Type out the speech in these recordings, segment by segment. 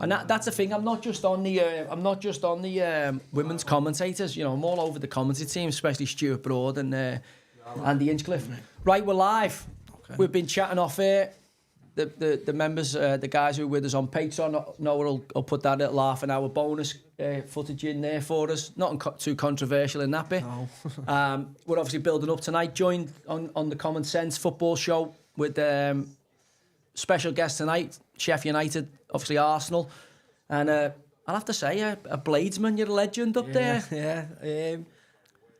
And that's the thing. I'm not just on the women's commentators. You know, I'm all over the commentary team, especially Stuart Broad and Andy Hinchcliffe. Right, we're live. Okay. We've been chatting off here. The members, the guys who are with us on Patreon, Noah will put that little half-an-hour bonus footage in there for us. Nothing too controversial in that bit. No. We're obviously building up tonight. Joined on the Common Sense football show with special guest tonight, Sheffield United, obviously Arsenal. And I'll have to say, a Bladesman, you're a legend up there. Yeah.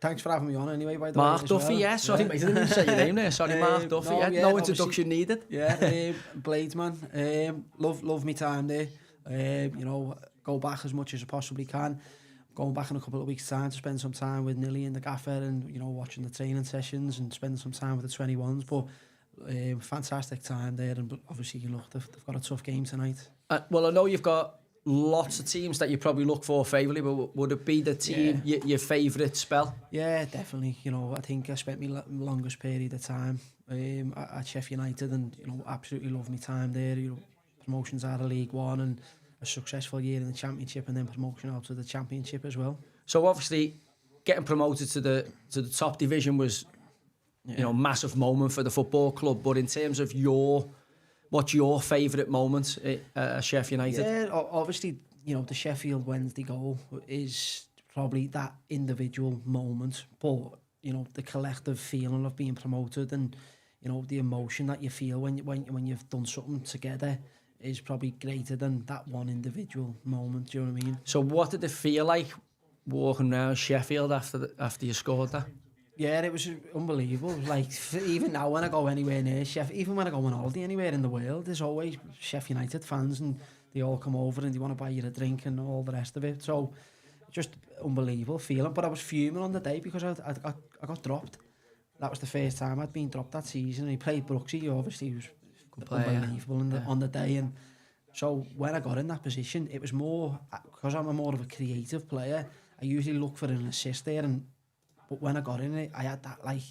Thanks for having me on anyway, by the Mark way. Duffy, well. yeah. Sorry, mate, I didn't even say your name there. Sorry, Mark Duffy. No introduction needed. Yeah, Bladesman. Love me time there. You know, go back as much as I possibly can. Going back in a couple of weeks' time to spend some time with Nilly and the gaffer and, you know, watching the training sessions and spending some time with the 21s. But fantastic time there, and obviously they've got a tough game tonight. Well, I know you've got lots of teams that you probably look for favourably, but would it be the team your favourite spell? Yeah, definitely. You know, I think I spent my longest period of time at Sheffield United, and you know, absolutely love my time there. You know, promotions out of League One and a successful year in the Championship, and then promotion out to the Championship as well. So obviously, getting promoted to the top division was, you know, massive moment for the football club. But in terms of what's your favourite moment at Sheffield United? Yeah, obviously, you know, the Sheffield Wednesday goal is probably that individual moment, but you know, the collective feeling of being promoted and, you know, the emotion that you feel when you've done something together is probably greater than that one individual moment. Do you know what I mean? So what did it feel like walking around Sheffield after you scored that? Yeah, it was unbelievable. Like, even now when I go anywhere near Sheffield, even when I go on holiday anywhere in the world, there's always Sheffield United fans and they all come over and they want to buy you a drink and all the rest of it. So, just unbelievable feeling. But I was fuming on the day because I got dropped. That was the first time I'd been dropped that season. And he played Brooksy, obviously he was unbelievable on the day. And so when I got in that position, it was more, because I'm more of a creative player, I usually look for an assist there, but when I got in it, I had that, like,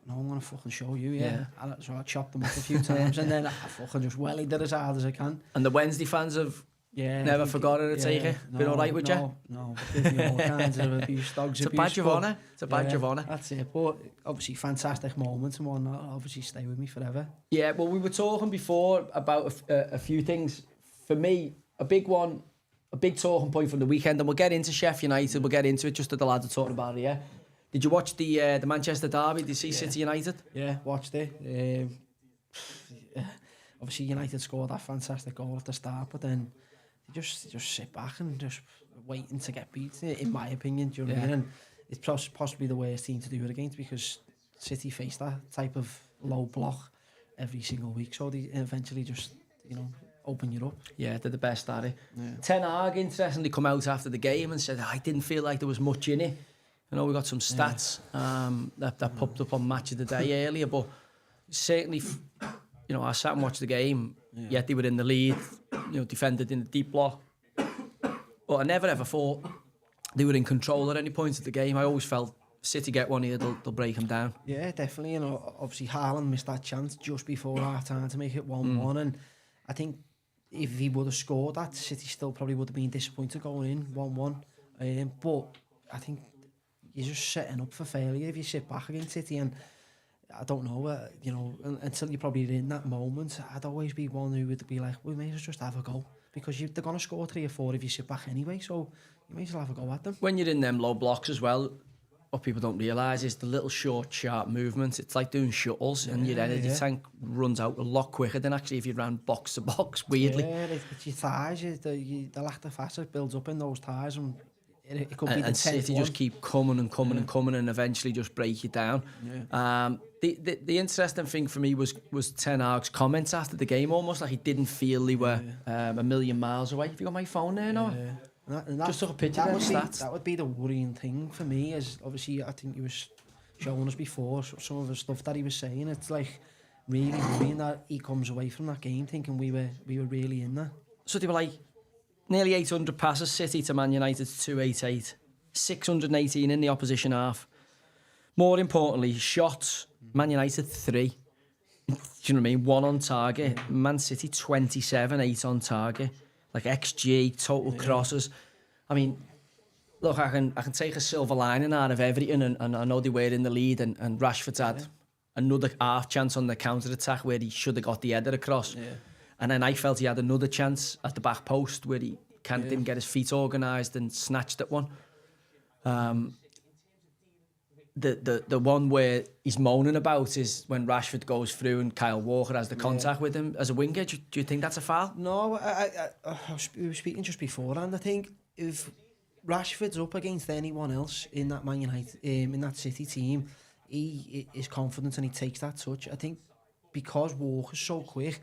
no, I'm going to fucking show you, yeah. So I chopped them up a few times and then I fucking just wellied it as hard as I can. And the Wednesday fans have never forgotten to take it? Been all right with you? No, give me all kinds of abuse, dogs abuse. It's a badge of honour. It's a badge of honour. That's it. But obviously fantastic moments and one that'll obviously stay with me forever. Yeah, well, we were talking before about a few things. For me, a big talking point from the weekend, and we'll get into Sheffield United, we'll get into it just as the lads are talking about it, yeah? Did you watch the Manchester derby? Did you see City United? Yeah, watched it. Obviously, United scored that fantastic goal at the start, but then they just sit back and just waiting to get beat, in my opinion. Do you know what I mean? And it's possibly the worst team to do it against because City face that type of low block every single week. So they eventually just, you know, open you up. Yeah, they're the best at it. Yeah. Ten Hag, interestingly, come out after the game and said, I didn't feel like there was much in it. You know, we got some stats that popped up on Match of the Day earlier, but certainly, you know, I sat and watched the game, yet they were in the lead, you know, defended in the deep block. But I never ever thought they were in control at any point of the game. I always felt City get one here, they'll break them down. Yeah, definitely. You know, obviously Haaland missed that chance just before half time to make it 1-1, and I think if he would have scored that, City still probably would have been disappointed going in 1-1. But I think you're just setting up for failure if you sit back against City, and I don't know, you know, until you're probably in that moment, I'd always be one who would be like, we may as well just have a go, because they're going to score 3 or 4 if you sit back anyway, so you may as well have a go at them. When you're in them low blocks as well, what people don't realise is the little short, sharp movements. It's like doing shuttles, and your energy tank runs out a lot quicker than actually if you ran box to box, weirdly. Yeah, it's your thighs, the lactic acid builds up in those thighs, and it could be the City just keep coming and coming and coming and eventually just break you down. Yeah. The interesting thing for me was Ten Hag's comments after the game, almost like he didn't feel they were a million miles away. Have you got my phone there now? And just took a picture of the stats. That would be the worrying thing for me, is obviously I think he was showing us before some of the stuff that he was saying. It's like really worrying that he comes away from that game thinking we were really in there. So they were like, nearly 800 passes, City to Man United's 288. 618 in the opposition half. More importantly, shots, Man United 3. Do you know what I mean? 1 on target. Man City 27, 8 on target. like XG, total crosses. I mean, look, I can take a silver lining out of Everton, and I know they were in the lead, and Rashford's had another half chance on the counter-attack where he should have got the header across. Yeah. And then I felt he had another chance at the back post where he kind of didn't get his feet organised and snatched at one. The one where he's moaning about is when Rashford goes through and Kyle Walker has the contact with him as a winger. Do you think that's a foul? No, we were speaking just before, and I think if Rashford's up against anyone else in that Man United, in that City team, he is confident and he takes that touch. I think because Walker's so quick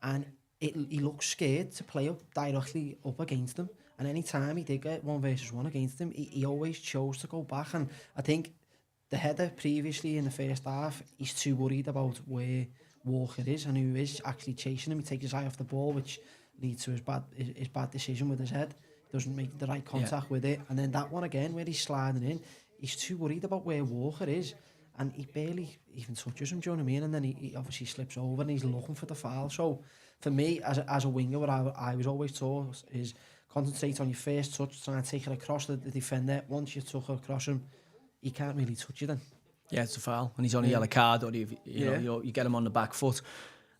and he looks scared to play up directly up against him, and any time he did get 1-versus-1 against him, he always chose to go back. And I think the header previously in the first half, he's too worried about where Walker is and who is actually chasing him. He takes his eye off the ball, which leads to his bad decision with his head. Doesn't make the right contact with it. And then that one again, where he's sliding in, he's too worried about where Walker is, and he barely even touches him, do you know what I mean? And then he obviously slips over and he's looking for the foul. So for me, as a winger, what I was always taught is concentrate on your first touch, try and take it across the defender. Once you took it across him, he can't really touch you then. Yeah, it's a foul. And he's on a yellow card, or you you get him on the back foot.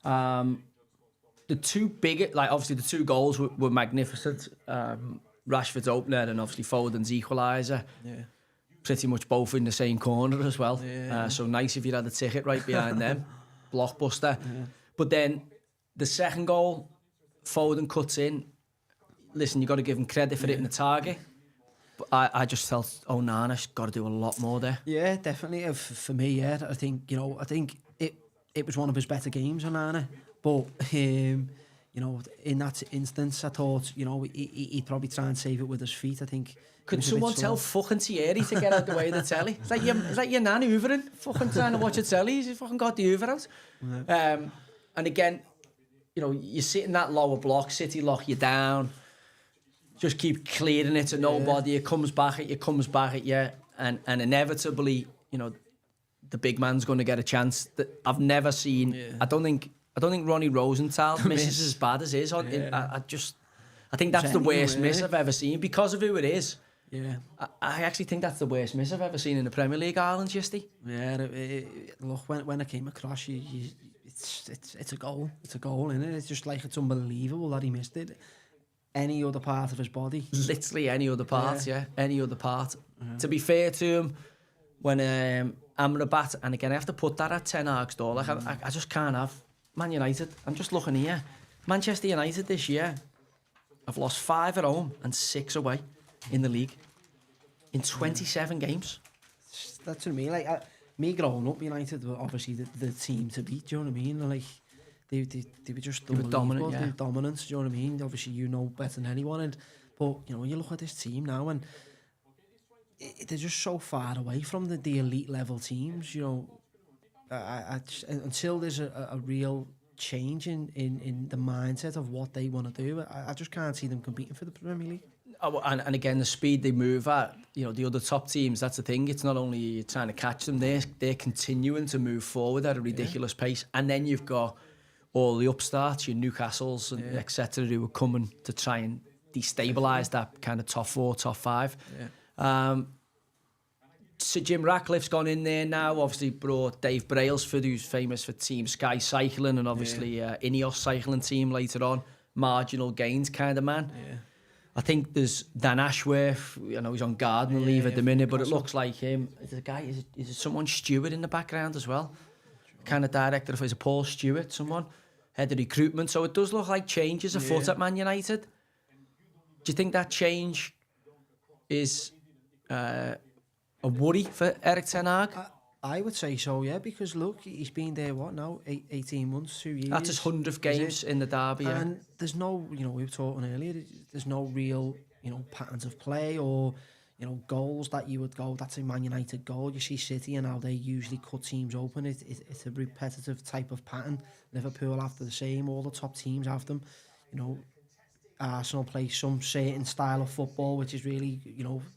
The two big, like obviously the two goals were magnificent. Rashford's opener and obviously Foden's equaliser. Yeah. Pretty much both in the same corner as well. Yeah. So nice if you had a ticket right behind them. Blockbuster. Yeah. But then the second goal, Foden cuts in. Listen, you got to give him credit for hitting the target. But I just felt Onana's got to do a lot more there. Yeah, definitely. For me, I think it was one of his better games, Onana. But in that instance, I thought he'd probably try and save it with his feet. I think. Could someone tell fucking Thierry to get out the way of the telly? It's like your nan hoovering, fucking trying to watch a telly. He's fucking got the hoover out. Yeah. And again, you sit in that lower block, City lock you down. Just keep clearing it to nobody. It comes back at you, and inevitably, the big man's going to get a chance that I've never seen. Yeah. I don't think Ronnie Rosenthal misses as bad as his. I think that's the worst miss I've ever seen because of who it is. Yeah, I actually think that's the worst miss I've ever seen in the Premier League, Ireland, Justy. Yeah, look, when I came across it's a goal. It's a goal, isn't it? It's just like, it's unbelievable that he missed it. Any other part of his body. Literally any other part, any other part. Yeah. To be fair to him, when Amrabat, and again I have to put that at Ten Hag's door, like I just can't have Man United. I'm just looking here. Manchester United this year have lost 5 at home and 6 away in the league in 27 games. That's what I mean. Like me growing up, United were obviously the team to beat. Do you know what I mean? Like they were just dominant. They were dominant. Do you know what I mean? Obviously, you know better than anyone. But when you look at this team now, and they're just so far away from the elite level teams. Until there's a real change in the mindset of what they want to do, I just can't see them competing for the Premier League. Oh, and again, the speed they move at, the other top teams, that's the thing. It's not only you're trying to catch them, they're continuing to move forward at a ridiculous pace. And then you've got all the upstarts, your Newcastles and etc., who are coming to try and destabilise that kind of top 4, top 5. Yeah. So Jim Ratcliffe's gone in there now, obviously brought Dave Brailsford, who's famous for Team Sky Cycling, and obviously Ineos cycling team later on, marginal gains kind of man. Yeah. I think there's Dan Ashworth, he's on gardening leave at the minute, but it looks like him. Is a guy, is it someone Stewart in the background as well? Kind of director, is it Paul Stewart, someone? Head of recruitment, so it does look like changes afoot at Man United. Do you think that change is a worry for Erik ten Hag? I would say so, yeah, because look, he's been there, 18 months, 2 years. That's his 100th games in the derby, And there's no, we were talking earlier, there's no real, patterns of play or, goals that you would go, that's a Man United goal. You see City and how they usually cut teams open. It's a repetitive type of pattern. Liverpool after the same, all the top teams have them. Arsenal play some certain style of football, which is really,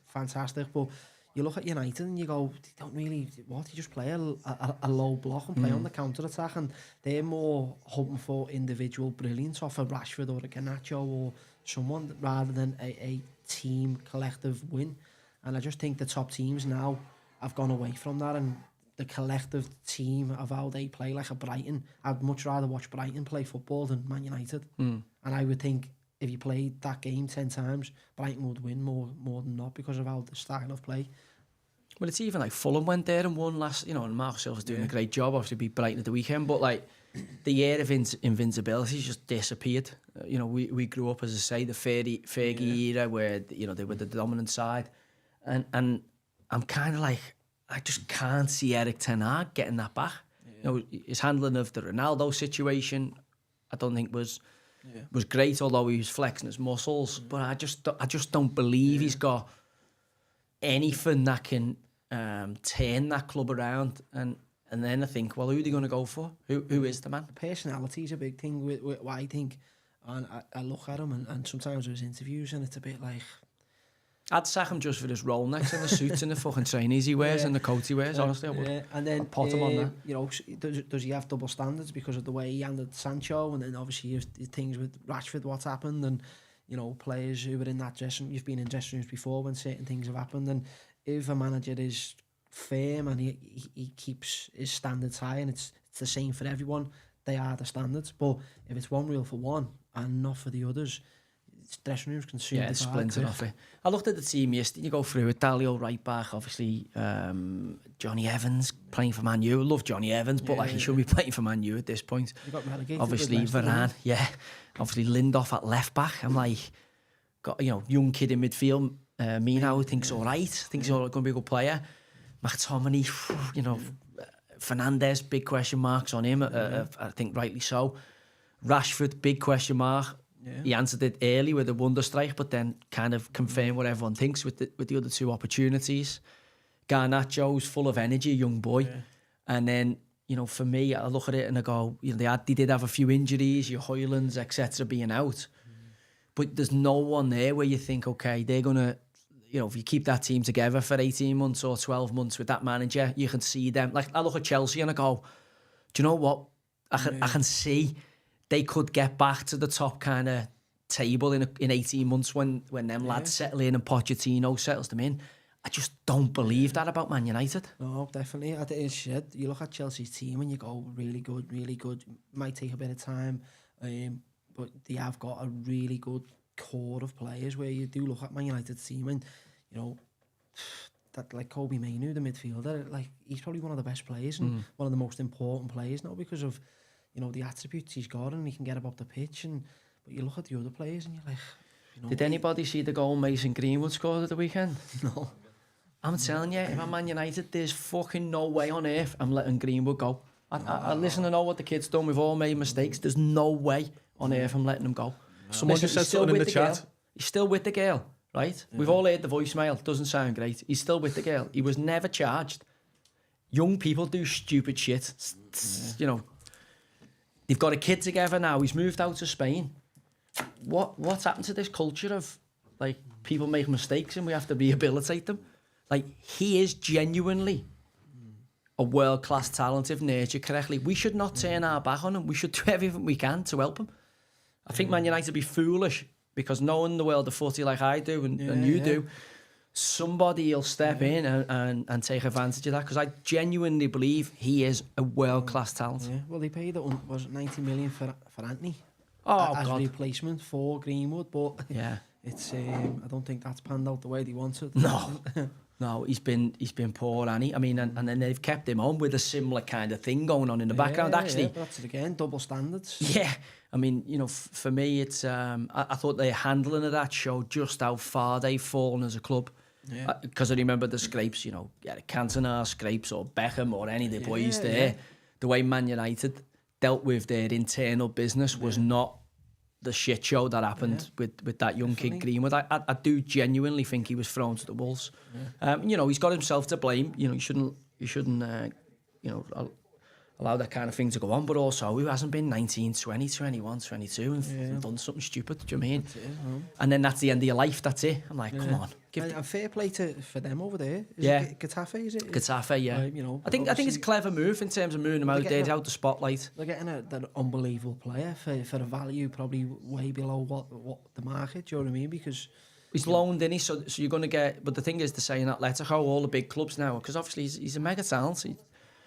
fantastic, but you look at United and you go, they don't really, you just play a low block and play on the counter-attack, and they're more hoping for individual brilliance off a Rashford or a Garnacho or someone rather than a team collective win. And I just think the top teams now have gone away from that, and the collective team of how they play, like a Brighton. I'd much rather watch Brighton play football than Man United. And I would think if you played that game 10 times, Brighton would win more than not because of how the style of play. Well, it's even like Fulham went there and won last, and Mark Silva's doing a great job, obviously beat Brighton at the weekend, but like the air of invincibility just disappeared. We grew up, as I say, the Fergie era where, they were the dominant side. And I'm kind of like, I just can't see Erik ten Hag getting that back. His handling of the Ronaldo situation, I don't think was great, although he was flexing his muscles. But I just don't believe he's got anything that can turn that club around. And then I think, well, who are they going to go for? Who is the man? Personality is a big thing with what I think. And I look at him and sometimes there's interviews and it's a bit like... I'd sack him just for his Rolex and the suits and the fucking trainers he wears and the coat he wears, honestly. I would. Yeah. And then, I'd pot him on that. Does he have double standards because of the way he handled Sancho? And then obviously you have things with Rashford, what's happened, and, players who were in that dressing room. You've been in dressing rooms before when certain things have happened. And if a manager is firm and he keeps his standards high and it's the same for everyone, they are the standards. But if it's one rule for one and not for the others, dressing rooms can soon it's splintered off it. I looked at the team yesterday. You go through it. Dalio right back, obviously. Johnny Evans playing for Man U. I love Johnny Evans, but he should be playing for Man U at this point. Obviously Varane, obviously Lindelof at left back. I'm like, got young kid in midfield. Mina, who thinks all right. Thinks he's going to be a good player. McTominay, Fernandes, big question marks on him. I think rightly so. Rashford, big question mark. He answered it early with a wonder strike, but then kind of confirmed what everyone thinks with the other two opportunities. Garnacho's full of energy, young boy. And then, for me, I look at it and I go, they did have a few injuries, your Hoylands, etc. being out. But there's no one there where you think, okay, they're going to, if you keep that team together for 18 months or 12 months with that manager, you can see them. Like, I look at Chelsea and I go, do you know what? I can see they could get back to the top kind of table in 18 months when them lads settle in and Pochettino settles them in. I just don't believe that about Man United. No, definitely. I think it's shit. You look at Chelsea's team and you go, really good, really good. Might take a bit of time, but they have got a really good core of players where you do look at Man United's team and, that like Kobe Mainoo, the midfielder, like he's probably one of the best players and one of the most important players now because of the attributes he's got and he can get about the pitch. But you look at the other players and you're like... Did anybody see the goal Mason Greenwood scored at the weekend? No. I'm telling you, if I'm Man United, there's fucking no way on earth I'm letting Greenwood go. I listen to know what the kid's done. We've all made mistakes. There's no way on earth I'm letting him go. Someone just said something in the chat. Girl. He's still with the girl, right? We've all heard the voicemail. Doesn't sound great. He's still with the girl. He was never charged. Young people do stupid shit. They've got a kid together now. He's moved out to Spain. What's happened to this culture of like people make mistakes and we have to rehabilitate them? Like, he is genuinely a world-class talent if nurtured correctly. We should not turn our back on him. We should do everything we can to help him. I think Man United would be foolish because knowing the world of footy like I do and you do, somebody will step in and take advantage of that because I genuinely believe he is a world-class talent. Yeah. Well, they paid, was it 90 million for Anthony? As a replacement for Greenwood, but it's I don't think that's panned out the way they wanted. No, he's been poor, Annie. I mean, and then they've kept him on with a similar kind of thing going on in the background. Actually, that's it again, double standards. Yeah, I mean, for me, it's I thought their handling of that showed just how far they've fallen as a club. Because I remember the scrapes, Cantona scrapes or Beckham or any of the boys there. Yeah. The way Man United dealt with their internal business was not the shit show that happened with that young kid Greenwood. I do genuinely think he was thrown to the wolves. He's got himself to blame. You shouldn't allow that kind of thing to go on. But also, who hasn't been 19, 20, 21, 22 and done something stupid? Do you know what I mean? And then that's the end of your life. That's it. I'm like, come on, And fair play for them over there. Is it Getafe, is it? Getafe, yeah. I think it's a clever move in terms of moving them out there, out the spotlight. They're getting an unbelievable player for a value probably way below what the market, do you know what I mean? Because he's loaned, isn't he? So you're going to get... But the thing is, to say in Atletico, all the big clubs now, because obviously he's a mega talent.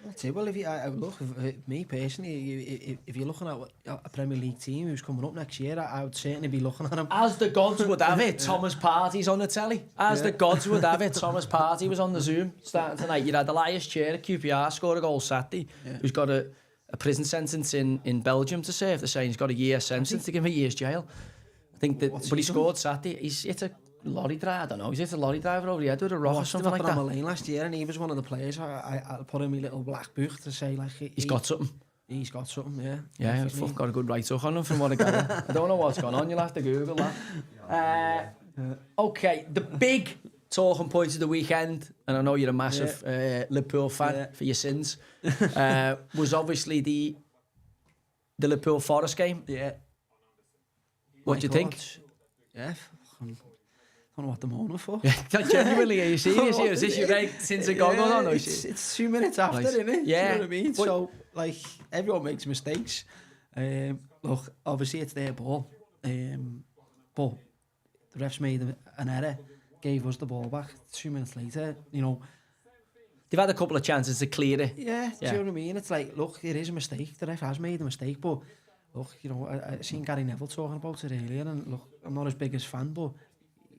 That's it. Well, if you look, me personally, if you're looking at a Premier League team who's coming up next year, I would certainly be looking at him. As the gods would have it, Thomas Partey's on the telly. As the gods would have it, Thomas Partey was on the Zoom starting tonight. You had Elias Chair at QPR scored a goal Saturday, who's got a prison sentence in Belgium to serve. They're saying he's got a year sentence to give him a year's jail. I think that, but he scored Saturday. It's a lorry driver, I don't know. He's hit a lorry driver over the head with a rock or something like that. I watched him on the lane last year, and he was one of the players I put in my little black book to say, like... He's got something. He's got something, yeah. Yeah, I've got a good right hook on him from what I gather. I don't know what's gone on, you'll have to Google that. Okay, the big talking point of the weekend, and I know you're a massive Liverpool fan for your sins, was obviously the Liverpool Forest game. Yeah. What do you think? Yeah, I don't know what the moaning for. Yeah, genuinely, are you serious here? Is this your right since it gone on? Or it's 2 minutes after, isn't it? Yeah. You know what I mean? So, like, everyone makes mistakes. Look, obviously it's their ball. But the refs made an error, gave us the ball back 2 minutes later, you know. They've had a couple of chances to clear it. Yeah, do you know what I mean? It's like, look, it is a mistake. The ref has made a mistake, but look, you know, I seen Gary Neville talking about it earlier, and look, I'm not his biggest fan, but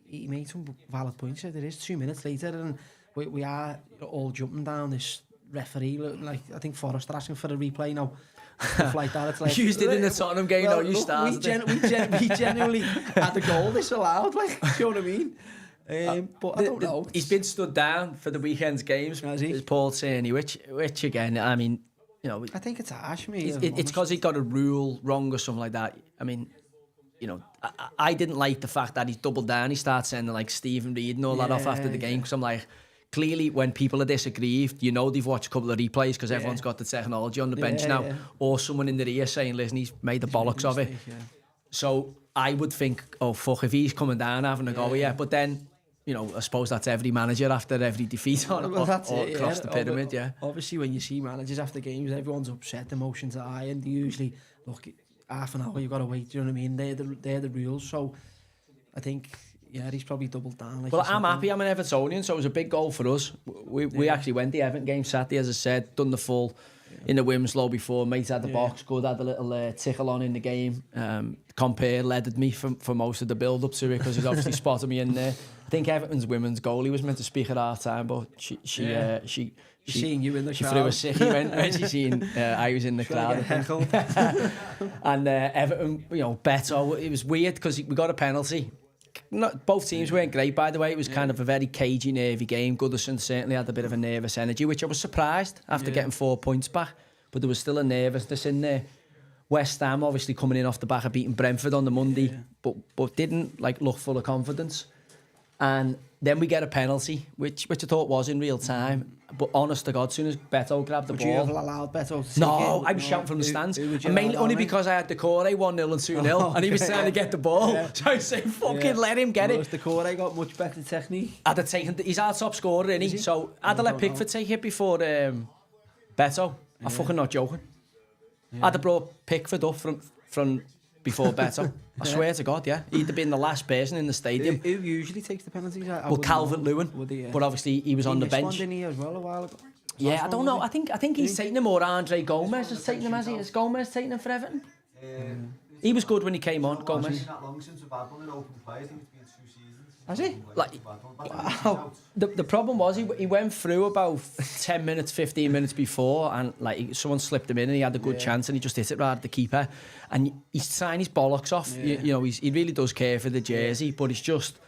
he made some valid points. It is 2 minutes later, and we are all jumping down this referee. Like, I think Forrest are asking for a replay now. Stuff like that. It's like, you did in the Tottenham game, well, you started we genuinely had the goal disallowed. Like, do you know what I mean? But I don't know. He's been stood down for the weekend's games. Is Paul saying, which again, I mean, you know, I think it's harsh, me. It's because he got a rule wrong or something like that. I mean, you know, I didn't like the fact that he's doubled down. He starts sending like Stephen Reid and all that off after the game, because I'm like, clearly when people are this aggrieved, you know they've watched a couple of replays because everyone's got the technology on the bench now, or someone in their ear saying, listen, he's made the bollocks of it. So I would think, oh fuck, if he's coming down having a go, but then, you know, I suppose that's every manager after every defeat or across the pyramid, Obviously, when you see managers after games, everyone's upset, emotions are high, and they usually, look, half an hour, you've got to wait, do you know what I mean? They're the rules, so I think, he's probably doubled down. Like, well, I'm happy, I'm an Evertonian, so it was a big goal for us. We actually went the Everton game Saturday, as I said, done the full in the Wilmslow before, mate had the box, good, had a little tickle on in the game. Compare leaded me for most of the build-up to it, because he's obviously spotted me in there. I think Everton's women's goalie was meant to speak at half time, but she seen you in the crowd. She threw a sickie when she seen I was in the crowd. And Everton, you know, Beto, it was weird because we got a penalty. Both teams weren't great, by the way. It was kind of a very cagey, nervy game. Goodison certainly had a bit of a nervous energy, which I was surprised after getting 4 points back. But there was still a nervousness in there. West Ham obviously coming in off the back of beating Brentford on the Monday, but didn't like look full of confidence. And then we get a penalty, which I thought was in real time. But honest to God, as soon as Beto grabbed the ball... Would you have allowed Beto to No, I was shouting from the stands. Mainly only because I had Decore 1-0 and 2-0, and he was trying to get the ball. So I say, fucking let him get it. Decore got much better technique. He's our top scorer, isn't he? So I'd have let Pickford take it before Beto. I'm fucking not joking. I'd have brought Pickford up from before Beto. I swear to God, He'd have been the last person in the stadium. Who usually takes the penalties? Well, Calvert-Lewin. But obviously he was on the bench. Didn't he as well a while ago? Yeah, I don't know. I think he's taking him, or Andre Gomez is taking him, has he? Is Gomez taking him for Everton? He was good when he came on, Gomez. Not long since we've had one in open play. I think it's been 2 seasons. Has he? Like, wow. The problem was he went through about 10 minutes, 15 minutes before, and like someone slipped him in and he had a good chance and he just hit it right at the keeper. And he's trying his bollocks off. You know, he really does care for the jersey, but it's just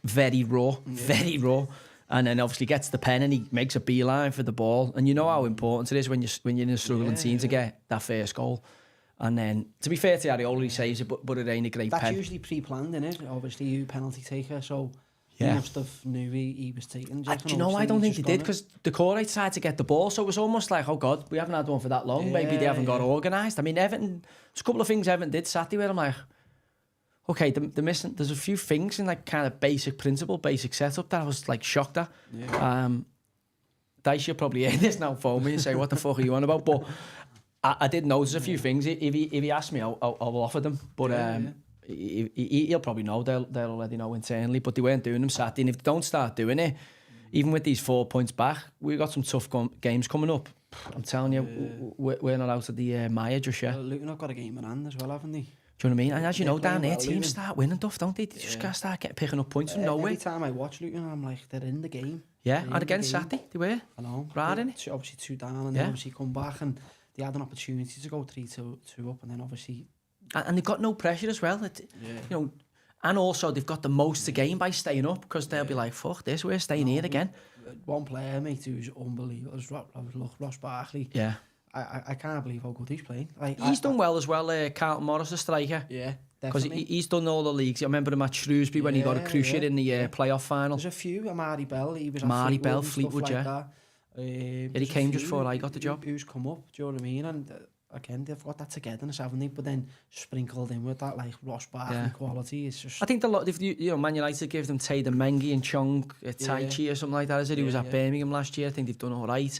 very raw, very raw. And then obviously gets the pen and he makes a beeline for the ball. And you know how important it is when you're in a struggling team to get that first goal. And then, to be fair to Areola, he saves it, but it ain't a great pen. That's usually pre-planned, isn't it? Obviously, you penalty taker, so he must have knew he was taking. Do you know, I don't think he did, because Decore tried to get the ball, so it was almost like, oh God, we haven't had one for that long. Maybe they haven't got organised. I mean, Everton, there's a couple of things Everton did Saturday where I'm like, okay, there's a few things in like kind of basic principle, basic setup that I was like shocked at. Yeah. Dice, you'll probably hear this now for me and say, what the fuck are you on about? But I did notice a few things. If he asked me, I'll offer them. But he'll probably know. They'll already know internally. But they weren't doing them Saturday. And if they don't start doing it, even with these 4 points back, we've got some tough games coming up. I'm telling you, we're not out of the mire just yet. Well, Luton have got a game in hand as well, haven't they? Do you know what I mean? And as you know, down there, well, teams Luton. start winning stuff, don't they? They just gotta start picking up points from nowhere. Every time I watch Luton, I'm like, they're in the game. Yeah, They're and in again the game. Saturday, they were. I know. Right, They- innit? Obviously 2 down and Yeah. then obviously come back and they had an opportunity to go 3-2 up and then obviously... And they've got no pressure as well. You know, and also they've got the most to gain by staying up because they'll be like, fuck this, we're staying here again. One player, mate, who's unbelievable, was Ross Barkley. Yeah. I can't believe how good he's playing. Like, He's done well as well, Carlton Morris, the striker. Yeah, Because definitely. he's done all the leagues. I remember him at Shrewsbury when he got a cruciate in the playoff final. There's a few. Amari Bell, he was at Amari Fleetwood Bell, and stuff Fleetwood, like yeah. that. He There's a came just few before I got the job. Who's come up, do you know what I mean? And again, they've got that togetherness, haven't they? But then sprinkled in with that like Ross Barkley quality, it's just... I think if you know, Man United give them Tatum Mengi and Chong Tai Chi or something like that, is it? He was at Birmingham last year. I think they've done all right.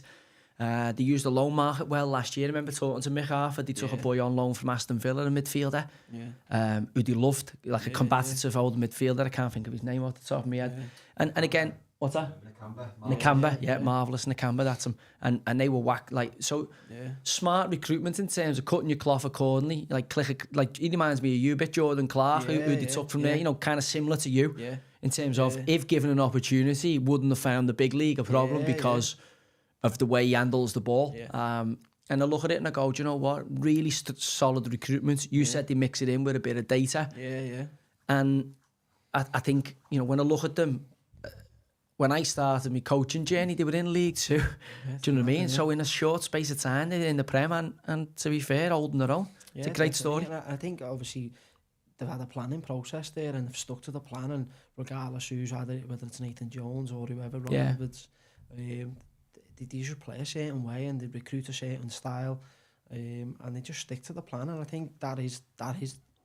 They used the loan market well last year. I remember talking to Mick Harford. They took a boy on loan from Aston Villa, a midfielder, who they loved, like a combative older midfielder. I can't think of his name off the top of my head. And again, what's that? Nakamba, marvellous Nakamba, that's him. And they were whacked, like, so smart recruitment in terms of cutting your cloth accordingly. Like, he reminds me of you a bit, Jordan Clark, who they took from there, you know, kind of similar to you in terms of if given an opportunity, wouldn't have found the big league a problem because of the way he handles the ball. And I look at it and I go, do you know what? Really solid recruitment. You said they mix it in with a bit of data. And I think, you know, when I look at them, when I started my coaching journey, they were in League Two. Do you know what I mean? So in a short space of time, they're in the Prem and to be fair, holding their own. It's a great story. I think obviously they've had a planning process there and they've stuck to the plan, and regardless who's had it, whether it's Nathan Jones or whoever, Roberts, they just play a certain way and they recruit a certain style, and they just stick to the plan. And I think that is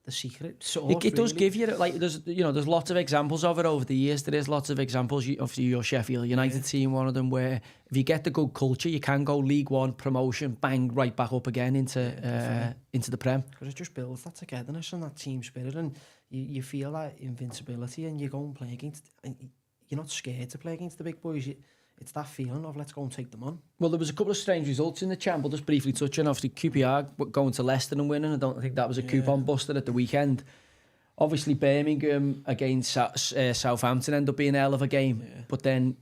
the secret sauce. It does give you, like, there's lots of examples of it over the years. There is lots of examples of your Sheffield United team, one of them, where if you get the good culture, you can go League One, promotion, bang, right back up again into the Prem. Because it just builds that togetherness and that team spirit, and you feel that invincibility, and you go and play against, and you're not scared to play against the big boys. It's that feeling of let's go and take them on. Well, there was a couple of strange results in the Champ, but just briefly touching, obviously QPR going to Leicester and winning. I don't think that was a coupon buster at the weekend. Obviously Birmingham against Southampton ended up being a hell of a game. But then,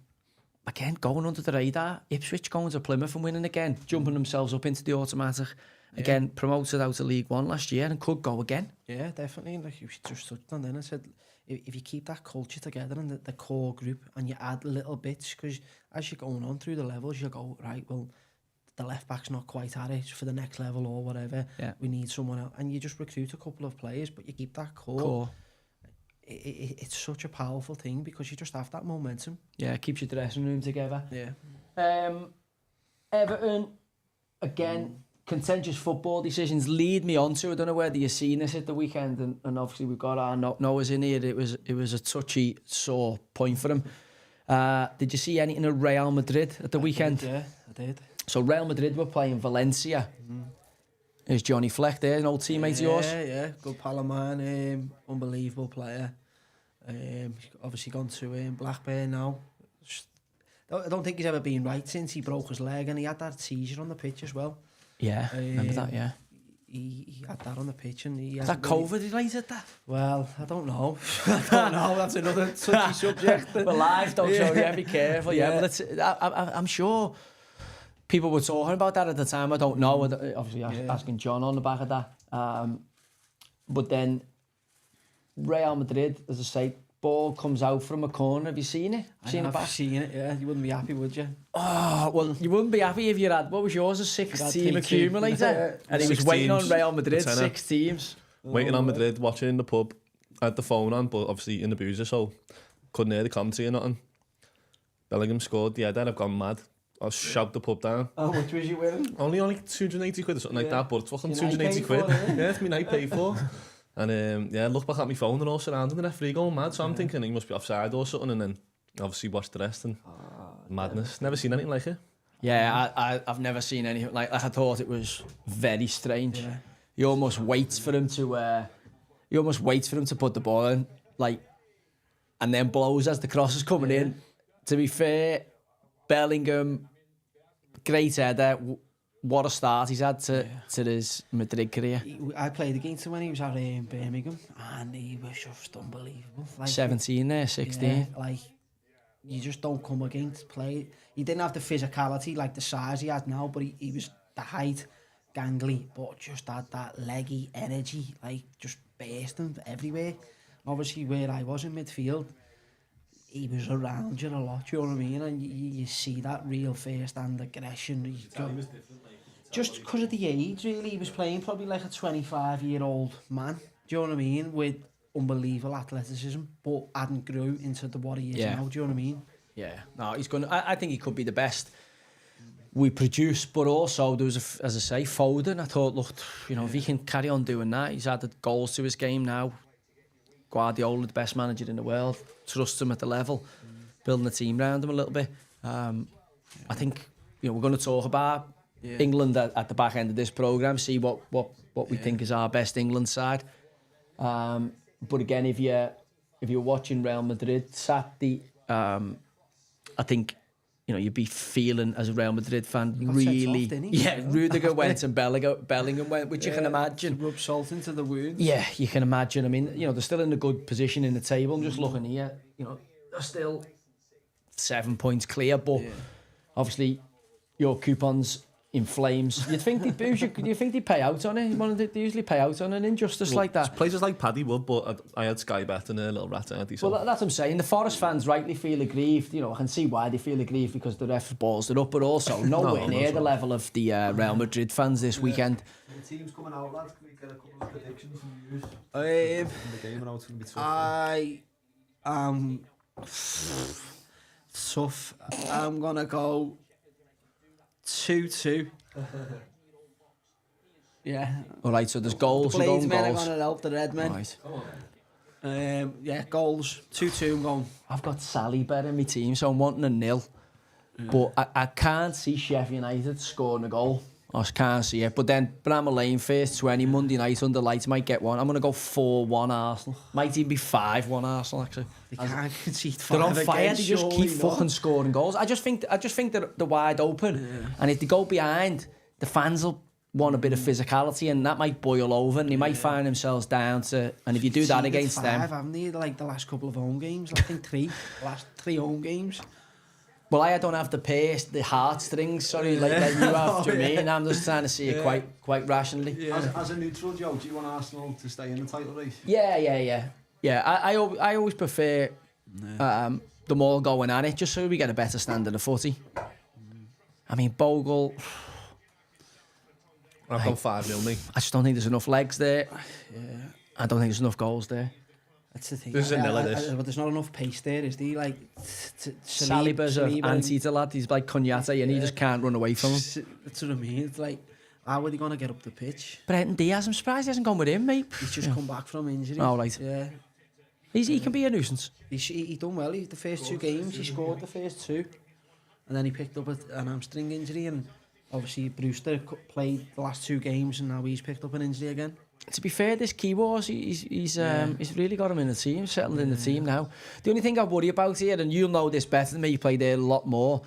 again, going under the radar, Ipswich going to Plymouth and winning again, jumping themselves up into the automatic. Again, promoted out of League One last year and could go again. Yeah, definitely. Like you just touched on then, I said, if you keep that culture together and the core group and you add little bits, because as you're going on through the levels, you go, right, well, the left back's not quite at it for the next level or whatever. We need someone else. And you just recruit a couple of players, but you keep that core. It's such a powerful thing because you just have that momentum. Yeah, it keeps your dressing room together. Everton, again, contentious football decisions lead me on to, I don't know whether you've seen this at the weekend, and obviously we've got our Noah's in here. It was a touchy, sore point for him. Did you see anything of Real Madrid at the weekend? I did. So Real Madrid were playing Valencia. There's Johnny Fleck there, an old teammate of yours. Yeah, good pal of mine, unbelievable player. Obviously gone to Blackburn now. I don't think he's ever been right since he broke his leg, and he had that seizure on the pitch as well. Yeah, remember that, yeah. He had that on the pitch, and he... Is that COVID related, that? Well, I don't know. That's another touchy subject. Well, live, don't show you, be careful. But it's, I'm sure people were talking about that at the time. I don't know, obviously asking John on the back of that. But then Real Madrid, as I say, ball comes out from a corner. Have you seen it? I've seen it, yeah. You wouldn't be happy, would you? Oh, well, you wouldn't be happy if you had, what was yours, a 6-team accumulator? And he was waiting on Real Madrid, 6 teams. Waiting on Madrid, watching in the pub. I had the phone on, but obviously in the boozer, so couldn't hear the commentary or nothing. Bellingham scored, the header, I've gone mad. I shout the pub down. How much was you winning? Only 280 quid or something like that, but it's fucking 280 quid. Yeah, it's me night paid for. And yeah, I look back at my phone and all surrounding the referee going mad. So I'm thinking he must be offside or something. And then obviously watch the rest and madness. Never seen anything like it. Yeah, I've never seen anything like I thought it was very strange. Yeah. He almost waits for him to put the ball in, like, and then blows as the cross is coming in. To be fair, Bellingham, great header. What a start he's had to his Madrid career. I played against him when he was at Birmingham, and he was just unbelievable. Like, 17 there, 16. Yeah, like, you just don't come against play. He didn't have the physicality, like the size he had now, but he was the height, gangly, but just had that leggy energy, like just bursting everywhere. Obviously, where I was in midfield, he was around you a lot, you know what I mean? And you see that real first-hand aggression. Just because of the age, really, he was playing probably like a 25-year-old man, do you know what I mean? With unbelievable athleticism, but hadn't grew into what he is now, do you know what I mean? Yeah, no, he's going. I think he could be the best we produce, but also there was, as I say, Foden. I thought, look, if he can carry on doing that, he's added goals to his game now. Guardiola, the best manager in the world, trusts him at the level, building a team around him a little bit. I think we're going to talk about England at the back end of this programme, see what we think is our best England side. But again, if you're watching Real Madrid Saturday, I think you'd be feeling as a Real Madrid fan really. Rudiger went and Bellingham went, which you can imagine. Rub salt into the wounds. Yeah, you can imagine. I mean, they're still in a good position in the table. I'm just looking here. They're still 7 points clear, but obviously your coupons in flames. You'd think they pay out on it? They usually pay out on an injustice like that. Places like Paddy would, but I had Sky Bet and a little rat at it. Well, that's what I'm saying. The Forest fans rightly feel aggrieved. I can see why they feel aggrieved because the ref balls it up, but also nowhere near the level of the Real Madrid fans this weekend. The team's coming out, lads. Can we get a couple of predictions from you? In the game, and how it's going to be tough. I am tough. I'm going to go 2-2. Yeah. All right, so there's goals. The Blades men are goals. going to help the Red men. Right. Yeah, goals. 2-2 I'm going. I've got Saliba in my team, so I'm wanting a nil. But I can't see Sheffield United scoring a goal. I just can't see it. But then Bramall Lane first 20 Monday night under lights might get one. I'm going to go 4-1 Arsenal. Might even be 5-1 Arsenal, actually. They can't concede 5 They're on fire. again, They just keep fucking scoring goals. I just think they're wide open. And if they go behind, the fans will want a bit of physicality, and that might boil over, and they might find themselves down to. And if you do that against them, haven't they? Like the last couple of home games, I think 3. Last 3 home games. Well, I don't have the heartstrings, sorry, like you have. Do you know what I mean? I'm just trying to see it quite rationally. Yeah. As a neutral, Joe, do you want Arsenal to stay in the title race? Yeah. I always prefer them all going at it, just so we get a better standard of footy. I mean, Bogle. I've gone 5-0, mate. I just don't think there's enough legs there. Yeah. I don't think there's enough goals there. That's the thing. This is a nil of this. But there's not enough pace there, is there? Like, Saliba's an anti-to lad. He's like Konyate, and he just can't run away from him. That's what I mean. It's like, how are they going to get up the pitch? Brenton Diaz, I'm surprised he hasn't gone with him, mate. He's just come back from injury. Oh, right. Yeah. He can be a nuisance. He done well. The first 2 games, he scored the first 2. And then he picked up an hamstring injury, and obviously Brewster played the last 2 games, and now he's picked up an injury again. To be fair, this Keyboards, he's really got him in the team, settled in the team now. The only thing I worry about here, and you'll know this better than me, you play there a lot more,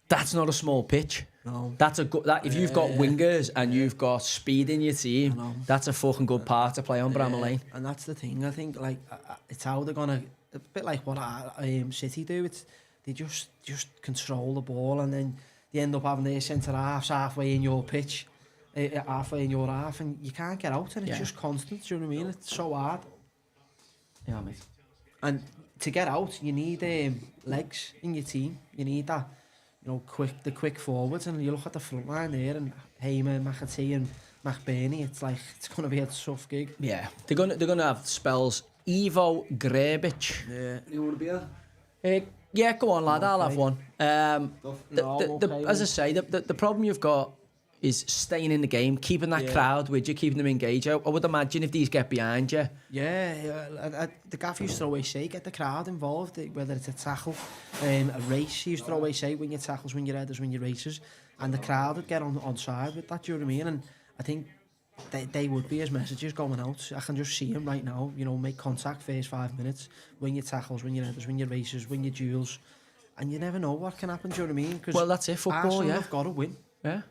that's not a small pitch. No. That's a good. If you've got wingers and you've got speed in your team, that's a fucking good part to play on Bramall Lane. And that's the thing. I think it's how they're gonna, a bit like what City do. They just control the ball, and then they end up having their centre halves halfway in your pitch. Halfway in your half, and you can't get out, and it's just constant. Do you know what I mean? It's so hard. Yeah, mate. And to get out, you need legs in your team. You need that, quick forwards. And you look at the front line there, and Heyman, McAtee, and McBurney. It's going to be a tough gig. Yeah, they're gonna have spells. Ivo Grebic. Yeah. You want a beer? Yeah, go on, lad. I'll have one. As I say, the problem you've got. is staying in the game, keeping that crowd with you, keeping them engaged. I would imagine if these get behind you. Yeah, the gaffer used to always say, get the crowd involved, whether it's a tackle, a race. He used to always say, win your tackles, win your headers, win your races. And the crowd would get on side with that, do you know what I mean? And I think they would be his messages going out. I can just see him right now, you know, make contact first 5 minutes, win your tackles, win your headers, win your races, win your duels. And you never know what can happen, do you know what I mean? Well, that's it, football, Arsenal yeah. have got to win. Yeah.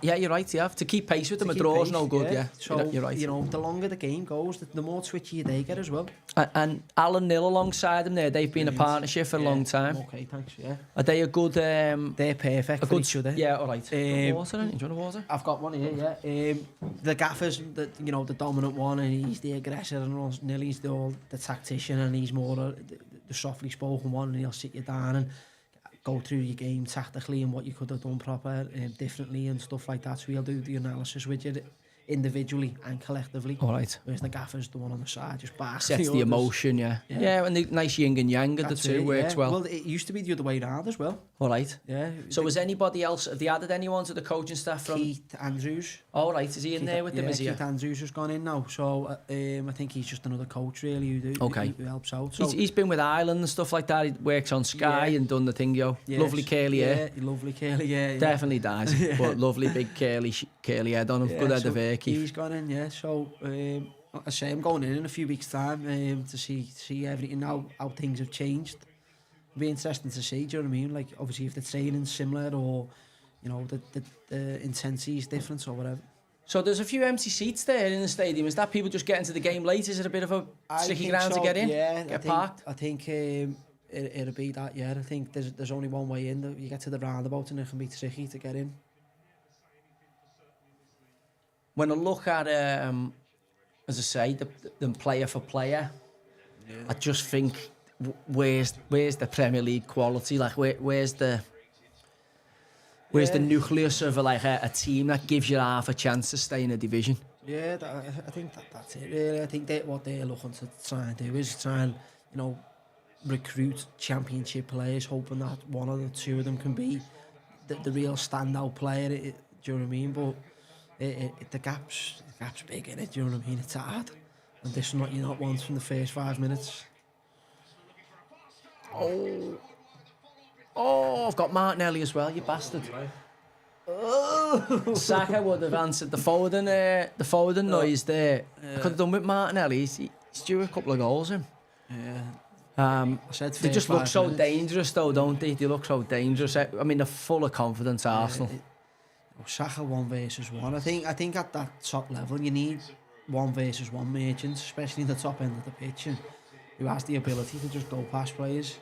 Yeah, you're right, you have. To keep pace with them, a draw's no good, yeah. So, you're right. you know, the longer the game goes, the more twitchy they get as well. And Alan Nill alongside them there, they've been a partnership for a long time. Okay, thanks, yeah. Are they a good... They're perfect for each other. Yeah, all right. Water, do you want water? I've got one here, yeah. The gaffer's, you know, the dominant one, and he's the aggressor, and Nilly's the tactician, and he's more the softly spoken one, and he'll sit you down and go through your game tactically and what you could have done proper, differently and stuff like that. So he'll do the analysis with you individually and collectively. All right. Whereas the gaffer's the one on the side, just backs sets the emotion, yeah. And the nice yin and yang of the two works well. Well, it used to be the other way around as well. All right. Yeah. So has anybody else, have they added anyone to the coaching staff from... Keith Andrews. All right, is he in there with them, is he? Keith Andrews has gone in now, so I think he's just another coach really who helps out. So he's been with Ireland and stuff like that, he works on Sky and done the thing, yo. Yes. Lovely curly hair. Lovely curly hair. Definitely does, but lovely big curly head on him, good head of hair, Keith. He's gone in, so I say I'm going in a few weeks' time to see everything, how things have changed. It'll be interesting to see, do you know what I mean? Like, obviously if the training's similar or, you know, the intensity is different or whatever. So there's a few empty seats there in the stadium. Is that people just getting to the game late? Is it a bit of a sticky ground to get in? Yeah, parked? I think it'll be that, yeah. I think there's only one way in. You get to the roundabout and it can be tricky to get in. When I look at, as I say, the player for player, I just think, where's the Premier League quality? Like, where's the nucleus of a team that gives you half a chance to stay in a division? Yeah, I think that's it, really. I think what they're looking to try and do is try and, you know, recruit championship players, hoping that one or the two of them can be the real standout player. Do you know what I mean? But the gap's big in it. Do you know what I mean? It's hard, and this is what you not want from the first 5 minutes. Oh, I've got Martinelli as well, you bastard. Oh. Saga would have answered the Foden noise there. Could have done with Martinelli. He's due a couple of goals in. Yeah. They just look so dangerous though, don't they? They look so dangerous. I mean, they're full of confidence, Arsenal. Saka 1 versus 1. I think at that top level you need 1 versus 1 merchants, especially in the top end of the pitch, and who has the ability to just go past players.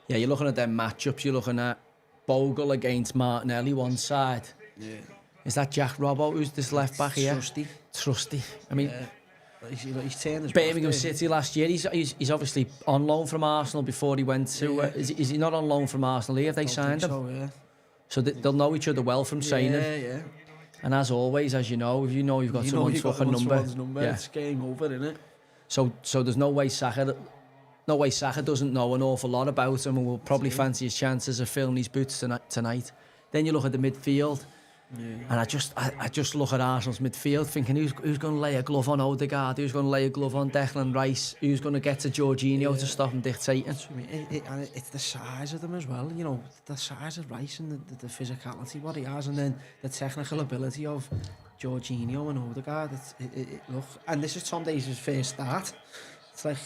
Yeah, you're looking at them matchups. You're looking at Bogle against Martinelli one side. Yeah. Is that Jack Robbo who's this left back here? Trusty. I mean, he's turned his Birmingham City last year. He's obviously on loan from Arsenal before he went to. Is he not on loan from Arsenal here? Have they signed him? So, yeah. So they'll know each other well from signing. Yeah. And as always, as you know, if you know you've got someone's fucking number, it's game over, innit? So there's no way Saka doesn't know an awful lot about him and will probably fancy his chances of filling his boots tonight. Then you look at the midfield, and I just look at Arsenal's midfield thinking who's going to lay a glove on Odegaard, who's going to lay a glove on Declan Rice, who's going to get to Jorginho to stop him dictating. And it's the size of them as well, you know, the size of Rice and the physicality what he has, and then the technical ability of Jorginho and Odegaard. Look, and this is Tom Davies' first start. It's like,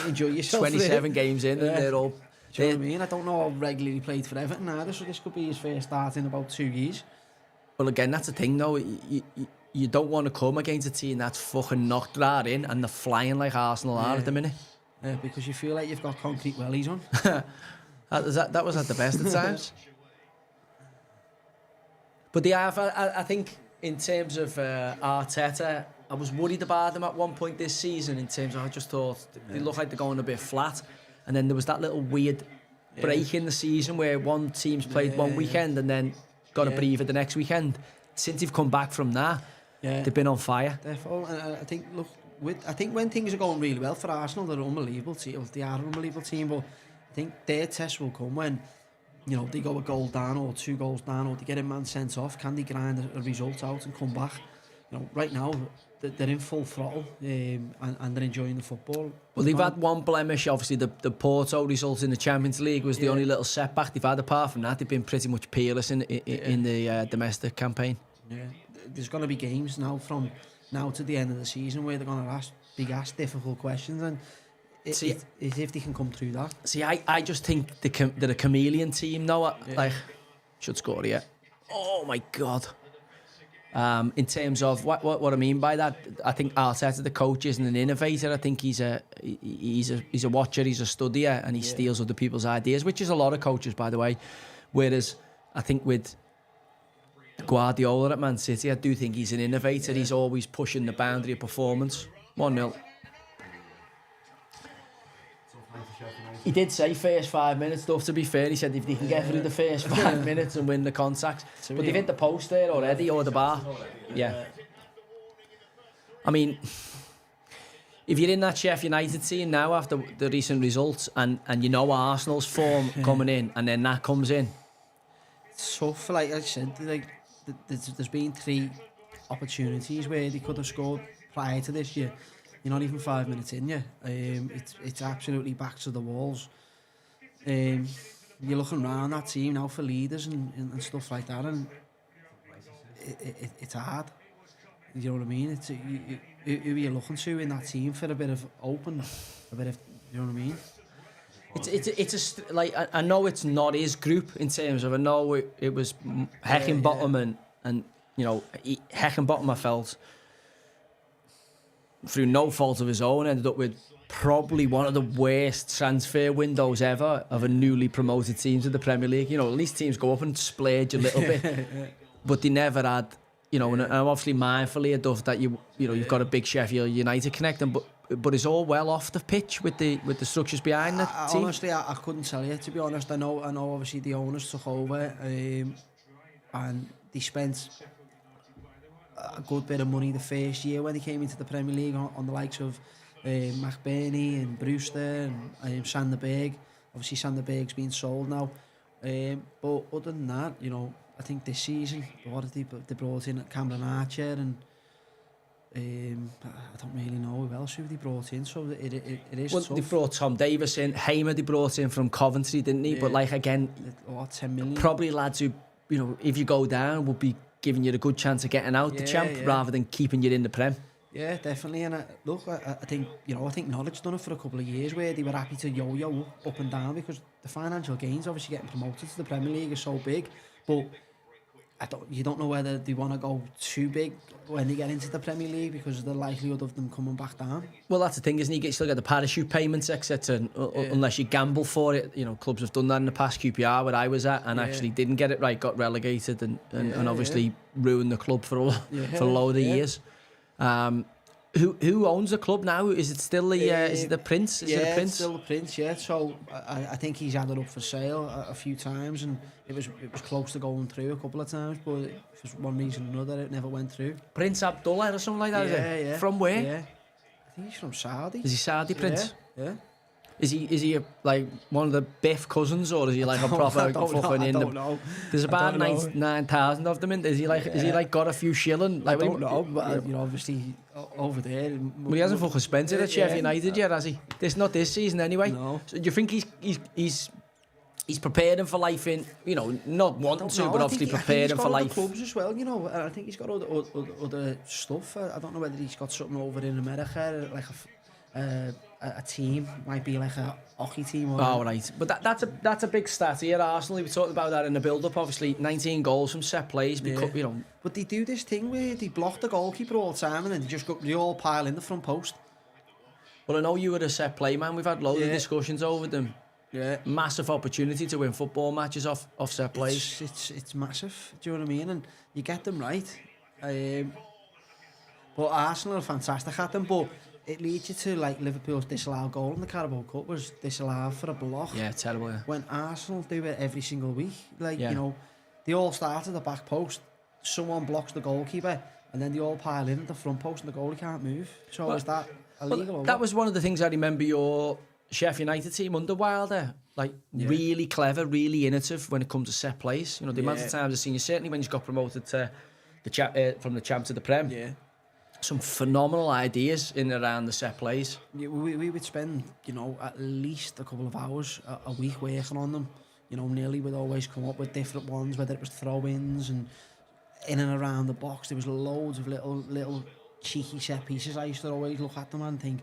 enjoy yourself. 27 games in, and they're all. Do you know what I mean? I don't know how regularly he played for Everton either, so this could be his first start in about 2 years. Well, again, that's the thing, though. You don't want to come against a team that's fucking knocked right in and they're flying like Arsenal are at the minute. Yeah, because you feel like you've got concrete wellies on. that was at the best of times. But I think in terms of Arteta, I was worried about them at one point this season in terms of I just thought they look like they're going a bit flat. And then there was that little weird break in the season where one team's played one weekend and then got a breather the next weekend. Since they've come back from that, they've been on fire. Therefore, and I think, look, I think when things are going really well for Arsenal, they're an unbelievable team. They are an unbelievable team, but I think their test will come when you know, they go a goal down or 2 goals down, or they get a man sent off, can they grind a result out and come back? You know, right now, they're in full throttle and they're enjoying the football. Well, they've had one blemish. Obviously, the Porto result in the Champions League was the only little setback they've had. Apart from that, they've been pretty much peerless in the domestic campaign. Yeah, there's going to be games now from now to the end of the season where they're going to be asked difficult questions, and it's if they can come through that. See, I just think they're a chameleon team now. Like, should score here. Oh my God. In terms of what I mean by that, I think Arteta, the coach, isn't an innovator. I think he's a watcher, he's a studier, and he steals other people's ideas, which is a lot of coaches, by the way. Whereas I think with Guardiola at Man City, I do think he's an innovator. He's always pushing the boundary of performance. 1-0. He did say first 5 minutes, though, to be fair. He said if they can get through the first 5 minutes and win the contacts. But they've hit the post there already, or the bar. Yeah. I mean, if you're in that Sheffield United team now after the recent results and you know Arsenal's form coming in and then that comes in. It's tough, like I said, like, there's been 3 opportunities where they could have scored prior to this year. You're not even 5 minutes in yet. It's absolutely back to the walls. You're looking around that team now for leaders and stuff like that, and it's hard. You know what I mean? It's who are you looking to in that team for a bit of open, a bit of, you know what I mean? It's like I know it's not his group in terms of, I know it was Heckingbottom and you know Heckingbottom, I felt, through no fault of his own, ended up with probably one of the worst transfer windows ever of a newly promoted team to the Premier League. You know, at least teams go up and splurge a little bit, but they never had. You know, and I'm obviously mindful here, Duff, that you know you've got a big Sheffield United connection, but it's all well off the pitch with the structures behind the team. Honestly, I couldn't tell you, to be honest. I know. Obviously, the owners took over, and they spent a good bit of money the first year when they came into the Premier League on the likes of McBurney and Brewster and Sander Berg. Obviously, Sander Berg's been sold now. But other than that, you know, I think this season, they brought in Cameron Archer and I don't really know who else they brought in, so it is tough. They brought Tom Davis in, Hamer they brought in from Coventry, didn't he? But like again, 10 million. Probably lads who, you know, if you go down, would be giving you a good chance of getting out the champ rather than keeping you in the Prem. Yeah, definitely. And I think, you know, I think Norwich done it for a couple of years where they were happy to yo-yo up and down because the financial gains, obviously getting promoted to the Premier League, is so big. But you don't know whether they want to go too big when they get into the Premier League because of the likelihood of them coming back down. Well, that's the thing, isn't it? You still get the parachute payments, etc. Unless you gamble for it. You know, clubs have done that in the past. QPR, where I was at, and actually didn't get it right, got relegated, and obviously ruined the club for a load of years. Who owns the club now? Is it still the is it the Prince? Is it the Prince? It's still the Prince. Yeah. So I think he's had it up for sale a few times, and it was close to going through a couple of times, but for one reason or another, it never went through. Prince Abdullah or something like that. Yeah. From where? Yeah. I think he's from Saudi. Is he Saudi Prince? Yeah. Is he like one of the Biff cousins, or is he like a proper fucking I don't know. There's about 9,000 of them in. Is he like got a few shilling? Like, I don't know, but you know, obviously over there. Well, he hasn't fucking spent it at Sheffield United yet, has he? Not this season anyway. No. So do you think he's preparing for life in, you know, not wanting to, but obviously preparing for life. He's got other clubs as well, you know. I think he's got other stuff. I don't know whether he's got something over in America, like a team, might be like a hockey team. Or right. But that's a big stat here, Arsenal. We talked about that in the build-up, obviously. 19 goals from set plays, you know. But they do this thing where they block the goalkeeper all the time and then they all pile in the front post. Well, I know you were a set play man. We've had loads of discussions over them. Yeah. Massive opportunity to win football matches off set plays. It's massive, do you know what I mean? And you get them right. But Arsenal are fantastic at them, but it leads you to like Liverpool's disallowed goal in the Carabao Cup was disallowed for a block. Yeah, terrible. Yeah. When Arsenal do it every single week, like you know, they all start at the back post, someone blocks the goalkeeper, and then they all pile in at the front post, and the goalie can't move. So is that illegal? That was one of the things I remember your Sheffield United team under Wilder, like really clever, really innovative when it comes to set plays. You know, the amount of times I've seen you, certainly when you got promoted to from the champ to the Prem. Yeah. Some phenomenal ideas in and around the set plays. Yeah, we would spend, you know, at least a couple of hours a week working on them. You know, Nearly would always come up with different ones, whether it was throw-ins and in and around the box. There was loads of little cheeky set pieces. I used to always look at them and think,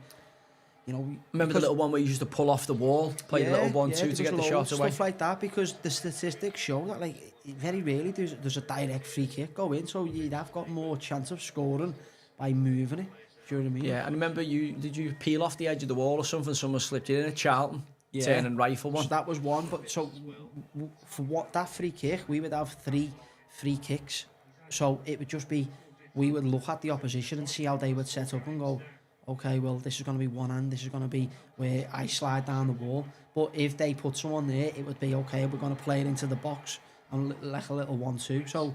you know... Remember the little one where you used to pull off the wall, play the little 1-2 to get the shot away? Stuff like that, because the statistics show that, like, very rarely there's a direct free kick go in, so you'd have got more chance of scoring by moving it. Do you know what I mean? Yeah, and remember, did you peel off the edge of the wall or something? Someone slipped you in at Charlton, turn and rifle one. So that was one, but so for what that free kick, we would have 3 free kicks. So it would just be, we would look at the opposition and see how they would set up and go, okay, well, this is going to be one hand, this is going to be where I slide down the wall. But if they put someone there, it would be, okay, we're going to play it into the box and like a little 1-2. So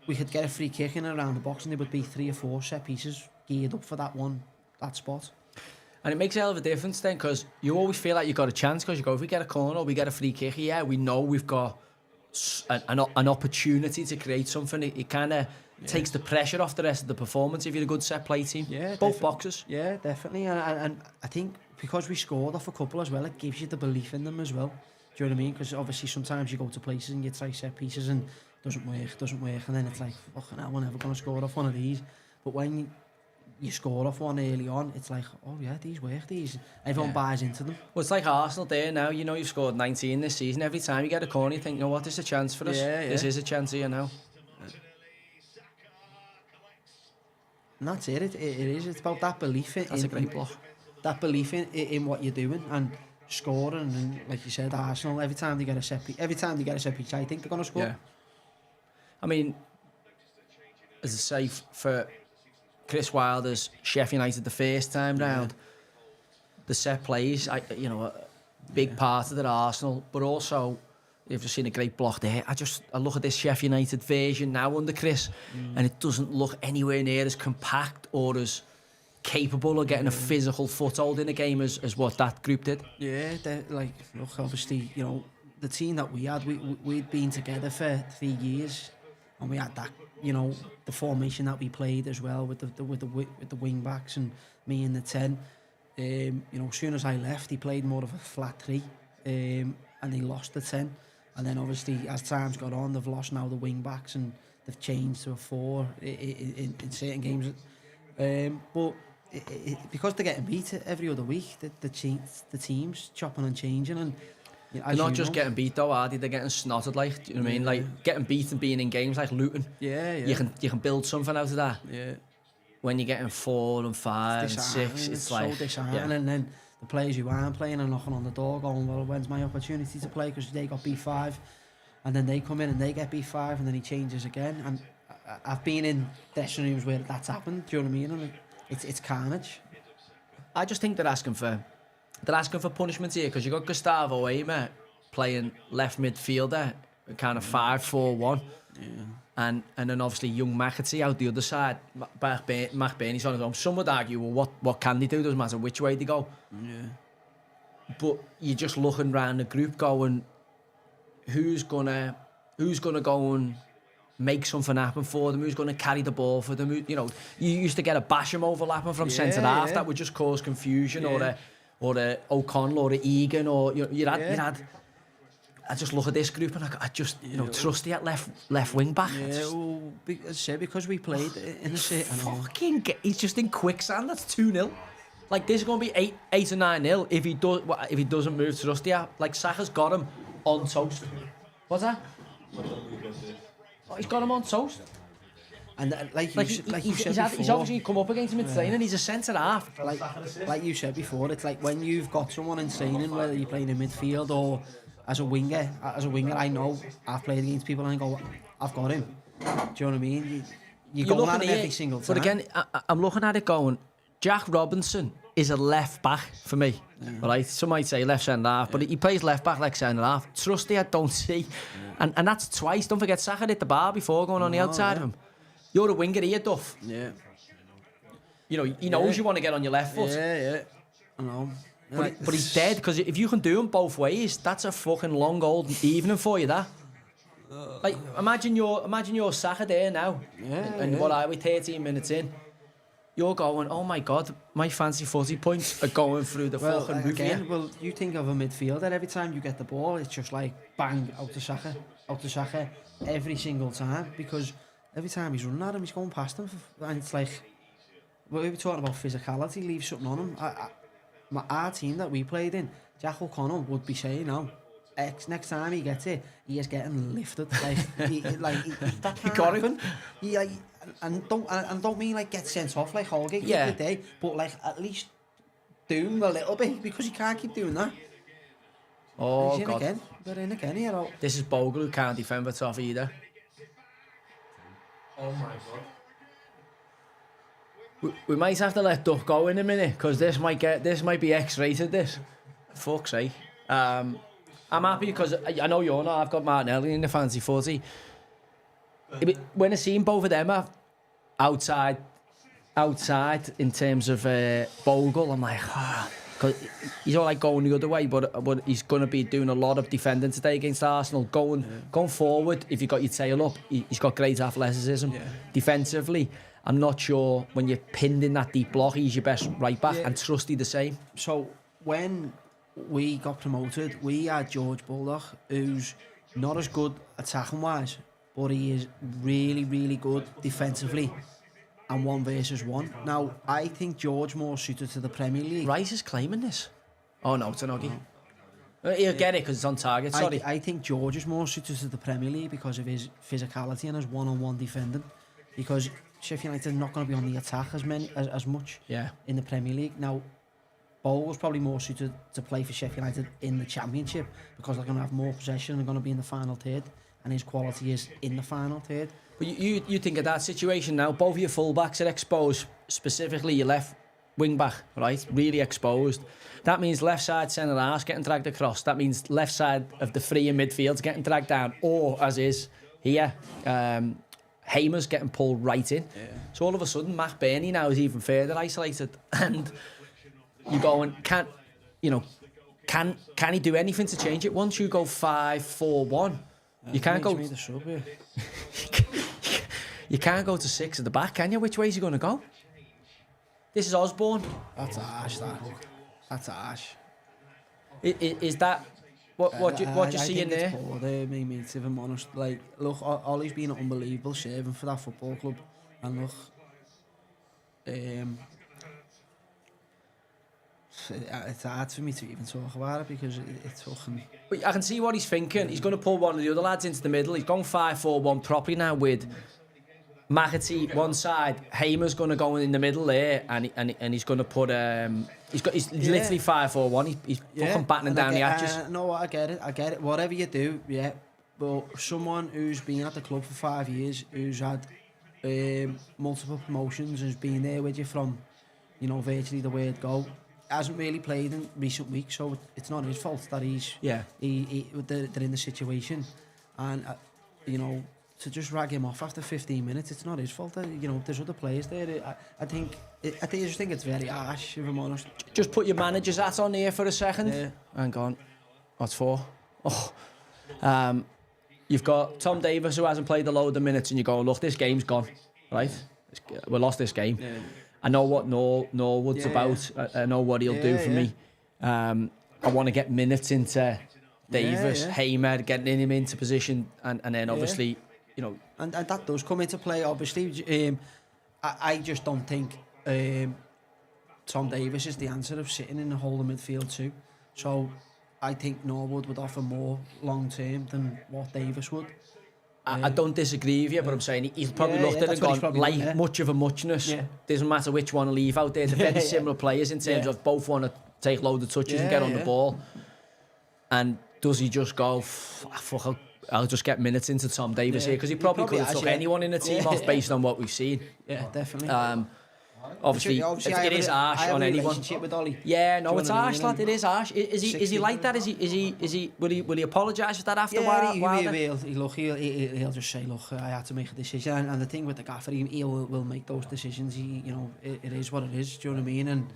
we could get a free kick in and around the box and there would be 3 or 4 set pieces geared up for that spot. And it makes a hell of a difference then, because you always feel like you've got a chance, because you go, if we get a corner or we get a free kick, we know we've got an opportunity to create something. It kind of takes the pressure off the rest of the performance if you're a good set play team. Yeah, both boxes. Yeah, definitely. And I think because we scored off a couple as well, it gives you the belief in them as well. Do you know what I mean? Because obviously sometimes you go to places and you try set pieces and doesn't work, and then it's like, fucking hell, we're never going to score off one of these. But when you score off one early on, it's like, oh yeah, these work, these. Everyone buys into them. Well, it's like Arsenal there now. You know, you've scored 19 this season. Every time you get a corner, you think, you know what, this is a chance for us. This is a chance here now. And that's it. It is. It's about that belief in. That's a great block. That belief in what you're doing and scoring, and like you said, Arsenal, every time they get a set piece, I think they're going to score. Yeah. I mean, as I say, for Chris Wilder's Sheffield United the first time round, the set plays, a big part of their Arsenal, but also you've just seen a great block there. I look at this Sheffield United version now under Chris, and it doesn't look anywhere near as compact or as capable of getting a physical foothold in a game as what that group did. Yeah, like, look, obviously, you know, the team that we had, we'd been together for 3 years, and we had that, you know, the formation that we played as well with the wing backs and me in the 10. You know, as soon as I left, he played more of a flat 3, and he lost the 10. And then obviously, as time's got on, they've lost now the wing backs and they've changed to a 4 in certain games. But because they're getting beat every other week, the team's chopping and changing, and they're not just getting beat though, are they? They're getting snotted, like, do you know what I mean? Like, getting beat and being in games like Luton. Yeah. You can build something out of that. Yeah. When you're getting 4 and 5 and 6, it's like so disheartening. And then the players who aren't playing are knocking on the door, going, "Well, when's my opportunity to play?" Because they got B5, and then they come in and they get B5, and then he changes again. And I've been in dressing rooms where that's happened. Do you know what I mean? And it's carnage. I just think they're asking for punishment here, because you got Gustavo Aimer playing left midfielder, kind of 5-4-1, and then obviously young McAtee out the other side. Mark Burney's on his own. Some would argue, well, what can they do? Doesn't matter which way they go. Yeah. But you're just looking around the group, going, who's gonna go and make something happen for them? Who's going to carry the ball for them? You know, you used to get a Basham overlapping from centre half that would just cause confusion, or a O'Connell or a Egan, or you had. I just look at this group and I just trusty at left wing back. Yeah, well, because we played in the city. He's just in quicksand. That's 2-0. Like, this is going to be 8 or 9-0 if he doesn't move Trusty out. Like, Saka's got him on toast. What's that? Oh, he's got him on toast. And like you said before, he's obviously come up against him in training. He's a centre half. Like you said before, it's like when you've got someone in training, whether you're playing in midfield or as a winger, I know I've played against people and I go, I've got him. Do you know what I mean? You're going at him every single time. But again, I'm looking at it going, Jack Robinson is a left back for me. Right? Some might say left centre half, but he plays left back like centre half. Trusty, I don't see. And that's twice. Don't forget, Saka hit the bar before going on the outside of him. You're a winger here, Duff. Yeah. You know, he knows you want to get on your left foot. Yeah. I know. But he's dead, because if you can do them both ways, that's a fucking long old evening for you, that. Like, imagine your Saka there now, and what are we, 13 minutes in? You're going, oh my God, my fancy footy points are going through the fucking roof here. Well, you think of a midfielder, every time you get the ball, it's just like, bang, out to Saka, every single time, because every time he's running at him, he's going past him, and it's like, we were talking about physicality, leave something on him. Our team that we played in, Jack O'Connell would be saying, no, next time he gets it, he is getting lifted. That can't happen. He, like, and don't mean like get sent off like Holgate the day, but like at least do him a little bit, because he can't keep doing that. Oh, He's God. in again. They're in again here. This is Bogle, who can't defend for tough either. Oh my God. We might have to let Duck go in a minute, because this might be X-rated, this. Fuck's sake. I'm happy because I know you're not. I've got Martinelli in the fancy footy. When I seen both of them outside in terms of Bogle, I'm like, because he's all like going the other way, but he's going to be doing a lot of defending today against Arsenal. Going forward, if you got your tail up, he's got great athleticism. Defensively, I'm not sure when you're pinned in that deep block, he's your best right back, and Trusty the same. So when we got promoted, we had George Bullock, who's not as good attacking wise, but he is really, really good defensively and 1 versus 1. Now, I think George more suited to the Premier League. Rice is claiming this. Oh no, it's an Oggy. He'll get it because it's on target, sorry. I think George is more suited to the Premier League because of his physicality and his one-on-one defending. Because Sheffield United are not going to be on the attack as much in the Premier League. Now, Bowles probably more suited to play for Sheffield United in the Championship, because they're going to have more possession and going to be in the final third, and his quality is in the final third. But you think of that situation now, both of your full-backs are exposed, specifically your left wing-back, right? Really exposed. That means left side centre-half getting dragged across. That means left side of the three in midfield getting dragged down, or, as is here, Hamer's getting pulled right in. So all of a sudden, Matt Burney now is even further isolated, and you're going, can he do anything to change it? Once you go 5-4-1, you can't go. You can't go to 6 at the back, can you? Which way is he going to go? This is Osborne. That's harsh. That's harsh. Is that what you see in there? I think it's poor there, mate, if I'm honest. Like, look, Ollie's been an unbelievable saving for that football club, and look, it's hard for me to even talk about it, because it's fucking... But I can see what he's thinking. He's going to pull one of the other lads into the middle. He's gone 5-4-1 properly now with McAtee one side. Hamer's going to go in the middle there, and he's going to put... He's literally 5-4-1. He's fucking battening down the hatches. No, I get it. Whatever you do, but someone who's been at the club for 5 years, who's had multiple promotions, has been there with you from, virtually the word go, hasn't really played in recent weeks, so it's not his fault that they're in the situation, and to just rag him off after 15 minutes, it's not his fault. There's other players there. I just think it's very harsh, if I'm honest. Just put your manager's hat on here for a second. And gone, what's for? You've got Tom Davis, who hasn't played a load of minutes, and you're going, look, this game's gone, right? We lost this game. I know what Norwood's about. I know what he'll do for me. I want to get minutes into Davis, Hamer, getting him into position, and then obviously, And that does come into play, obviously. I just don't think Tom Davis is the answer of sitting in the whole of midfield too. So I think Norwood would offer more long term than what Davis would. I don't disagree with you, but I'm saying he's probably looked at it and gone, like much of a muchness. Doesn't matter which one to leave out there. They're very similar players in terms of both want to take loads of touches and get on the ball. And does he just go, fuck, I'll just get minutes into Tom Davis here? Because he probably could have took anyone in the team off based on what we've seen. Yeah, definitely. Obviously it is harsh on anyone. With Ollie. Yeah, no, it's harsh, lad. It is harsh. Is he like that? Is he? Will he apologise for that after a while? He'll just say, look, I had to make a decision. And the thing with the gaffer, he will make those decisions. It is what it is. Do you know what I mean? And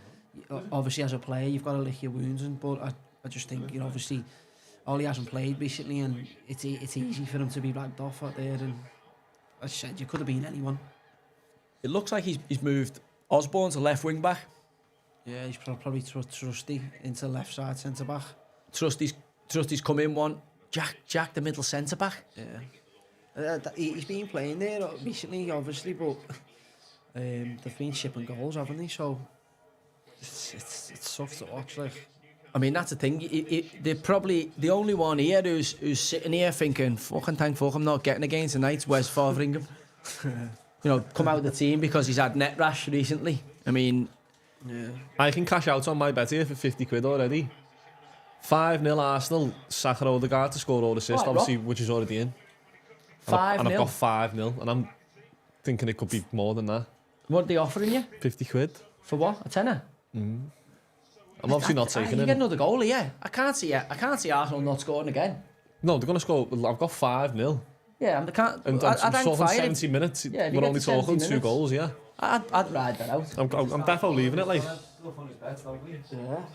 obviously as a player you've got to lick your wounds, but I just think, you know, obviously Ollie hasn't played recently and it's easy for him to be blagged off out there, and as I said, you could have been anyone. It looks like he's moved Osborne to left wing back. Yeah, he's probably Trusty into left side centre back. Trusty's come in one. Jack the middle centre back. Yeah. He's been playing there recently, obviously, but they've been shipping goals, haven't they? So it's tough to watch. Like, I mean, that's the thing. They're probably the only one here who's sitting here thinking, fucking thank fuck I'm not getting a game tonight. Where's Fotheringham? You know, come out of the team because he's had net rash recently. I mean, yeah. I can cash out on my bet here for 50 quid already. 5-0 Arsenal, Saka Odegaard to score all assists, Right, obviously, which is already in. 5-0. And I've got 5-0, and I'm thinking it could be more than that. What are they offering you? 50 quid. For what? A tenner? I'm obviously not taking You it. get another goal here. I can't see Arsenal not scoring again. No, they're going to score. I've got 5-0. Yeah, I can't. And I'd I'm hang talking fire. 70 minutes. Yeah, if you we're get only to 70 talking 2 minutes. goals, yeah. I'd ride that out. I'm definitely leaving it, like.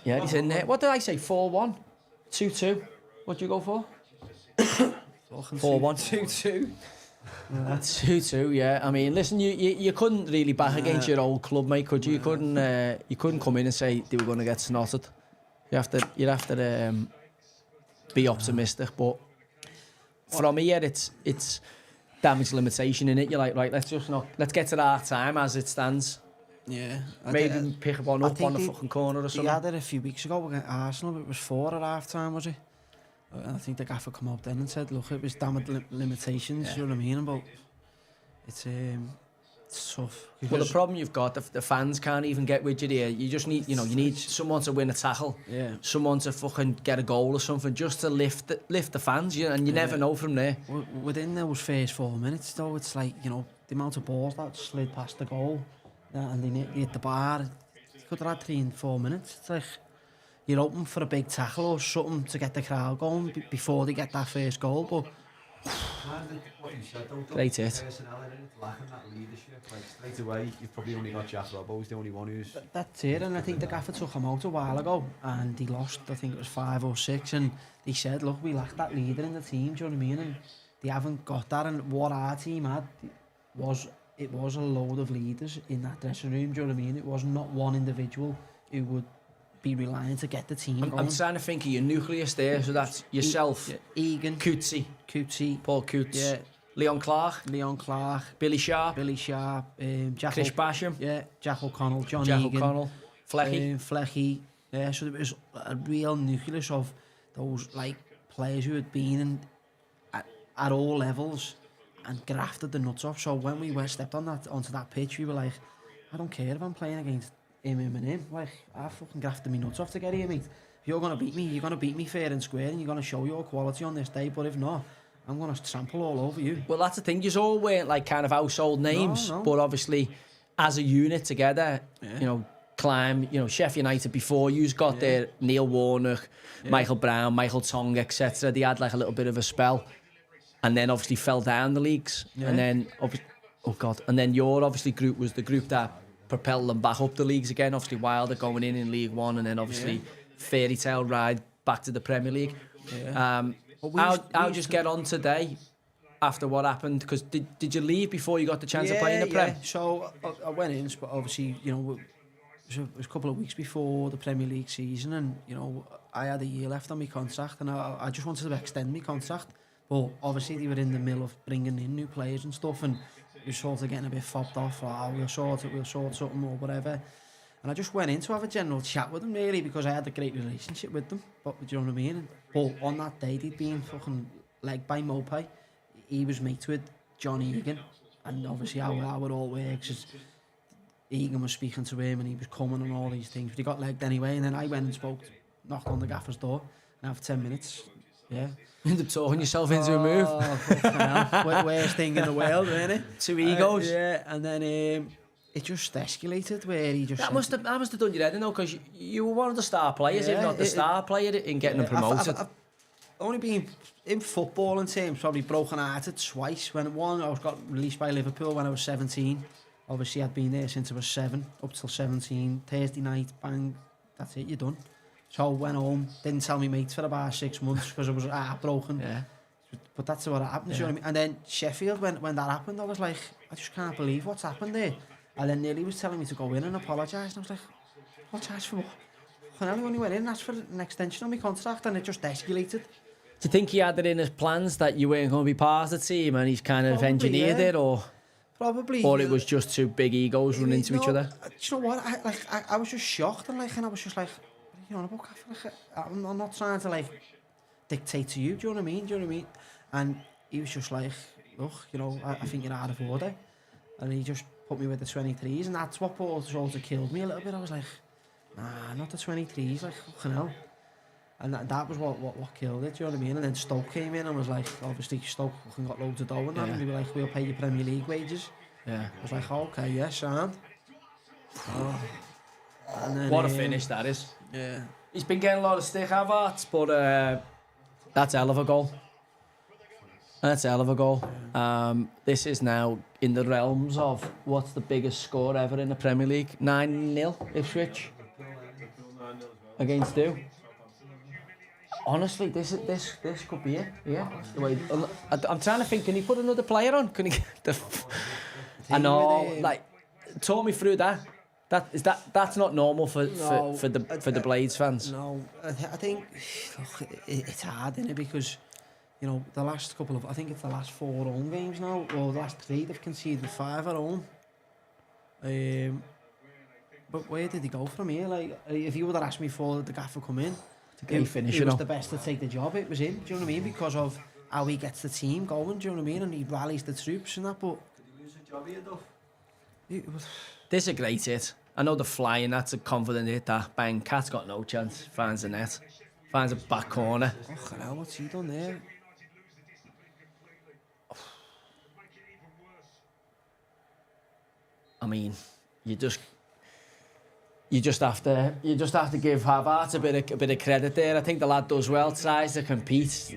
Yeah, he's in there. What did I say? 4-1? 2-2? What do you go for? 4-1. 2-2. 2-2, yeah. I mean, listen, you couldn't really back against your old club, mate, could you? You couldn't come in and say they were going to get snotted. You'd have to be optimistic, but from here it's damage limitation in it. You're like, right, let's get to that time as it stands. Yeah. Maybe pick one up on the they- fucking corner or He something. had it a few weeks ago against Arsenal, but it was 4 at half time, was it? And I think the gaffer come up then and said, look, it was damage limitations, you know what I mean? But it's tough. Well, the problem you've got, the fans can't even get with you there. You just need, you need someone to win a tackle, someone to fucking get a goal or something, just to lift the fans, and you never know from there. Within those first 4 minutes, though, it's like, the amount of balls that slid past the goal, and they hit the bar. You could have had 3 and 4 minutes. It's like you're open for a big tackle or something to get the crowd going before they get that first goal, but What you said, though, Great hit. personnel in it, lacking that leadership. Like, straight away, you've probably only got Jack Robbo's the only one who's... that's it, and I think the gaffer took him out a while ago and he lost, I think it was 5 or 6, and he said, look, we lack that leader in the team, do you know what I mean? And they haven't got that, and what our team had was a load of leaders in that dressing room, do you know what I mean? It was not one individual who would be relying to get the team going. I'm trying to think of your nucleus there, so that's yourself, Egan, Coetzee, Paul Coates, yeah, Leon Clark, Billy Sharp, Jack Chris Basham, Jack O'Connell, Jack Egan, O'Connell, Flecky. Flecky. Yeah, so there was a real nucleus of those like players who had been at all levels and grafted the nuts off. So when we stepped onto that pitch, we were like, I don't care if I'm playing against him and him. Like, I fucking grafted me nuts off to get here, mate. If you're going to beat me, you're going to beat me fair and square, and you're going to show your quality on this day. But if not, I'm going to trample all over you. Well, that's the thing. You all weren't like kind of household names, No. but obviously, as a unit together, climb. Sheffield United before you's got there. Neil Warnock, Michael Brown, Michael Tong, etc. They had like a little bit of a spell, and then obviously fell down the leagues, and then and then your obviously group was the group that propelled them back up the leagues again. Obviously, Wilder going in League One, and then obviously fairy tale ride back to the Premier League. How just get on today after what happened? Because did you leave before you got the chance of playing the Prem? Yeah. So I went in, but obviously, it was a couple of weeks before the Premier League season, and I had a year left on my contract, and I just wanted to extend my contract. But obviously, they were in the middle of bringing in new players and stuff, and we were sort of getting a bit fobbed off. We'll sort something or whatever. And I just went in to have a general chat with them, really, because I had a great relationship with them. But do you know what I mean? But on that day, they'd been fucking legged by Mopay. He was mates with John Egan, and obviously how it all works is Egan was speaking to him and he was coming and all these things, but he got legged anyway. And then I went and knocked on the gaffer's door, and after 10 minutes, End up talking yourself into a move. Worst thing in the world, really. Two egos. And then it just escalated where he just that must have done your head, because you were one of the star players, if not the star player in getting them promoted. I've only been in football in terms, probably broken hearted twice. When one, I got released by Liverpool when I was 17. Obviously, I'd been there since I was 7, up till 17. Thursday night, bang, that's it, you're done. So I went home, didn't tell me mates for about 6 months because I was heartbroken. Yeah. But that's what happened, you know what I mean? And then Sheffield, when that happened, I was like, I just can't believe what's happened there. And then Nearly was telling me to go in and apologise. And I was like, apologise for what? And I only went in, asked for an extension on my contract, and it just escalated. Do you think he had it in his plans that you weren't going to be part of the team and he's kind of Probably, engineered yeah. it, or it was just two big egos running into each other? Do you know what? I was just shocked, and I was just like, what are you on about? I'm not trying to like dictate to you. Do you know what I mean? And he was just like, look, I think you're out of order, and he just put me with the 23s, and that's what sort of killed me a little bit. I was like, nah, not the 23s, like fucking hell. And that was what killed it, do you know what I mean? And then Stoke came in and was like, obviously Stoke fucking got loads of dough and that, and they were like, we'll pay you Premier League wages. Yeah. I was like, oh, okay, yeah, sound. And then, What a finish that is. Yeah. He's been getting a lot of stick, Havertz, but that's a hell of a goal. That's a hell of a goal. This is now in the realms of what's the biggest score ever in the Premier League? 9-0, Ipswich. Against who? Honestly, this could be it. Yeah. Wait, I'm trying to think. Can he put another player on? Can he? I know. Like, talk me through that. That's not normal for the Blades fans. No, I think look, it's hard, isn't it? Because the last couple of, I think it's the last 4 home games now, or the last 3 they've conceded 5 at home. But where did he go from here? Like, if you would have asked me before the gaffer come in, he was the best to take the job. It was him. Do you know what I mean? Because of how he gets the team going. Do you know what I mean? And he rallies the troops and that. But did he lose a job here, Duff? This is a great hit. I know the flying. That's a confident hit. That bang. Cat's got no chance. Finds the net. Finds a back corner. Oh hell, what's he done there? I mean, you just have to give Havertz a bit of credit there. I think the lad does well, tries to compete.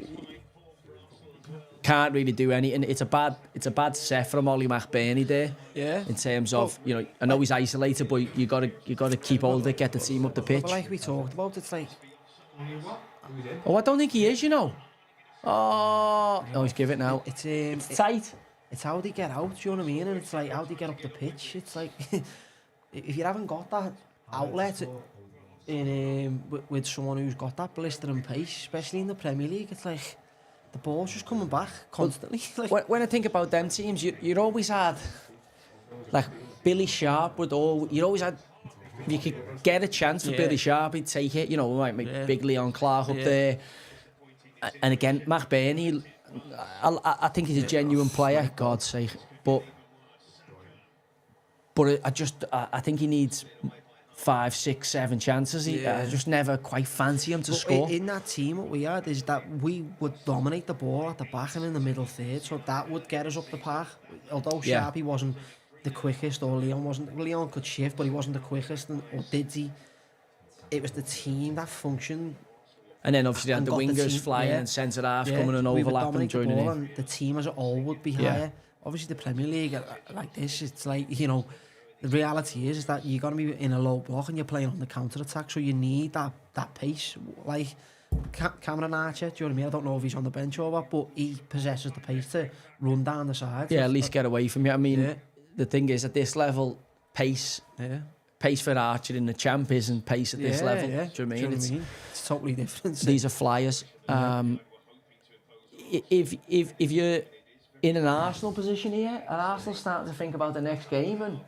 Can't really do anything. It's a bad set from Ollie McBurney there. Yeah. In terms of, I know he's isolated, but you gotta keep hold of it, get the team up the pitch. But like we talked about, it's like, I don't think he is, Oh, he's give it now. It's tight. It's how they get out, do you know what I mean? And it's like how they get up the pitch. It's like if you haven't got that outlet in with someone who's got that blistering pace, especially in the Premier League, it's like the ball's just coming back constantly. When I think about them teams, you always had like Billy Sharp you always had. If you could get a chance for Billy Sharp, he'd take it. Like big Leon Clark up there. And again, McBurney, I think he's a genuine player, God's sake. But I think he needs 5, 6, 7 chances. I just never quite fancy him to score. In that team, what we had is that we would dominate the ball at the back and in the middle third, so that would get us up the park. Although Sharpie wasn't the quickest, or Leon wasn't. Leon could shift, but he wasn't the quickest, or did he? It was the team that functioned. And then obviously had the wingers flying and centre halves coming and overlapping, joining in. And the team as a whole would be higher. Obviously, the Premier League like this, it's like the reality is that you're going to be in a low block and you're playing on the counter attack, so you need that pace. Like Cameron Archer, do you know what I mean? I don't know if he's on the bench or what, but he possesses the pace to run down the side. Yeah, at least get away from you. I mean, the thing is, at this level, pace for Archer in the champ isn't pace at this level. Yeah. Do you know what I mean? It's totally different. These are flyers. If you're in an Arsenal position here, and Arsenal starting to think about the next game, and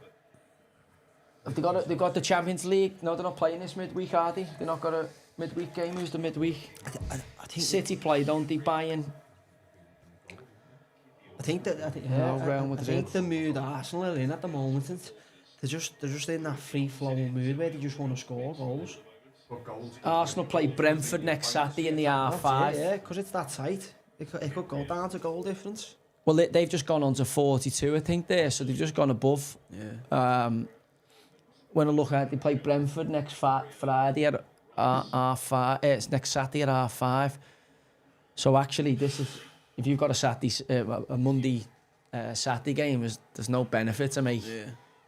have they've got the Champions League. No, they're not playing this midweek, are they? They've not got a midweek game. Who's the midweek? I think City play, don't they? Bayern. I think the mood Arsenal are in at the moment, they're just in that free-flowing mood where they just want to score goals. Arsenal play Brentford next Saturday in the R5. Yeah, because it's that tight. It could go down to goal difference. Well, they've just gone on to 42, I think, there, so they've just gone above. Yeah. When I look at it, they play Brentford next Friday at R5. It's next Saturday at R5. So actually, this is, if you've got a Monday Saturday game, there's no benefit to me.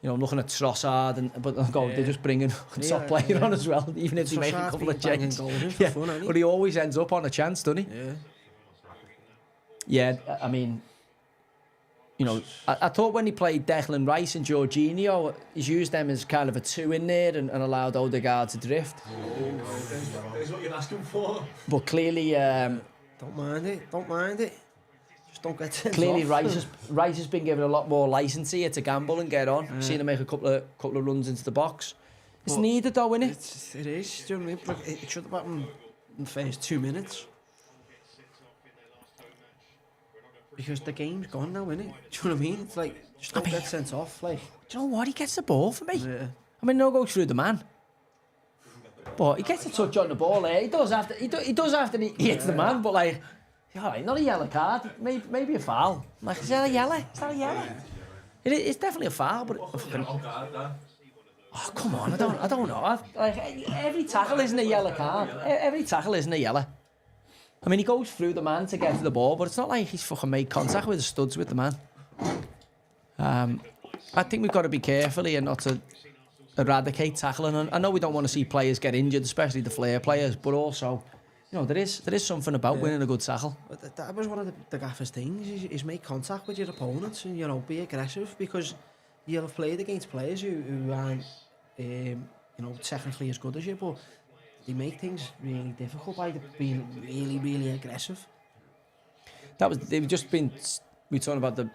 You know, I'm looking at Trossard, but they just bring a top player on as well, even if they make a couple of changes. Yeah, but he always ends up on a chance, doesn't he? Yeah. Yeah, I mean, you know, I thought when he played Declan Rice and Jorginho, he's used them as kind of a 2 in there and allowed Odegaard to drift. That's what you're asking for. But clearly, Don't mind it. Just don't get sent clearly off. Rice has been given a lot more licence here to gamble and get on. Seen him make a couple of runs into the box. It's needed though, isn't it? It is. Do you know what I mean? But it should have happened in the first 2 minutes. Because the game's gone now, innit? Do you know what I mean? It's like, just don't get sent off. Like, Do you know what? He gets the ball for me. yeah. I mean, no go through the man. But he gets a touch on the ball there. He does after he hits the man, but like, all right, not a yellow card, maybe a foul. I'm like, is that a yellow? Is that a yellow? It's definitely a foul, but oh come on, I don't know. Like every tackle isn't a yellow card. Every tackle isn't a yellow. I mean, he goes through the man to get to the ball, but it's not like he's fucking made contact with the studs with the man. I think we've got to be careful here not to eradicate tackling. And I know we don't want to see players get injured, especially the flair players, but also, you know, there is something about winning a good tackle. But that was one of the gaffer's things, is make contact with your opponents and, you know, be aggressive, because you'll have played against players who aren't, you know, technically as good as you, but they make things really difficult by being really, really aggressive. They've just been, we were talking about the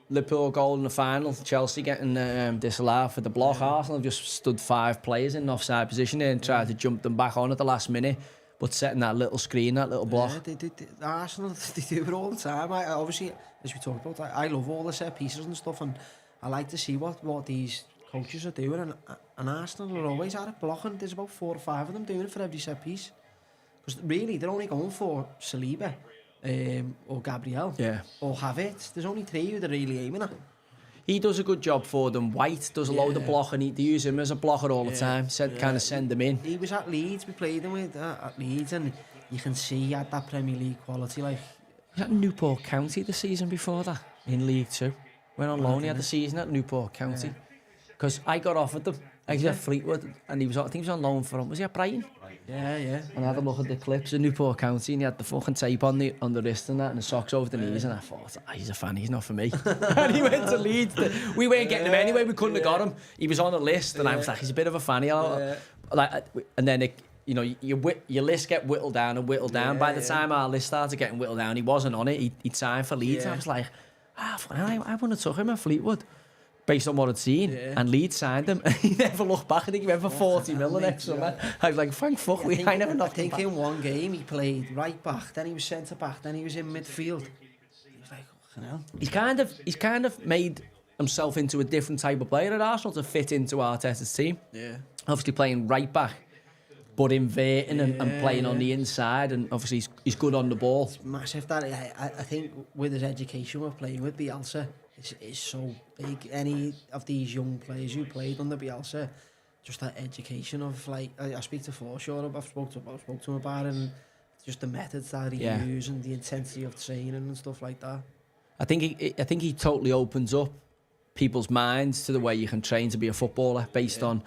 Liverpool goal in the final, Chelsea getting disallowed for the block. Arsenal have just stood 5 players in an offside position there and tried to jump them back on at the last minute, but setting that little screen, that little block. Yeah, Arsenal, they do it all the time. Obviously, as we talked about, I love all the set pieces and stuff, and I like to see what these coaches are doing, and Arsenal are always at it blocking. There's about 4 or 5 of them doing it for every set piece. Because really, they're only going for Saliba, or Gabriel, or Havertz. There's only 3 who they're really aiming at. He does a good job for them. White does a load of blocking. They use him as a blocker all the time. Kind of send them in. He was at Leeds. We played him with at Leeds, and you can see he had that Premier League quality. Like, he was at Newport County the season before that in League 2. Went on loan. He had the season at Newport County. Because I got offered them. I was at Fleetwood, and I think he was on loan for him. Was he at Brighton? Yeah. And I had a look at the clips of Newport County, and he had the fucking tape on the wrist and that, and the socks over the knees, and I thought, he's a fan, he's not for me. And he went to Leeds. We weren't getting him anyway, we couldn't have got him. He was on the list, and I was like, he's a bit of a fanny. Like, and then you know, your list get whittled down and whittled down. By the time our list started getting whittled down, he wasn't on it. He'd signed for Leeds. I was like, I wouldn't have took him at Fleetwood, based on what I'd seen, and Leeds signed him, and he never looked back. I think he went for 40 million next summer. I was like, thank fuck, I never knocked him back. In one game he played right back, then he was centre back, then he was in midfield. He was like, fucking hell. He's kind of made himself into a different type of player at Arsenal to fit into Arteta's team. Yeah. Obviously playing right back, but inverting and playing on the inside, and obviously he's good on the ball. It's massive that. I think with his education we're playing with Bielsa, it's so big. Any of these young players who played under Bielsa, just that education of, like, I speak to Forshaw, I've spoke to him about it, and just the methods that he uses and the intensity of training and stuff like that. I think he totally opens up people's minds to the way you can train to be a footballer based on,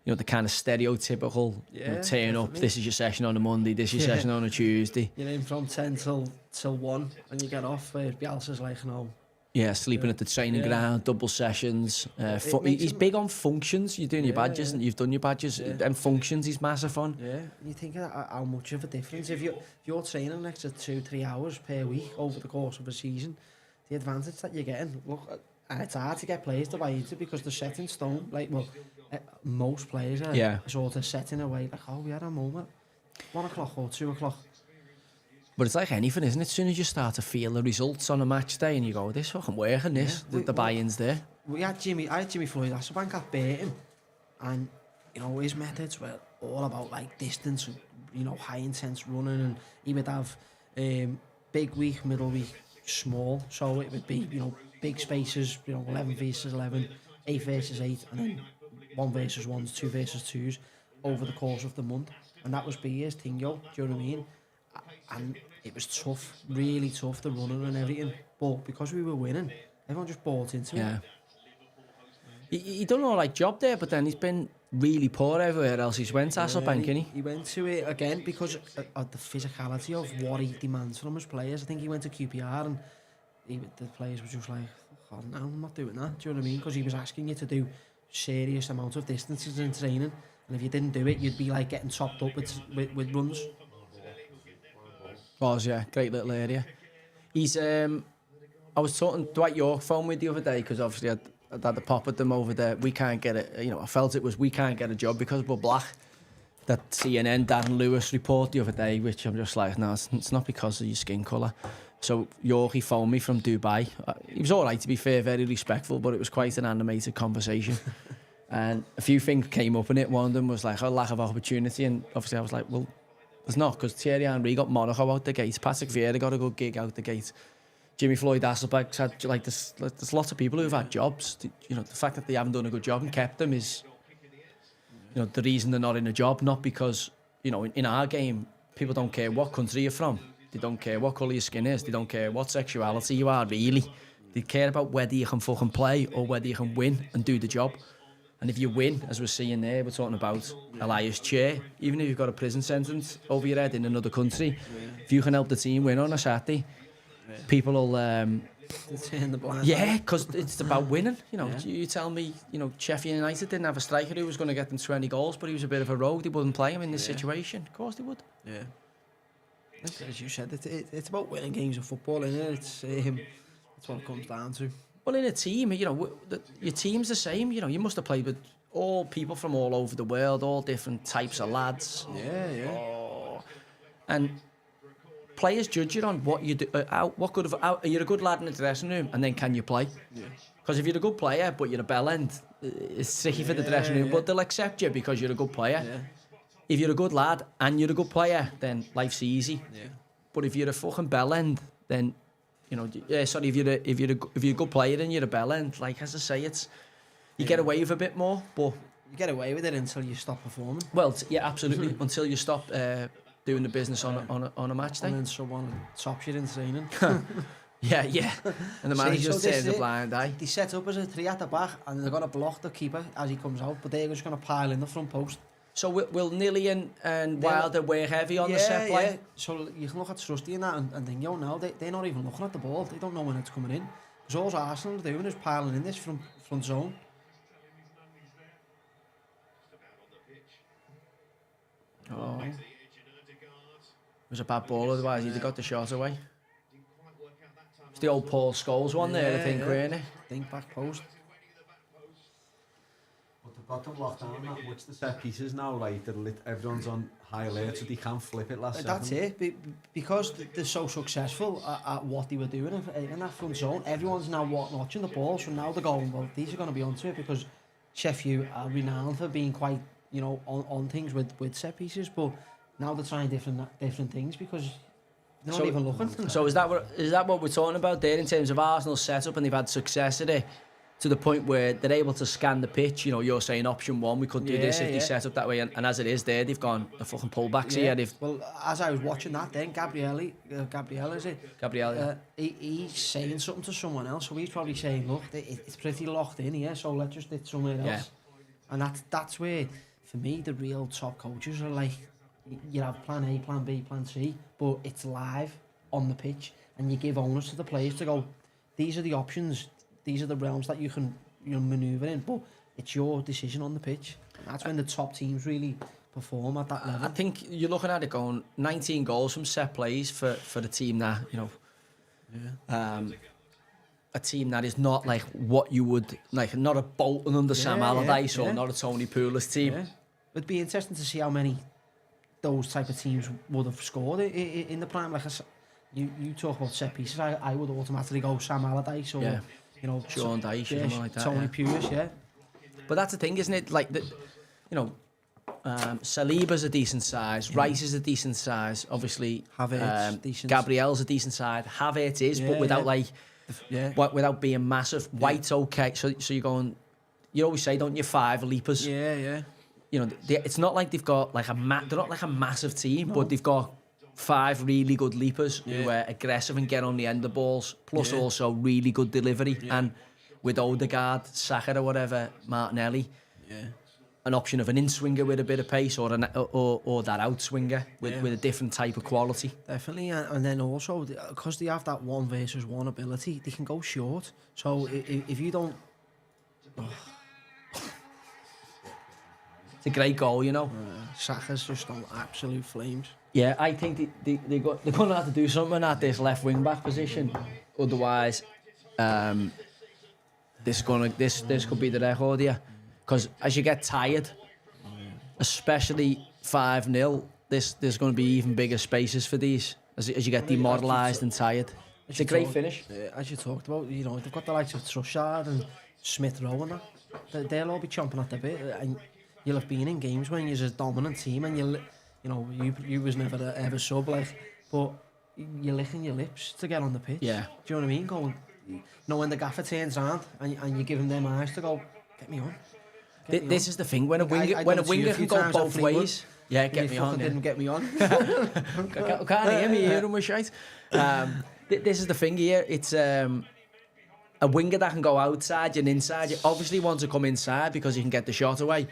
you know, the kind of stereotypical, you know, turn up, this is your session on a Monday, this is your session on a Tuesday. You're in from 10 till 1 and you get off, where Bielsa's like, no. Yeah, sleeping at the training ground, double sessions. He's big on functions. You're doing your badges, and you've done your badges, and functions he's massive on. Yeah, and you think of how much of a difference. If you're training an extra 2-3 hours per week over the course of a season, the advantage that you're getting, look, and it's hard to get players to buy into because they're set in stone. Like, most players are sort of set in a way, like, we had a moment, 1 o'clock or 2 o'clock. But it's like anything, isn't it? As soon as you start to feel the results on a match day and you go, this fucking working, the buy-in's there. I had Jimmy Floyd Hasselbank at Barton, and, you know, his methods were all about, like, distance, and, you know, high intense running, and he would have big week, middle week, small, so it would be, you know, big spaces, you know, 11 versus 11, 8 versus 8, and then 1 versus 1s, 2 versus 2s over the course of the month. And that was his thing, do you know what I mean? And it was tough, really tough, the running and everything. But because we were winning, everyone just bought into it. he done all right job there, but then he's been really poor everywhere else he's went. Hasselbank, innit? He went to it again because of the physicality of what he demands from his players. I think he went to QPR and the players were just like, oh, no, I'm not doing that. Do you know what I mean? Because he was asking you to do serious amounts of distances in training, and if you didn't do it, you'd be like getting topped up with runs. Was, yeah, great little area. He's I was talking Dwight York phone with the other day because obviously I'd had the pop at them over there. We can't get it. I felt it was we can't get a job because we're black. That CNN Darren Lewis report the other day, which I'm just like, no, it's not because of your skin colour. So Yorkie phoned me from Dubai. He was all right, to be fair, very respectful, but it was quite an animated conversation. And a few things came up in it. One of them was like a lack of opportunity, and obviously I was like, well, there's not, because Thierry Henry got Monaco out the gate. Patrick Vieira got a good gig out the gate. Jimmy Floyd Hasselbank's had, like, there's lots of people who've had jobs. The fact that they haven't done a good job and kept them is, the reason they're not in a job. Not because, in our game, people don't care what country you're from. They don't care what colour your skin is. They don't care what sexuality you are, really. They care about whether you can fucking play or whether you can win and do the job. And if you win, as we're seeing there, we're talking about Elias Chair, even if you've got a prison sentence over your head in another country, if you can help the team win on a Saturday, people will... turn the blind. Yeah, because it's about winning. You tell me, Sheffield United didn't have a striker who was going to get them 20 goals, but he was a bit of a rogue. They wouldn't play him in this situation. Of course they would. Yeah. As you said, it's about winning games of football, isn't it? That's what it comes down to. Well, in a team, your team's the same. You must have played with all people from all over the world, all different types of lads. Yeah. Oh. And players judge you on what you do. Are you a good lad in the dressing room, and then can you play? Because if you're a good player but you're a bell end, it's tricky for the dressing room. But they'll accept you because you're a good player. Yeah. If you're a good lad and you're a good player, then life's easy. Yeah. But if you're a fucking bell end, then if you're a good player and you're a bell end, like as I say, you get away with a bit more. But you get away with it until you stop performing. Well, yeah, absolutely. Until you stop doing the business on a match day. And then someone tops you in training. Yeah. And the manager just turns a blind eye. They set up as a 3 at the back, and they're going to block the keeper as he comes out, but they're just going to pile in the front post. So will Nilly and Wilder weigh heavy on the set play? Yeah. So you can look at Trusty and that and think, now they're not even looking at the ball. They don't know when it's coming in. Because all Arsenal are doing is piling in this front zone. Oh. It was a bad ball, otherwise he'd have got the shot away. It's the old Paul Scholes one there, I think, weren't it? Think back post. But they've got them locked down that much, the set pieces now, like, everyone's on high alert, so they can't flip it last second. That's it, because they're so successful at what they were doing in that front zone. Everyone's now watching the ball, so now they're going, well, these are going to be onto it, because Sheffield are renowned for being quite, on things with set pieces, but now they're trying different things because they're not even looking. So is that what we're talking about there in terms of Arsenal's setup, and they've had success at it to the point where they're able to scan the pitch? You're saying option one, we could do this if they set up that way, and as it is there, they've gone the fucking pullbacks here. Well, as I was watching that then, Gabriel, is it? Gabriel, he's saying something to someone else, so he's probably saying, look, it's pretty locked in here, so let's just hit somewhere else. Yeah. And that's where, for me, the real top coaches are like, you have plan A, plan B, plan C, but it's live on the pitch, and you give onus to the players to go, these are the options, these are the realms that you can manoeuvre in, but it's your decision on the pitch. And that's when the top teams really perform at that level. I think you're looking at it going 19 goals from set plays for a team that, a team that is not like what you would, like not a Bolton under Sam Allardyce or not a Tony Pulis team. Yeah. It'd be interesting to see how many those type of teams would have scored in the prime. Like you talk about set pieces, I would automatically go Sam Allardyce or Sean Dyche or something like that. Tony Pulis, But that's the thing, isn't it? Like Saliba's a decent size, Rice is a decent size, obviously. Havertz, decent. Gabriel's a decent size. Havertz is, but without without being massive. White's okay. So you're going. You always say, don't you, 5 leapers? Yeah. It's not like they've got like they're not like a massive team, but they've got 5 really good leapers who are aggressive and get on the end of balls, plus also really good delivery. And with Odegaard, Saka or whatever, Martinelli. Yeah. An option of an in-swinger with a bit of pace or that out-swinger with a different type of quality. Definitely, and then also, because they have that 1 versus 1 ability, they can go short. So if you don't... It's a great goal, you know. Saka's just on absolute flames. Yeah, I think they're going to have to do something at this left wing-back position. Otherwise, this could be the record here. Because as you get tired, especially 5-0, there's going to be even bigger spaces for these as you get demoralised and tired. It's a great finish. As you talked about, you know, they've got the likes of Trossard and Smith Rowe and that. They'll all be chomping at the bit. And you'll have been in games when you're a dominant team and you was never ever sub, like, but you're licking your lips to get on the pitch. Yeah. Do you know what I mean? Going, when the gaffer turns around and you give him them eyes to go, get me on. This is the thing, when a winger can go both ways. Yeah, get me on. Didn't get me on. Can't hear me, hear him with shite. This is the thing here, it's a winger that can go outside and inside. You obviously want to come inside because you can get the shot away.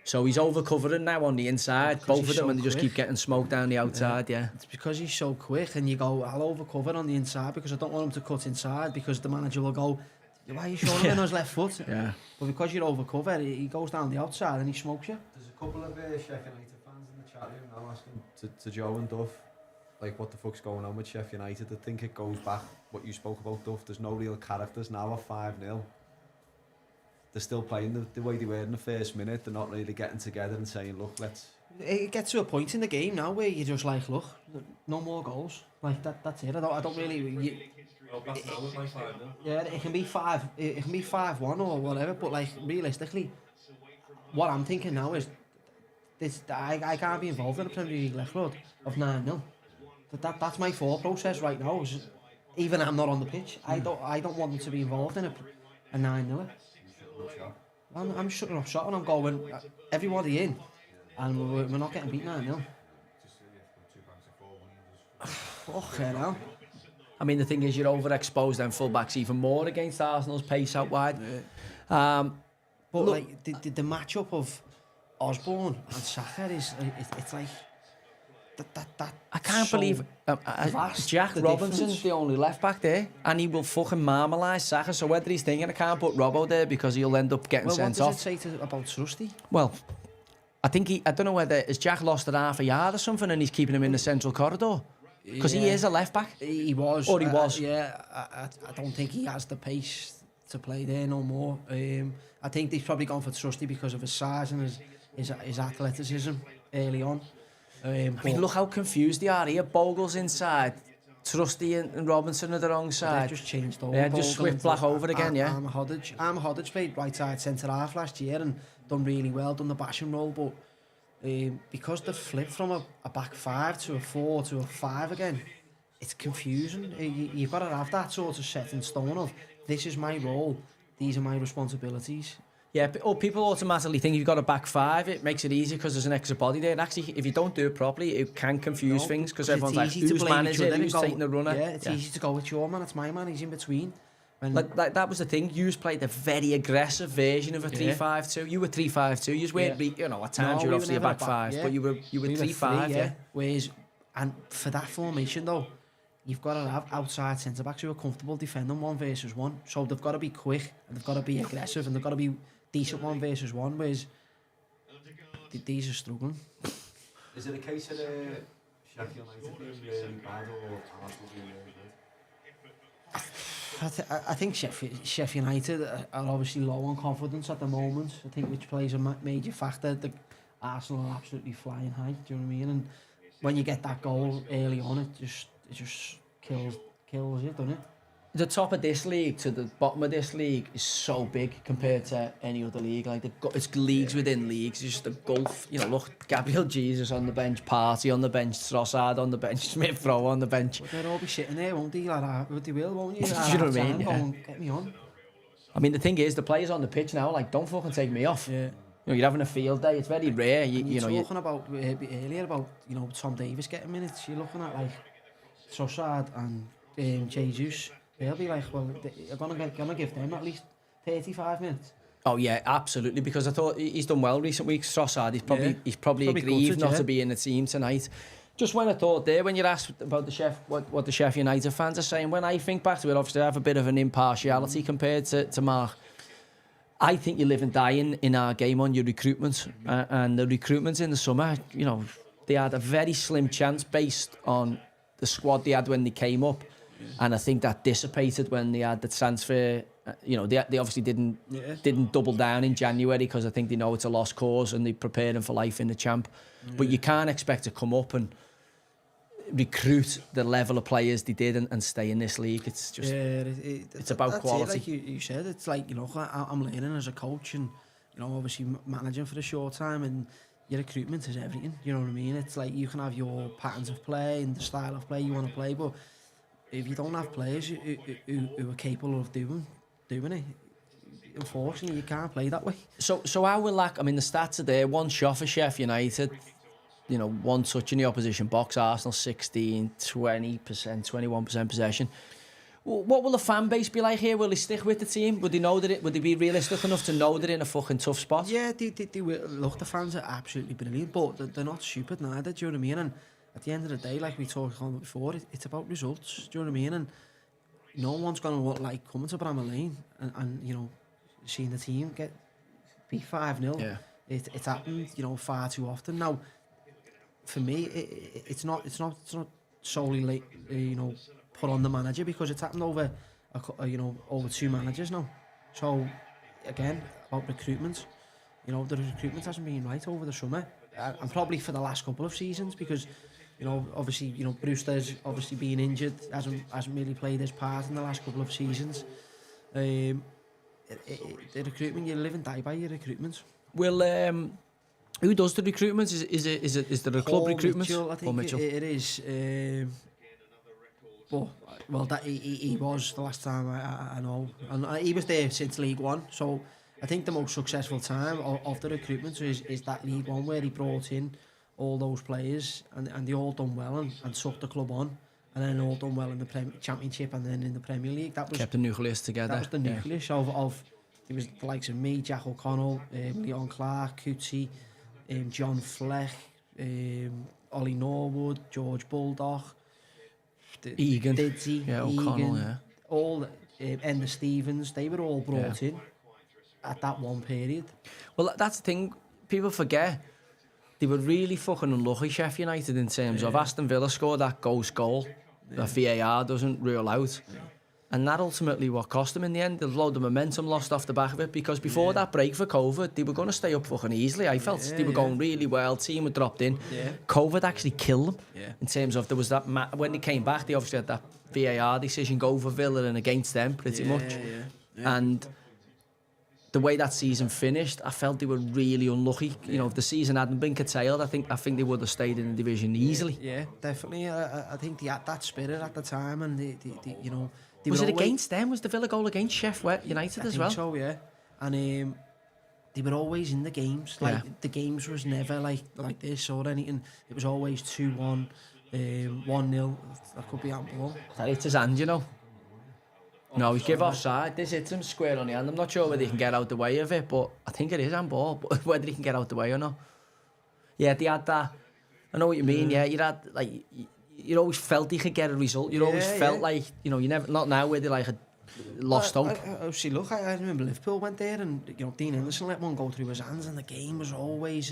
So he's over-covering now on the inside, both of them, and they just keep getting smoked down the outside, yeah. It's because he's so quick, and you go, I'll over-cover on the inside because I don't want him to cut inside, because the manager will go, why are you showing him on his left foot? Yeah. But because you're over-cover, he goes down the outside and he smokes you. There's a couple of Sheffield United fans in the chat room now asking to Joe and Duff, like, what the fuck's going on with Sheffield United. I think it goes back, what you spoke about, Duff, there's no real characters now at 5-0. They're still playing the way they were in the first minute. They're not really getting together and saying, look, let's... It gets to a point in the game now where you're just like, look, no more goals. Like, that's it. I don't really... Yeah, it can be 5-1 or whatever, but, like, realistically, what I'm thinking now is I can't be involved in a Premier League left road of 9-0. That's my thought process right now. Even I'm not on the pitch, I don't want them to be involved in a 9-0. I'm shutting off shot and I'm going, everybody in, and we're not getting beat 9-0. Fucking hell. I mean, the thing is, you're overexposed them full-backs even more against Arsenal's pace out wide. Yeah. But look, like the matchup of Osborne and Saka is, it's like that. I can't believe Jack Robinson's the only left back there, and he will fucking marmalise Saka. So whether he's thinking I can't put Robbo there because he'll end up getting sent off. What does it say about Trusty? Well, I think I don't know whether has Jack lost at half a yard or something, and he's keeping him in the central corridor because he is a left back. He was. Or he was. Yeah, I don't think he has the pace to play there no more. I think they've probably gone for Trusty because of his size and his athleticism early on. I mean, look how confused they are here. Bogle's inside, Trusty and Robinson are the wrong side. They've just changed over. Yeah, just swift black over again, yeah. Arm Hoddage played right side centre half last year and done really well, done the bashing role, but because they've flipped from a back 5 to a 4 to a 5 again, it's confusing. You've got to have that sort of set in stone of, this is my role, these are my responsibilities. Yeah, people automatically think you've got a back 5. It makes it easy because there's an extra body there. And actually, if you don't do it properly, it can confuse things because everyone's like, whose man is it? Who's taking the runner? Yeah, it's easy to go, it's your man, it's my man, he's in between. Like that was the thing. You played a very aggressive version of a 3-5-2. You were 3-5-2. You weren't, at times you were obviously a back 5, but you were 3-5. Yeah. Whereas, and for that formation though, you've got to have outside centre backs who are comfortable defending 1 versus 1. So they've got to be quick and they've got to be aggressive and they've got to be decent 1 versus 1, whereas these are struggling. Is it a case of Sheffield United being really bad or Arsenal being really good? I think Sheffield United are obviously low on confidence at the moment. I think which plays a major factor. The Arsenal are absolutely flying high. Do you know what I mean? And when you get that goal early on, it just kills you, doesn't it? The top of this league to the bottom of this league is so big compared to any other league. Like it's leagues within leagues. It's just a gulf. You know, look, Gabriel Jesus on the bench, Partey on the bench, Trossard on the bench, Smith Rowe on the bench. But they'll all be sitting there, won't they? Like, they will, won't you? Do you know what I mean? Yeah. Going, get me on. I mean, the thing is, the players on the pitch now, like, don't fucking take me off. Yeah. You know, you're having a field day. It's very rare. You know, talking about earlier about Tom Davis getting minutes. You're looking at like Trossard and Jesus. They'll be like, well, you're gonna give them at least 35 minutes. Oh yeah, absolutely. Because I thought he's done well recent weeks. Trossard, he's probably aggrieved gutted, not to be in the team tonight. Just when I thought there, when you're asked about what the Sheffield United fans are saying, when I think back to it, obviously I have a bit of an impartiality compared to Mark. I think you live and die in our game on your recruitment, and the recruitment in the summer. You know, they had a very slim chance based on the squad they had when they came up, and I think that dissipated when they had the transfer. You know, they obviously didn't double down in January because I think they know it's a lost cause and they prepared them for life in the champ. But you can't expect to come up and recruit the level of players they did and stay in this league. It's just it's about quality. Like you said, it's like, you know, I'm learning as a coach, and you know, obviously managing for a short time, and your recruitment is everything. You know what I mean? It's like you can have your patterns of play and the style of play you want to play, but if you don't have players who are capable of doing it, unfortunately you can't play that way. So how will that? I mean, the stats are there. One shot for Sheffield United. You know, one touch in the opposition box. Arsenal 16, 20%, 21% possession. What will the fan base be like here? Will they stick with the team? Would they be realistic enough to know they're in a fucking tough spot? Yeah, they will. Look, the fans are absolutely brilliant, but they're not stupid neither, do you know what I mean? And at the end of the day, like we talked on before, it's about results, do you know what I mean? And no one's going to like coming to Bramall Lane and you know, seeing the team be 5-0. Yeah. It's happened, you know, far too often. Now, for me, it's not solely like, you know, put on the manager, because it's happened over over 2 managers now. So again, about recruitment, you know, the recruitment hasn't been right over the summer, and probably for the last couple of seasons, because you know, obviously, you know, Brewster's obviously been injured, hasn't really played his part in the last couple of seasons. The recruitment, you live and die by your recruitment. Will who does the recruitment? Is there a club recruitment? Mitchell, I think Mitchell. it is. Well, that he was the last time I know, and he was there since League One. So I think the most successful time of the recruitment is that League One, where he brought in all those players and they all done well and sucked the club on, and then all done well in the Championship and then in the Premier League. That was kept the nucleus together. That was the nucleus of it was the likes of me, Jack O'Connell, Leon Clark, Coetzee, John Fleck, Ollie Norwood, George Bulldog, Egan, Didzy, O'Connell, Egan, all Enda Stevens. They were all brought in at that one period. Well, that's the thing. People forget. They were really fucking unlucky, Sheffield United, in terms of Aston Villa scored that ghost goal that VAR doesn't rule out. And that ultimately what cost them in the end. There's a load of momentum lost off the back of it, because before that break for COVID, they were going to stay up fucking easily. I felt they were going really well. Team had dropped in. COVID actually killed them in terms of there was that when they came back, they obviously had that VAR decision go for Villa and against them pretty much. And the way that season finished, I felt they were really unlucky. You know, if the season hadn't been curtailed, I think they would have stayed in the division easily. Yeah, definitely. I think they had that spirit at the time, and they you know. Was it against them? Was the Villa goal against Sheffield United as well? I think so, yeah. And they were always in the games. Like the games was never like this or anything. It was always 2-1, 1-0. That could be handball. That hits his hand, you know. No, he's give offside. This hits him square on the hand. I'm not sure whether he can get out the way of it, but I think it is handball. But whether he can get out the way or not. Yeah, they had that. I know what you mean. Yeah, you had like. You always felt he could get a result. You always felt like, you know, you never, not now where they like had lost hope. I remember Liverpool went there, and you know, Dean Henderson let one go through his hands, and the game was always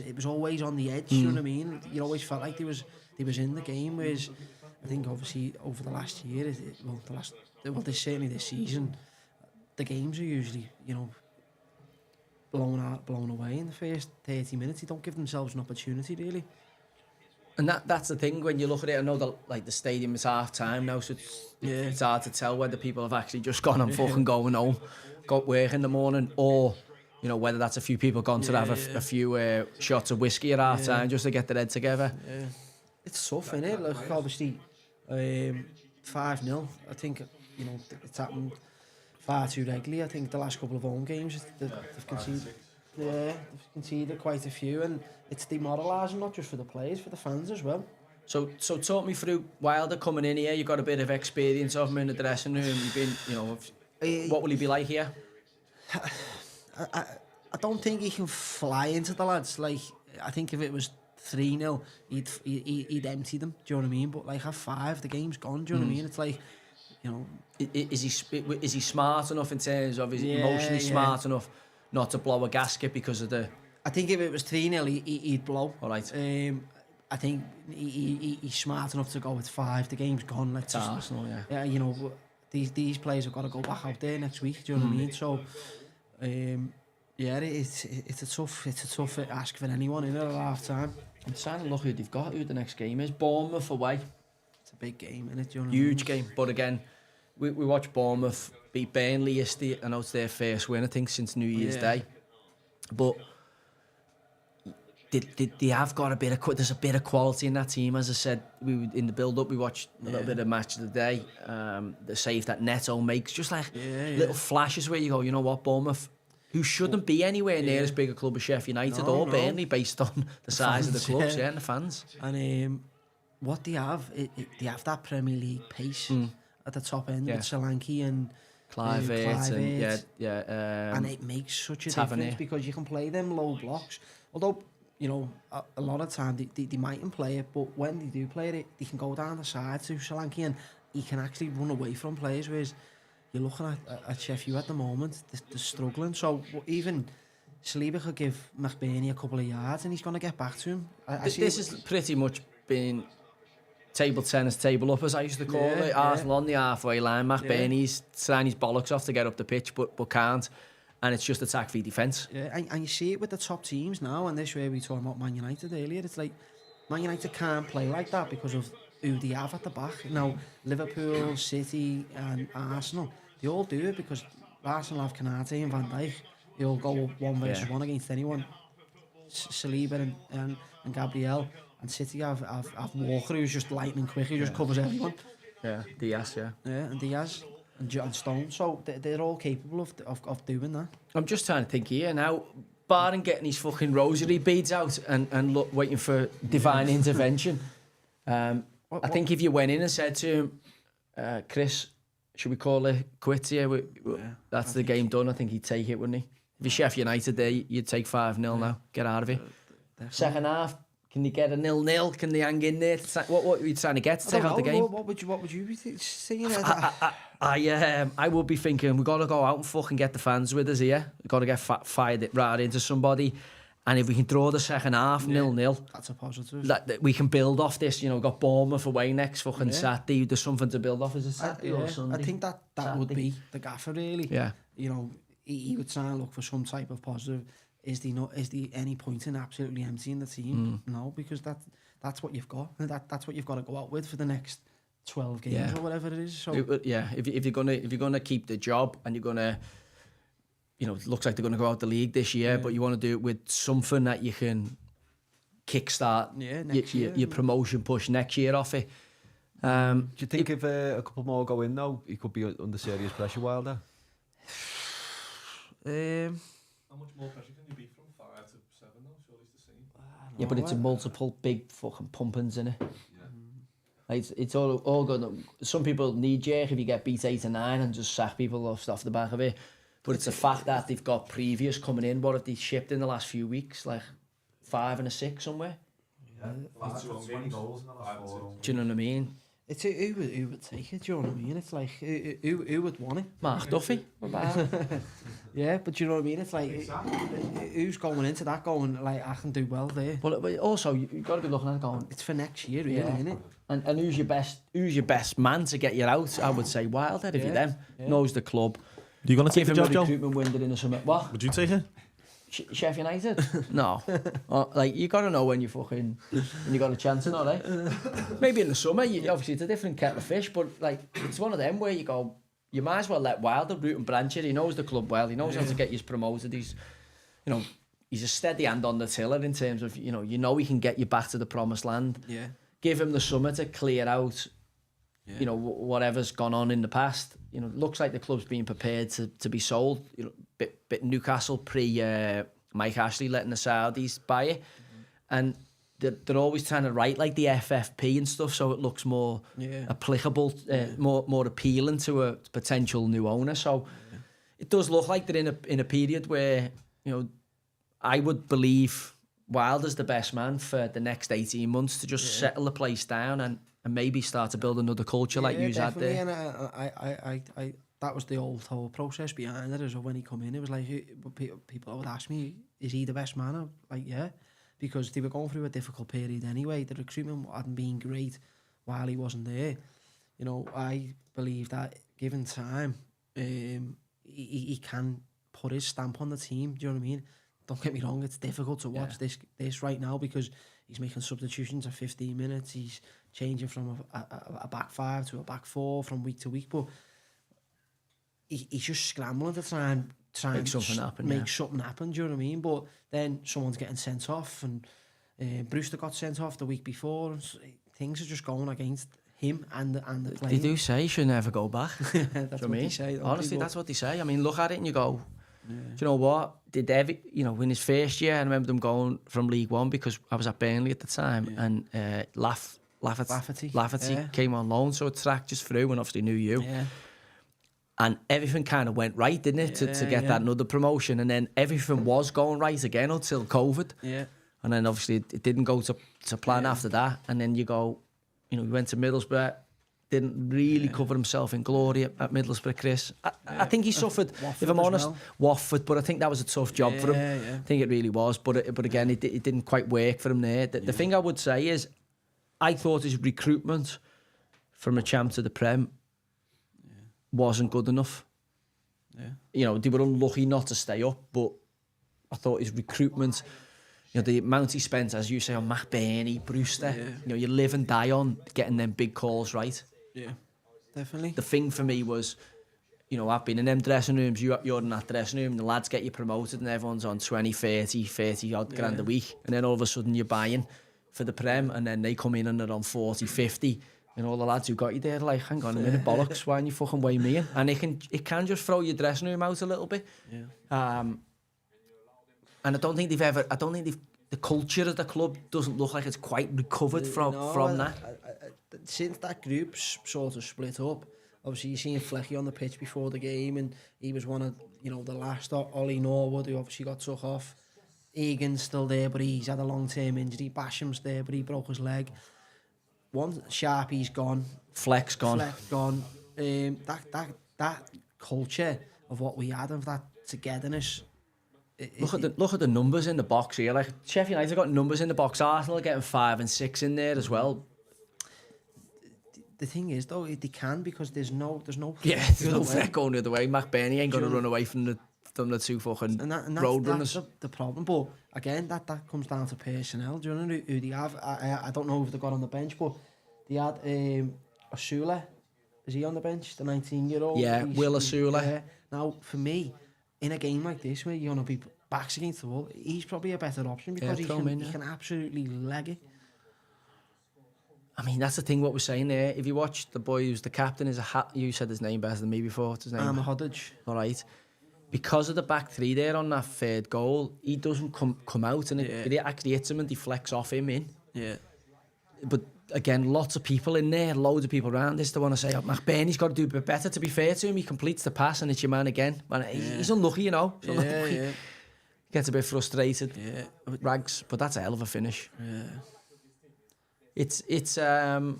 on the edge. You know what I mean? You always felt like he was in the game. Whereas I think obviously over the last year, certainly this season, the games are usually, you know, blown away in the first 30 minutes. They don't give themselves an opportunity really. And that's the thing when you look at it. I know that the stadium is half time now, so it's hard to tell whether people have actually just gone and fucking going home, got work in the morning, or you know whether that's a few people gone to have a few shots of whiskey at half time just to get their head together. Yeah. It's tough, isn't it? Like obviously 5-0. I think you know it's happened far too regularly. I think the last couple of home games they've conceded. Yeah, they've conceded quite a few, and it's demoralising not just for the players, for the fans as well. So talk me through Wilder coming in here. You got a bit of experience of him in the dressing room. You've been, you know, what will he be like here? I don't think he can fly into the lads. Like, I think if it was 3-0, he'd empty them. Do you know what I mean? But like at 5, the game's gone. Do you know what I mean? It's like, you know, is he smart enough in terms of is he emotionally smart enough not to blow a gasket because of the? I think if it was 3-0, he'd blow. All right. I think he's smart enough to go with 5. The game's gone. Let's just, Arsenal, yeah. You know, these players have got to go back out there next week. Do you know what I mean? So, yeah, it's a tough ask for anyone in at half time. I'm trying to look who they've got. Who the next game is? Bournemouth away. It's a big game, isn't it? Do you know Huge game, but again, we watched Bournemouth beat Burnley yesterday. I know it's their first win, I think, since New Year's Day. But they have got there's a bit of quality in that team. As I said, in the build-up, we watched a little bit of Match of the Day. The save that Neto makes, just like little flashes where you go, you know what, Bournemouth, who shouldn't be anywhere near as big a club as Sheffield United or Burnley, based on the size of the clubs, and the fans. And what they have, they have that Premier League pace at the top end with Solanke and Clive and and it makes such a difference because you can play them low blocks. Although, you know, a lot of time they mightn't play it, but when they do play it, they can go down the side to Solanke and he can actually run away from players. Whereas you're looking at Sheffield at the moment, they're struggling. So even Saliba could give McBurney a couple of yards and he's going to get back to him. This has pretty much been table tennis, table up, as I used to call it. Arsenal on the halfway line, McBurney's trying his bollocks off to get up the pitch, but can't. And it's just attack v defence. Yeah, and you see it with the top teams now, and this way we talking about Man United earlier. It's like Man United can't play like that because of who they have at the back. Now, Liverpool, City and Arsenal, they all do it because Arsenal have Kanate and Van Dijk. They all go 1 versus 1 against anyone. Saliba and Gabriel. And City have Walker, who's just lightning quick, who just covers everyone. Yeah, Diaz, and Diaz and John Stone. So they're all capable of doing that. I'm just trying to think here now. Barton getting his fucking rosary beads out and waiting for divine intervention. I think if you went in and said to him, Chris, should we call it quits here? That's the game done. I think he'd take it, wouldn't he? If you're Sheffield United there, you'd take 5-0 now. Get out of it. Second half. Can they get a 0-0? Can they hang in there? What are you trying to get to take out the game? What would you be saying? I would be thinking we've got to go out and fucking get the fans with us here. We've got to get fired right into somebody. And if we can draw the second half 0-0, that's a positive. That we can build off this. You know, we've got Bournemouth away next fucking Saturday. There's something to build off. Is it Saturday or Sunday? I think that would be the gaffer really. Yeah. You know, he would try and look for some type of positive. Is there any point in absolutely emptying the team? No, because that's what you've got. And that's what you've got to go out with for the next 12 games or whatever it is. So if you're gonna keep the job and you're gonna, you know, it looks like they're gonna go out the league this year, but you want to do it with something that you can kickstart your promotion push next year off it. Do you think if a couple more go in though, he could be under serious pressure, Wilder? How much more pressure can you be from 5 to 7 though? Surely it's the same. Yeah, but it's a multiple big fucking pumpings in it. Yeah. Like it's all good. Some people need jerk if you get beat 8 or 9 and just sack people off the back of it. But it's the fact that they've got previous coming in. What have they shipped in the last few weeks? Like 5 and a 6 somewhere. Yeah, 20 goals in the last 4. Do you know what I mean? It's who would take it? Do you know what I mean? It's like who would want it? Mark Duffy. Yeah, but do you know what I mean? It's like who's going into that going like I can do well there. But also you've got to be looking at it going. It's for next year, really, isn't it? And who's your best man to get you out? I would say Wilder if you're them. Knows the club. Are you going to take the job, Joe? Recruitment window in the summer. What? Would you take it? Sheffield United? No. Like you got to know when you got a chance or not, eh? Maybe in the summer, obviously it's a different kettle of fish, but like it's one of them where you go, you might as well let Wilder root and branch it. He knows the club well. He knows how to get you promoted. He's a steady hand on the tiller in terms of, you know he can get you back to the promised land. Yeah. Give him the summer to clear out, whatever's gone on in the past. You know, it looks like the club's being prepared to be sold. You know, bit Newcastle pre Mike Ashley letting the Saudis buy it, and they're always trying to write like the FFP and stuff, so it looks more applicable, more appealing to a potential new owner. So it does look like they're in a period where, you know, I would believe Wilder's the best man for the next 18 months to just settle the place down and maybe start to build another culture like you had there. And I that was the whole process behind it. As when he come in, it was like people would ask me, "Is he the best man?" I'm like, yeah, because they were going through a difficult period anyway. The recruitment hadn't been great while he wasn't there. You know, I believe that given time, he can put his stamp on the team. Do you know what I mean? Don't get me wrong, it's difficult to watch this right now because he's making substitutions at 15 minutes. He's changing from a back five to a back four from week to week, but he's just scrambling to try and make something happen. Do you know what I mean? But then someone's getting sent off, and Brewster got sent off the week before. And things are just going against him and the player. They do say he should never go back. That's what they say. Honestly, that's what they say. I mean, look at it and you go, do you know what? In his first year, I remember them going from League One because I was at Burnley at the time, and Lafferty came on loan, so it tracked us through and obviously knew you. Yeah. And everything kind of went right, didn't it, to get that another promotion? And then everything was going right again until COVID. Yeah. And then obviously it didn't go to plan after that. And then you go, you know, he went to Middlesbrough, didn't really cover himself in glory at Middlesbrough, Chris. I think he suffered, Watford, if I'm honest, Watford, but I think that was a tough job for him. Yeah. I think it really was. But again, it didn't quite work for him there. The thing I would say is, I thought his recruitment from a champ to the Prem wasn't good enough. Yeah. You know, they were unlucky not to stay up, but I thought his recruitment, you know, the amount he spent, as you say, on McBurney, Brewster, you know, you live and die on getting them big calls right. Yeah, definitely. The thing for me was, you know, I've been in them dressing rooms, you're in that dressing room, the lads get you promoted and everyone's on 20, 30 odd grand a week, and then all of a sudden you're buying for the Prem, and then they come in and they're on 40, 50. And all the lads who got you there, like, hang on a minute, bollocks, why aren't you fucking weigh me in? And it can just throw your dressing room out a little bit. Yeah. And I don't think the culture of the club doesn't look like it's quite recovered from that. Since that group's sort of split up, obviously you've seen Flecky on the pitch before the game, and he was one of, you know, the last. Ollie Norwood, who obviously got took off. Egan's still there, but he's had a long-term injury. Basham's there, but he broke his leg. One, Sharpie's gone. Fleck's gone. That culture of what we had, of that togetherness. Look at the numbers in the box here. Like, Sheffield United got numbers in the box. Arsenal are getting 5 and 6 in there as well. The thing is, though, they can, because there's no threat going the other way. McBurney ain't going to run away from the two fucking road runners. That's the problem. But again, that comes down to personnel. Do you know who they have? I don't know if they got on the bench, but they had Osula. Is he on the bench? The 19-year-old? Yeah, Will Osula. Now, for me, in a game like this where you're going to be backs against the wall, he's probably a better option because he can absolutely leg it. I mean, that's the thing what we're saying there. If you watch the boy who's the captain, you said his name better than me before. What's his name? Hoddage. All right. Because of the back three there on that third goal, he doesn't come out, and it actually hits him and deflects off him in. Yeah. But again, lots of people in there, loads of people around this. They want to say, oh, McBurney's got to do a bit better. To be fair to him, he completes the pass and it's your man again. Man, he's unlucky, you know. Gets a bit frustrated. Yeah. Rags, but that's a hell of a finish. Yeah. It's well,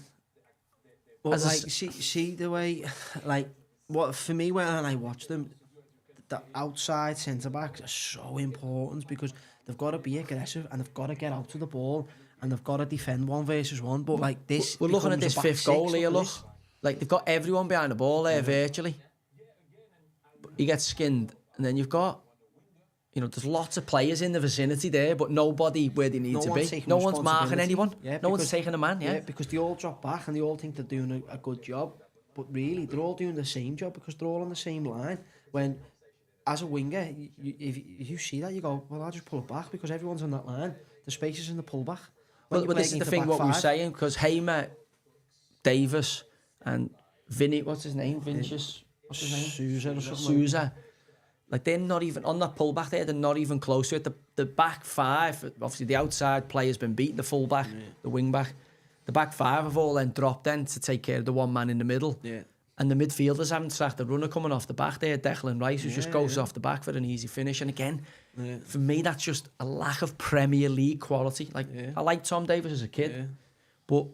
like, see the way, like, what for me when I watch them, the outside centre backs are so important because they've got to be aggressive and they've got to get out to the ball and they've got to defend 1 versus 1. But like this, we're looking at this 5th goal here. Look, like they've got everyone behind the ball there virtually. He gets skinned, and then you've got, you know, there's lots of players in the vicinity there, but nobody where they need to be. No one's marking anyone. No one's taking a man. Yeah, because they all drop back and they all think they're doing a good job, but really they're all doing the same job because they're all on the same line. When as a winger, if you see that, you go, well, I'll just pull it back because everyone's on that line. The space is in the pullback. Well, this is the thing what we're saying, because Hamer, Davis, and Vinny, what's his name? Vinicius? What's his name? Sousa or something. Sousa. Like, they're not even, on that pullback there, they're not even close to it. The back five, obviously the outside player's been beaten, the fullback, the wing back. The back five have all then dropped then to take care of the one man in the middle. Yeah. and the midfielders haven't tracked the runner coming off the back there, Declan Rice, who just goes off the back for an easy finish. And again, for me, that's just a lack of Premier League quality. Like, I liked Tom Davies as a kid, but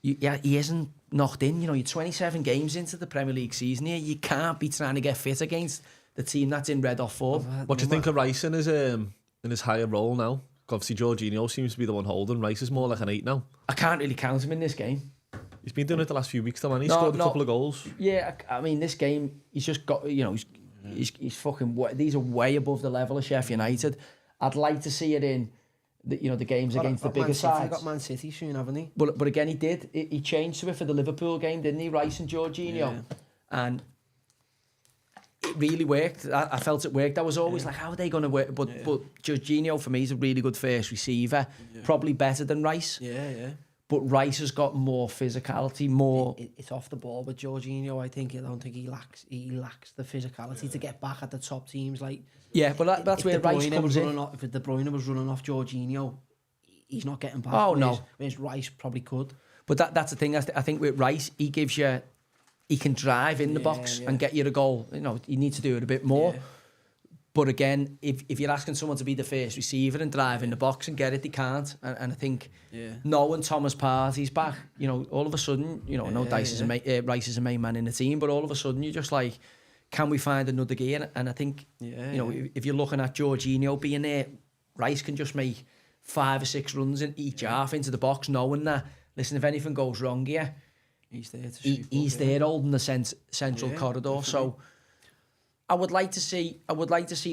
he isn't knocked in. You know, you're 27 games into the Premier League season here. You can't be trying to get fit against the team that's in red or form. What do you think of Rice in his higher role now? Obviously, Jorginho seems to be the one holding. Rice is more like an 8 now. I can't really count him in this game. He's been doing it the last few weeks, though, man. He scored a couple of goals. Yeah, I mean, this game, he's just got, you know, he's fucking, these are way above the level of Sheffield United. I'd like to see it in, the games against the bigger sides. He got Man City soon, haven't he? But again, he did. He changed to it for the Liverpool game, didn't he? Rice and Jorginho. Yeah. And it really worked. I felt it worked. I was always like, how are they going to work? But Jorginho, for me, is a really good first receiver. Probably better than Rice. Yeah. But Rice has got more physicality, more... It's off the ball with Jorginho, I don't think he lacks the physicality to get back at the top teams. Like, yeah, but that's where Rice comes in. If De Bruyne was running off Jorginho, he's not getting back. Oh, no. Whereas Rice probably could. But that's the thing. I think with Rice, he can drive in the box and get you a goal. You know, you need to do it a bit more. Yeah. But again, if you're asking someone to be the first receiver and drive in the box and get it, they can't. And I think knowing Thomas Partey's back, you know, all of a sudden, you know, Rice is a main man in the team, but all of a sudden you're just like, can we find another gear? And I think, you know, if you're looking at Jorginho being there, Rice can just make 5 or 6 runs in each half into the box, knowing that, listen, if anything goes wrong here, he's there to shoot. He's there holding the central corridor. Definitely. So I would like to see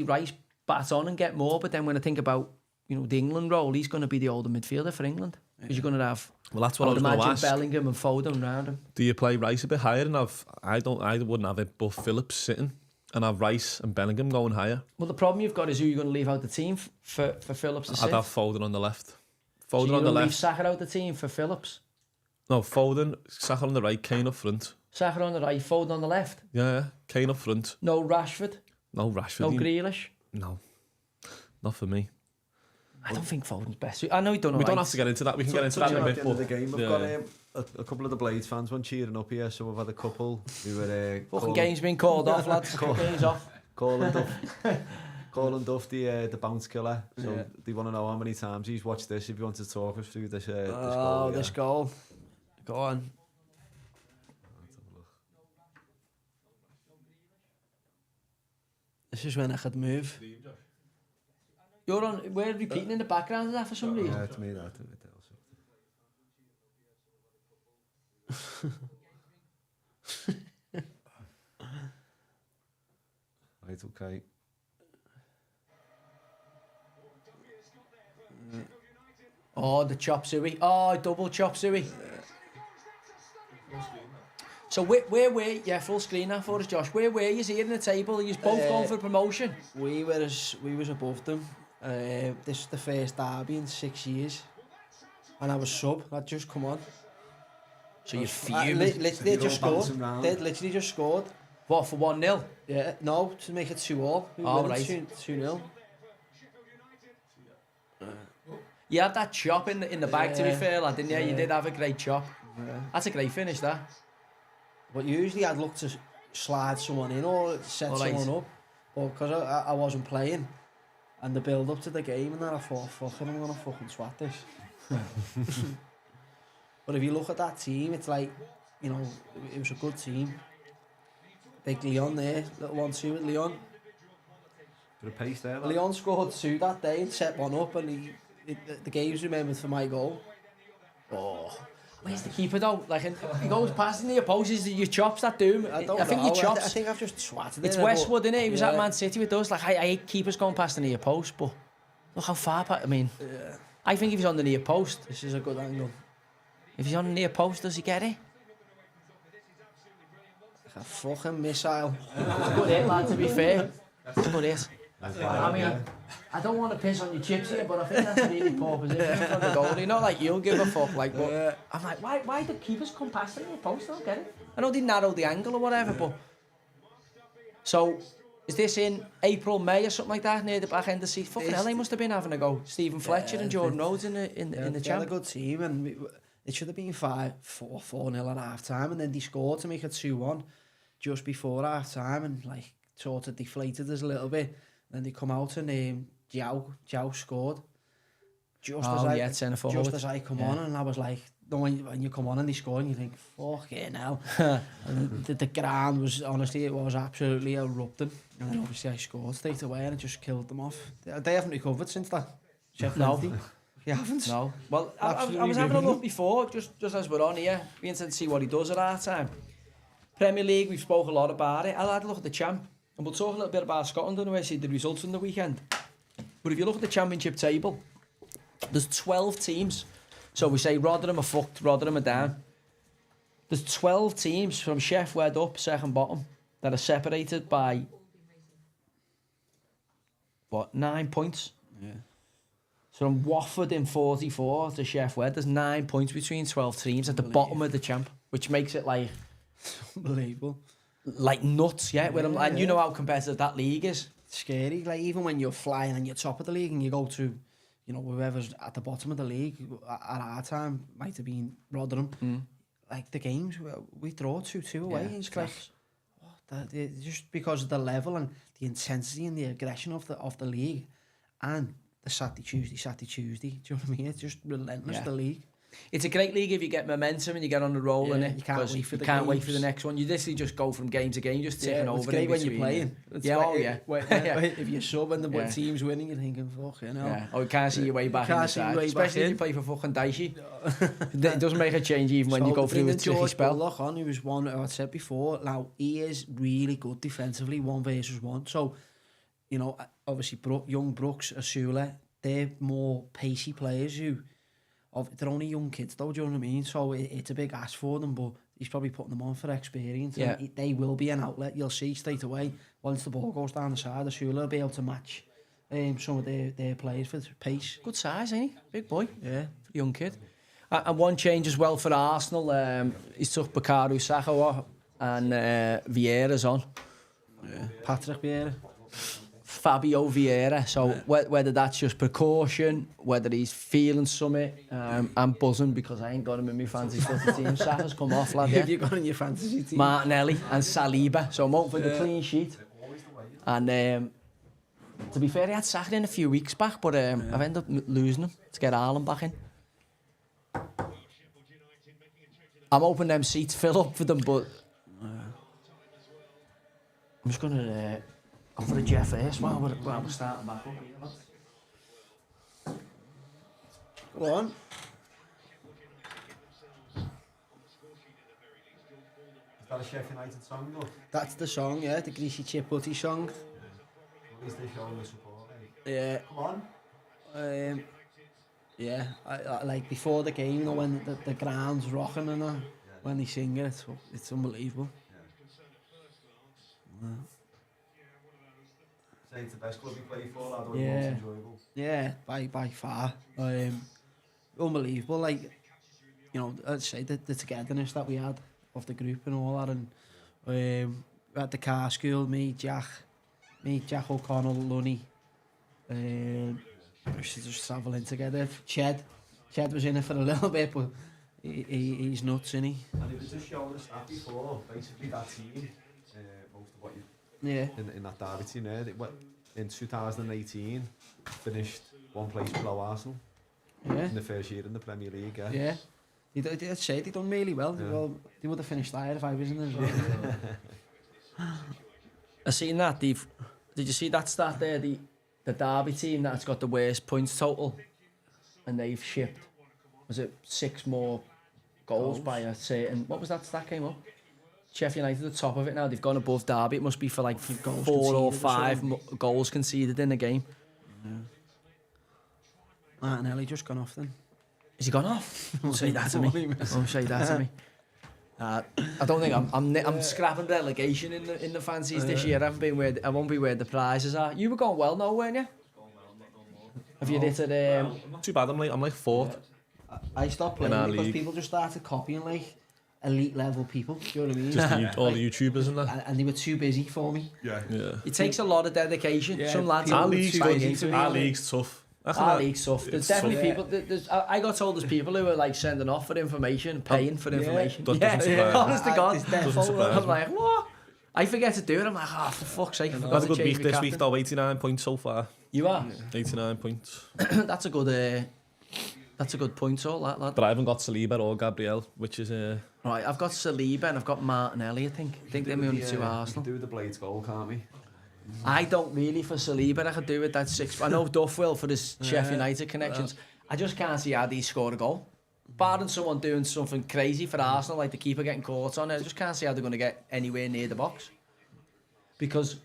Rice bat on and get more, but then when I think about, you know, the England role, he's going to be the older midfielder for England. Because you're going to have, well, that's what I was going to ask. Bellingham and Foden around him. Do you play Rice a bit higher and I wouldn't have it, but Phillips sitting and have Rice and Bellingham going higher? Well, the problem you've got is who you're going to leave out the team for Phillips to sit. I'd have Foden on the left. Foden so on the left. Leave Saka out the team for Phillips? No, Foden, Saka on the right, Kane up front. Saka on the right, Foden on the left? Yeah, Kane up front. No Rashford? No Rashford. No Grealish? No, not for me. I don't think Foden's best. I know he don't know. We don't have to get into that. We can get into that in a bit. At the end of the game, we've got a couple of the Blades fans one cheering up here, so we've had a couple who were... fucking game's been called off, lads. Game's off. Calling Duff the bounce killer. So they want to know how many times he's watched this, if you want to talk us through this goal. This goal. Go on. This is when I could move. You're on. We're repeating in the background of that for some reason. Yeah, it's me that. Right, okay. Oh, the chop suey. Oh, double chop suey. So where were you? Yeah, full screen now for us, Josh. Where were you here in the table? You both going for promotion? We was above them. This is the first derby in 6 years. And I was sub. I'd just come on. So you're fuming? They just scored. They literally just scored. What, for 1-0? Yeah, no, to make it 2-2. Oh, right. 2-0. You had that chop in the bag, to be fair, lad, didn't you? You did have a great chop. Yeah. That's a great finish, that. But usually I'd look to slide someone in or set someone up. But because I wasn't playing, and the build up to the game, and then I thought, fucking, I'm going to fucking swat this. But if you look at that team, it's like, you know, it was a good team. Big Leon there, little 1-2 with Leon. Bit of pace there. Leon scored 2 that day and set one up, and the game's remembered for my goal. Oh, where's the keeper though? Like he goes past in the opposes your chops that do him. I think your chops. I think I've just swatted it. It's Westwood, isn't it? He was at Man City with us. Like I hate keepers going past the near post, but look how far. I mean, I think if he's on the near post, this is a good angle. If he's on the near post, does he get it? Like a fucking missile. It's a good hit, lad. To be fair, it's a good hit. I mean, I don't want to piss on your chips here, but I think that's a really poor position from the goalie. Not like you'll give a fuck, like, but I'm like, why do keepers come past the near post? I don't get it. I know they narrowed the angle or whatever, but so is this in April, May or something like that near the back end of the season? Fucking hell, they must have been having a go. Stephen Fletcher and Jordan Rhodes in the champ. They had a good team, and it should have been 4-0 at half time, and then they scored to make it 2-1. just before half time and like sort of deflated us a little bit. Then they come out and João scored. Just as I come on, and I was like, when you come on and they score and you think, fucking hell. And the ground was, honestly, it was absolutely erupting. And then obviously I scored straight away and it just killed them off. They haven't recovered since that. No. You haven't? No. Well, I was having a look before, just as we're on here, being to see what he does at half time. Premier League, we've spoke a lot about it. I'll have a look at the champ. And we'll talk a little bit about Scotland and I see the results from the weekend. But if you look at the championship table, there's 12 teams. So we say Rotherham are fucked, Rotherham are down. There's 12 teams from Sheffield up, second bottom, that are separated by, 9 points? Yeah. So from Watford in 44 to Sheffield, there's 9 points between 12 teams at the bottom of the champ, which makes it like... Unbelievable. Like nuts, yeah. And you know how competitive that league is. It's scary. Like even when you're flying and you're top of the league and you go to, whoever's at the bottom of the league, at our time, might have been Rotherham. Like the games, we draw 2-2 away. And it's like, just because of the level and the intensity and the aggression of the league. And the Saturday, Tuesday. Do you know what I mean? It's just relentless, the league. It's a great league if you get momentum and you get on the roll in it. You can't wait for the next one. You literally just go from game to game, just ticking over. It's great when you're playing. If you're sub and the team's winning, you're thinking, fuck, you know. Yeah. Oh, you can't see your way back in the side. Especially if you play for fucking Dicey. It doesn't make a change even when you go through a tricky spell. Bullock on, who was one, I said before, now he is really good defensively, 1 versus 1. So, obviously young Brooks, Asula, they're more pacey players who... they're only young kids though, do you know what I mean? So it's a big ask for them, but he's probably putting them on for experience. Yeah. And they will be an outlet, you'll see straight away. Once the ball goes down the side, the Shula will be able to match some of their players for pace. Good size, ain't he? Big boy. Yeah. For a young kid. And one change as well for Arsenal, he's took Bukayo Saka off and Vieira's on. Yeah. Patrick Vieira. Fabio Vieira, so whether that's just precaution, whether he's feeling something, I'm buzzing because I ain't got him in my fantasy footy team. Saka's come off, lad. Who have you got in your fantasy team? Martinelli and Saliba, so I'm hoping for the clean sheet. And to be fair, he had Saka in a few weeks back, but I've ended up losing him to get Haaland back in. I'm hoping them seats fill up for them, but I'm just going to... go for the Jeff first while we're starting back up. Go on. Is that a Sheffield United song, though? That's the song, yeah, the Greasy Chip Butty song. At least they showing the support, eh? Yeah. Come on. Yeah, I like before the game, when the ground's rocking and that, when they sing it, it's unbelievable. Yeah. Say it's the best club you play for, lad, or the most enjoyable? Yeah, by far. Unbelievable, like, I'd say the togetherness that we had of the group and all that, and we had the car school, me, Jack O'Connell, Lunny, just travelling together. Ched was in it for a little bit, but he's nuts, isn't he? And it was just showing the stat before, basically that team, most of what you... Yeah. In that derby team there, in 2018, finished one place below Arsenal. Yeah. In the first year in the Premier League, yeah. I'd say they done really well. Yeah. Well, they would have finished higher if I was in there as well. I seen that. Did you see that stat there? The derby team that's got the worst points total, and they've shipped, was it 6 more goals by a certain... What was that stat came up? Sheffield United at the top of it now. They've gone above Derby. It must be for like 4 or 5 goals conceded in a game. Yeah. Martinelli just gone off then. Has he gone off? Don't say that to me. Don't say that to me. I don't think I'm scrapping relegation in the fancies this year. I won't be where the prizes are. You were going well now, weren't you? Have you hit it? Not too bad. I'm like 4th. I stopped playing because people just started copying like elite level people. Do you know what I mean? Just all the YouTubers and that. And they were too busy for me. Yeah. It takes a lot of dedication. Yeah, some lads. Our league's tough. Our league's tough. There's definitely people. I got told there's people who are like sending off for information, paying for information. Doesn't surprise me. Honest to God. Doesn't surprise I'm like, what? I forget to do it. I'm like, oh, for fuck's sake, I forgot That's a to good change week my this week, captain. though. 89 points so far. You are? 89 points. That's a good point, so that lad. But I haven't got Saliba or Gabriel, which is... Right, I've got Saliba and I've got Martinelli, I think. I think they're my only two We Arsenal. can do the Blades goal, can't we? I don't really for Saliba. I could do with that 6. I know Duff will for his Sheffield United connections. I just can't see how they score a goal. Barton someone doing something crazy for Arsenal, like the keeper getting caught on it. I just can't see how they're going to get anywhere near the box. Because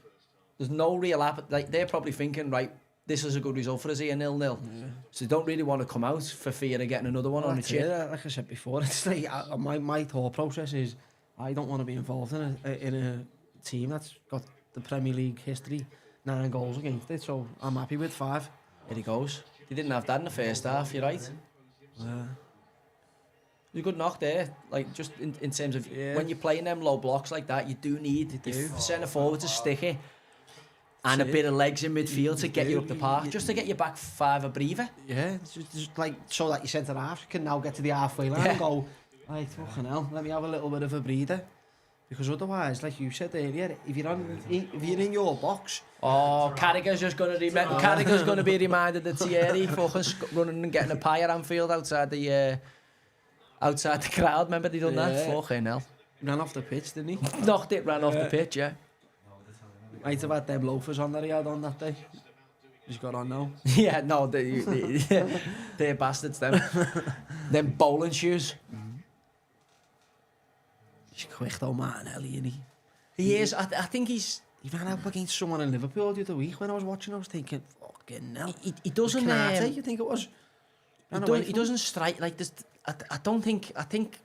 there's no real like they're probably thinking, right, this is a good result for us here, 0-0. Yeah. So they don't really want to come out for fear of getting another one on the chin. Like I said before, it's like my thought process is I don't want to be involved in a team that's got the Premier League history, 9 goals against it, so I'm happy with 5. Here he goes. They didn't have that in the first half, you're right. There's a good knock there, like just in terms of when you're playing them low blocks like that, you do need centre forward to stick it and a bit of legs in midfield to get you up the park, just to get you back 5 a breather. Yeah, it's just like so that your centre half can now get to the halfway line and go, like, fucking hell, let me have a little bit of a breather. Because otherwise, like you said earlier, if you're in your box... Oh, Carragher's just going to Carragher's going to be reminded that Thierry fucking running and getting a pie at Anfield outside the crowd. Remember they done that? Fucking hell. Ran off the pitch, didn't he? Knocked it, ran off the pitch, yeah. Might have had them loafers on that he had on that day. He's got on now. Yeah, no, they're bastards, them. Them bowling shoes. He's quick though, Martinelli, isn't he? He is. I think he's... He ran up against someone in Liverpool the other week when I was watching. I was thinking, fucking hell. He doesn't... Canate, you think it was? He doesn't strike like this. I don't think... I think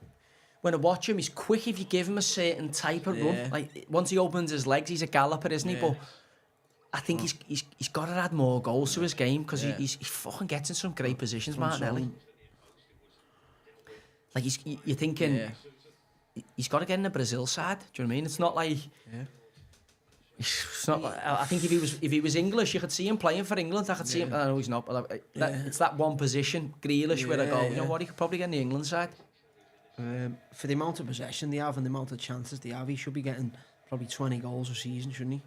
when I watch him, he's quick if you give him a certain type of run. Like, once he opens his legs, he's a galloper, isn't he? But I think he's got to add more goals to his game because he fucking gets in some great positions, Martinelli. Like, you're thinking... He's got to get in the Brazil side. Do you know what I mean? It's not like... It's not. I think if he was English, you could see him playing for England. I could see him. I know he's not, but it's that one position, Grealish, where I go, you know what? He could probably get in the England side. For the amount of possession they have and the amount of chances they have, he should be getting probably 20 goals a season, shouldn't he?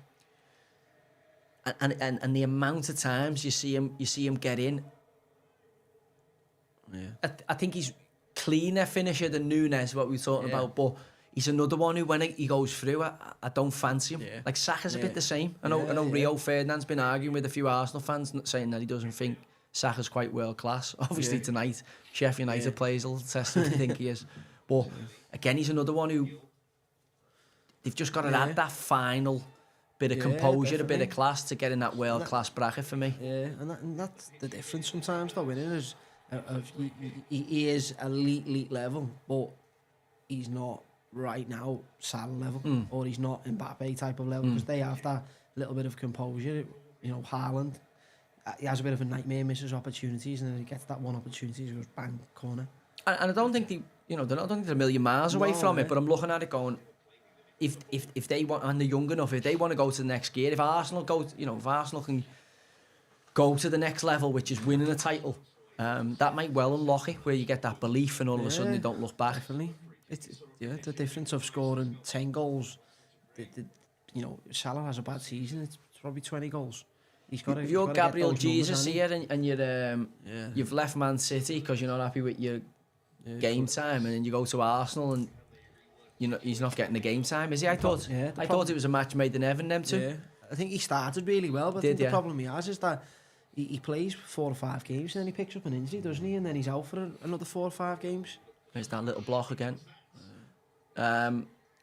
And the amount of times you see him get in. Yeah. I think he's cleaner finisher than Nunes, what we were talking about, but he's another one who, when he goes through, I don't fancy him. Yeah. Like, Saka's a bit the same. I know Rio Ferdinand's been arguing with a few Arsenal fans, saying that he doesn't think Saka's quite world class. Obviously tonight, Sheffield United players will test him to think he is. But again, he's another one who they've just got to add that final bit of composure, definitely. A bit of class to get in that world class bracket for me. Yeah, and that's the difference sometimes though, isn't it? He is elite level, but he's not right now Salah level, or he's not Mbappe type of level, because they have that little bit of composure. You know, Haaland, he has a bit of a nightmare, misses opportunities, and then he gets that one opportunity, he goes bang, corner. And I don't think I don't think they're a million miles away from it, but I'm looking at it going, if they want, and they're young enough, if they want to go to the next gear, if Arsenal can go to the next level, which is winning a title. That might well unlock it, where you get that belief and all of a sudden you don't look back. Definitely. It's the difference of scoring 10 goals. Salah has a bad season, it's probably 20 goals. If you're Gabriel Jesus here and you've left Man City because you're not happy with your game time, and then you go to Arsenal and he's not getting the game time, is he? I thought it was a match made in heaven, them two. Yeah. I think he started really well, but the problem he has is that he plays 4 or 5 games and then he picks up an injury, doesn't he? And then he's out for another 4 or 5 games. There's that little block again.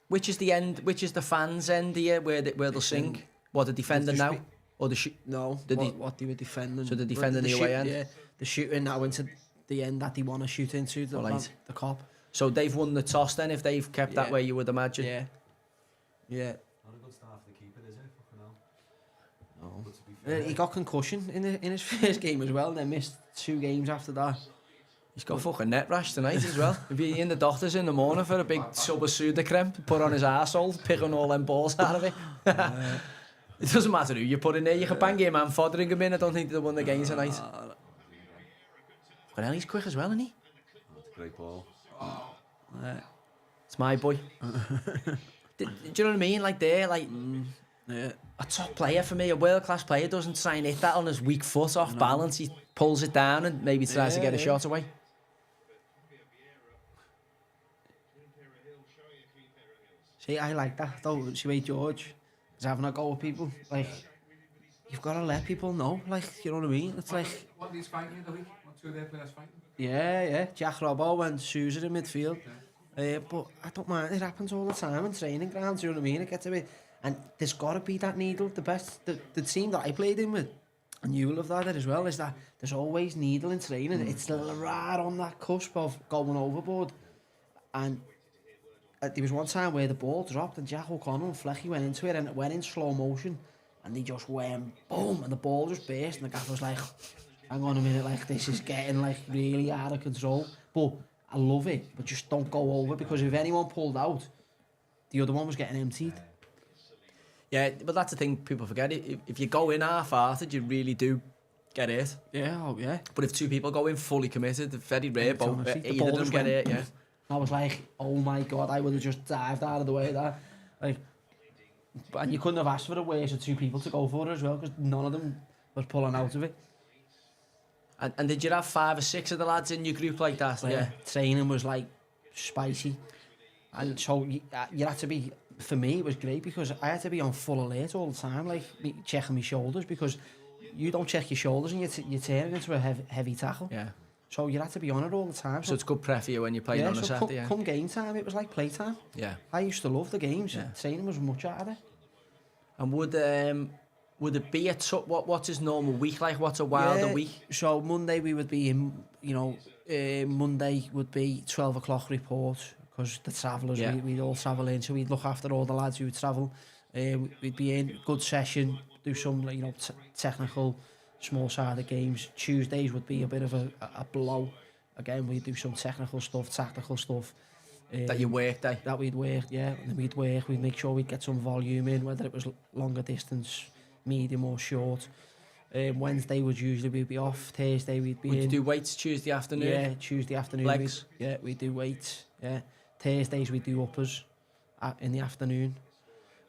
Which is the end? Which is the fans' end here, where they'll sing? What, the defender now? Or the No, what they were defending. So the defending the away end? Yeah, the shooting now into the end that they want to shoot into, the cop. So they've won the toss then, if they've kept that way, you would imagine? Yeah. Not a good start for the keeper, is it? Fucking hell. No. He got concussion in his first game as well, and then missed 2 games after that. He's got fucking net rash tonight as well. He'll be in the doctors in the morning for a big sub of Sudocrem, put on his arsehole, picking all them balls out of it. It doesn't matter who you put in there. You can bang your man Fotheringham in. I don't think they won the game tonight. But he's quick as well, isn't he? That's a great ball. It's my boy. Do you know what I mean? Like they're like a top player for me, a world-class player doesn't try and hit that on his weak foot off balance. He pulls it down and maybe tries to get a shot away. See, I like that though. See, wait, George is having a go with people. Like, you've got to let people know. Like, you know what I mean? It's like. What are these fighting in the week? What 2 of their players fighting? Yeah. Jack Robbo and Sousa in midfield. But I don't mind. It happens all the time in training grounds. You know what I mean? It gets a bit. And there's got to be that needle. The team that I played in with, and you will have that as well, is that there's always needle in training. It's right on that cusp of going overboard. And there was one time where the ball dropped and Jack O'Connell and Flecky went into it and it went in slow motion and they just went boom and the ball just burst and the gaffer was like, hang on a minute, like this is getting like really out of control. But I love it, but just don't go over, because if anyone pulled out, the other one was getting emptied. Yeah, but that's the thing people forget. If you go in half-hearted, you really do get hit. Yeah. But if two people go in fully committed, it's very rare, but either of them get hit, yeah. I was like, oh my God, I would have just dived out of the way of that. Like, and you couldn't have asked for a way for two people to go for it as well, because none of them was pulling out of it. And did you have 5 or 6 of the lads in your group like that? Yeah. Training was like spicy. And so you had to be, for me it was great because I had to be on full alert all the time, like checking my shoulders, because you don't check your shoulders and you turn into a heavy tackle. Yeah. So you had to be on it all the time. So it's good prep for you when you're playing on a Saturday. Come game time, it was like play time. Yeah. I used to love the games. Yeah. Training was much out of it. And would it be what's his normal week like? What's a wilder week? So Monday we would be in, Monday would be 12 o'clock report, because the travellers, we'd all travel in, so we'd look after all the lads who would travel. We'd be in, good session, do some technical, small-sided games. Tuesdays would be a bit of a blow. Again, we'd do some technical stuff, tactical stuff. That you work day? That we'd work, yeah. And then we'd make sure we'd get some volume in, whether it was longer distance, medium or short. Wednesday would usually we'd be off. Thursday we'd be in. Would you do weights Tuesday afternoon? Yeah, Tuesday afternoon. Legs? We'd do weights, yeah. Thursdays we do uppers in the afternoon.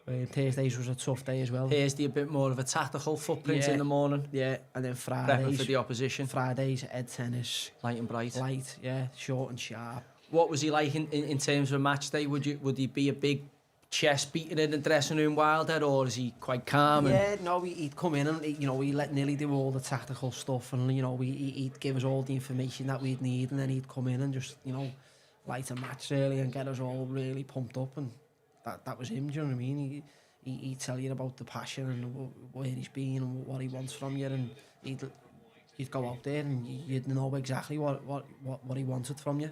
Thursdays was a tough day as well. Thursday a bit more of a tactical footprint in the morning. Yeah, and then Fridays. Prepping for the opposition. Fridays, head tennis. Light and bright. Light, yeah, short and sharp. What was he like in terms of a match day? Would he be a big chest beating in the dressing room Wilder, or is he quite calm? Yeah, no, he'd come in and he'd let Nilly do all the tactical stuff, and he'd give us all the information that we'd need, and then he'd come in and just light a match really and get us all really pumped up, and that was him. Do you know what I mean? He'd tell you about the passion and where he's been and what he wants from you, and you'd go out there and you'd know exactly what he wanted from you.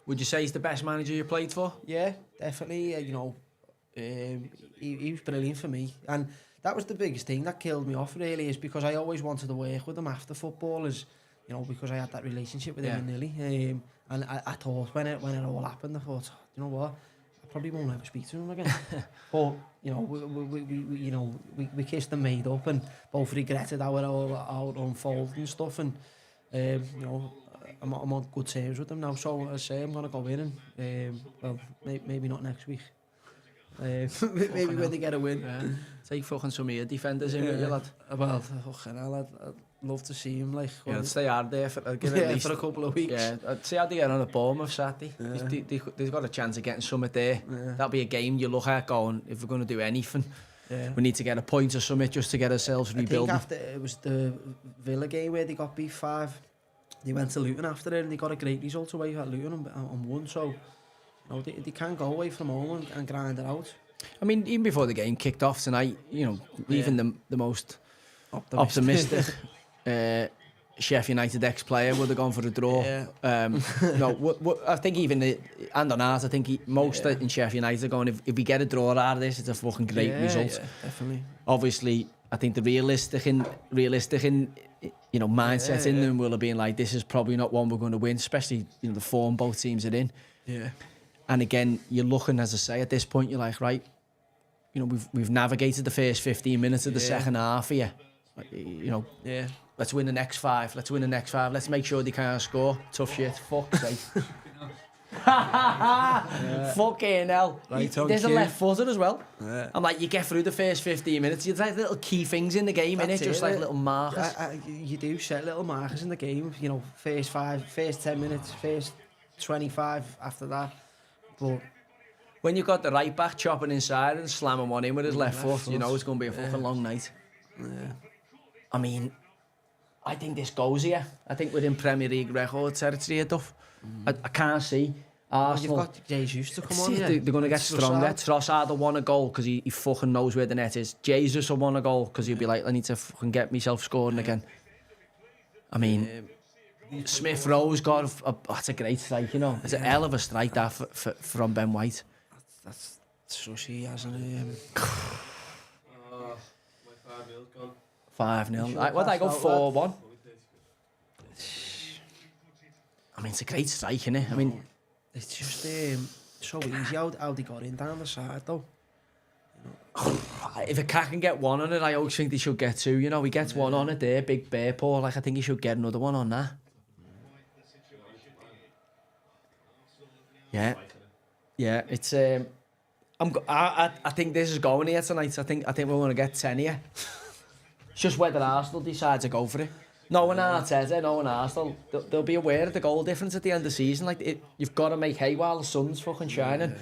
Would you say he's the best manager you played for? Yeah, definitely. He was brilliant for me, and that was the biggest thing that killed me off really, is because I always wanted to work with him after football, because I had that relationship with him and Nilly. And I thought when it all happened, I thought, you know what, I probably won't ever speak to him again. But we kissed and made up, and both regretted how it all unfolded and stuff. And I'm on good terms with them now, so I say I'm gonna go in and maybe not next week. Maybe when they get a win. Yeah. Take fucking some of your defenders in with you, lad. Well, fucking hell, I'd love to see him. I'd stay hard there for at least for a couple of weeks. Yeah, I'd see how they get on at Bournemouth Saturday. Yeah. They've got a chance of getting something there. Yeah. That'll be a game you look at going, if we're going to do anything, we need to get a point or something just to get ourselves rebuilding. I think after it was the Villa game where they got beat 5. They went to Luton after it and they got a great result away at Luton and won. So they can go away from home and grind it out. I mean, even before the game kicked off tonight, even the most optimistic Sheffield United ex-player would have gone for a draw. Yeah. I think even hand on heart, I think most in Sheffield United are going, if we get a draw out of this, it's a fucking great result. Yeah, definitely. Obviously, I think the realistic mindset in them will have been like, this is probably not one we're going to win, especially the form both teams are in. Yeah. And again, you're looking, as I say, at this point, you're like, right, we've navigated the first 15 minutes of the second half here. Let's win the next 5. Let's make sure they can't score. Tough shit. Fuck's sake. Fucking hell. Right on There's a cue. left footer as well. Yeah. I'm like, you get through the first 15 minutes, you like little key things in the game, innit? Just like little markers. You do set little markers in the game, you know, first 10 minutes, first 25 after that. But When you've got the right back chopping inside and slamming one in with his left foot, you foot. know it's going to be a fucking long night. yeah. I mean, I think this goes here. I think we're in Premier League record territory here, Duff. I can't see Arsenal. You've got Jesus to come on. They're going to get stronger. Trossard will want a goal because he fucking knows where the net is. Jesus will want a goal because he'll be like, I need to fucking get myself scoring again. I mean, Smith Rowe's got that's a great strike, you know. It's a hell of a strike that from Ben White. That's sushi, hasn't it? My 5-0's gone. 5-0. What did I go pass out, 4-1? I mean, it's a great strike, innit? I mean, It's just so easy how they got in down the side, though. if a cat can get one on it, I always think they should get two. You know, he gets one on it there, big bear paw. Like, I think he should get another one on that. Yeah, yeah. It's I think this is going here tonight. I think we're going to get 10 here. It's just whether Arsenal decide to go for it. No one Arteta, no one Arsenal. They'll be aware of the goal difference at the end of the season. Like, you've got to make hay while the sun's fucking shining.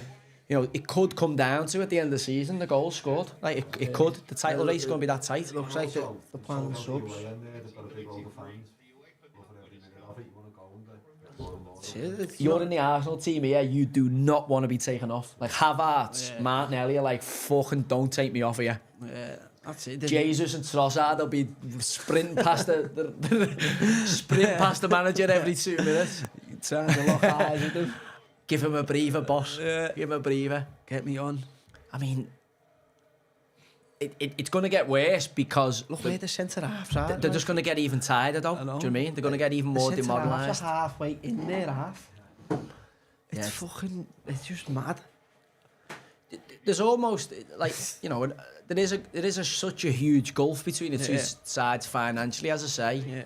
You know, it could come down to at the end of the season the goals scored. Like, it could. The title race is going to be that tight. It looks like the plan of subs. They've got a big old fans. Loving every minute of it. You want to go and get more. You're in the Arsenal team here. You do not want to be taken off. Like, Havertz, Martinelli are like, fucking don't take me off of you. Yeah, that's it. Jesus and Trossard will be sprinting past the manager every 2 minutes. Trying to lock eyes with them. Give him a breather, boss. Yeah. Give him a breather. Get me on. I mean, it's going to get worse because Look where the centre halves are. they're just going to get even tighter, though. Do you know what I mean? They're going to get even more The centre halves demoralised. are halfway in their half. It's Yeah. fucking. It's just mad. There's almost like, you know, there is such a huge gulf between the two sides financially, as I say. Yeah.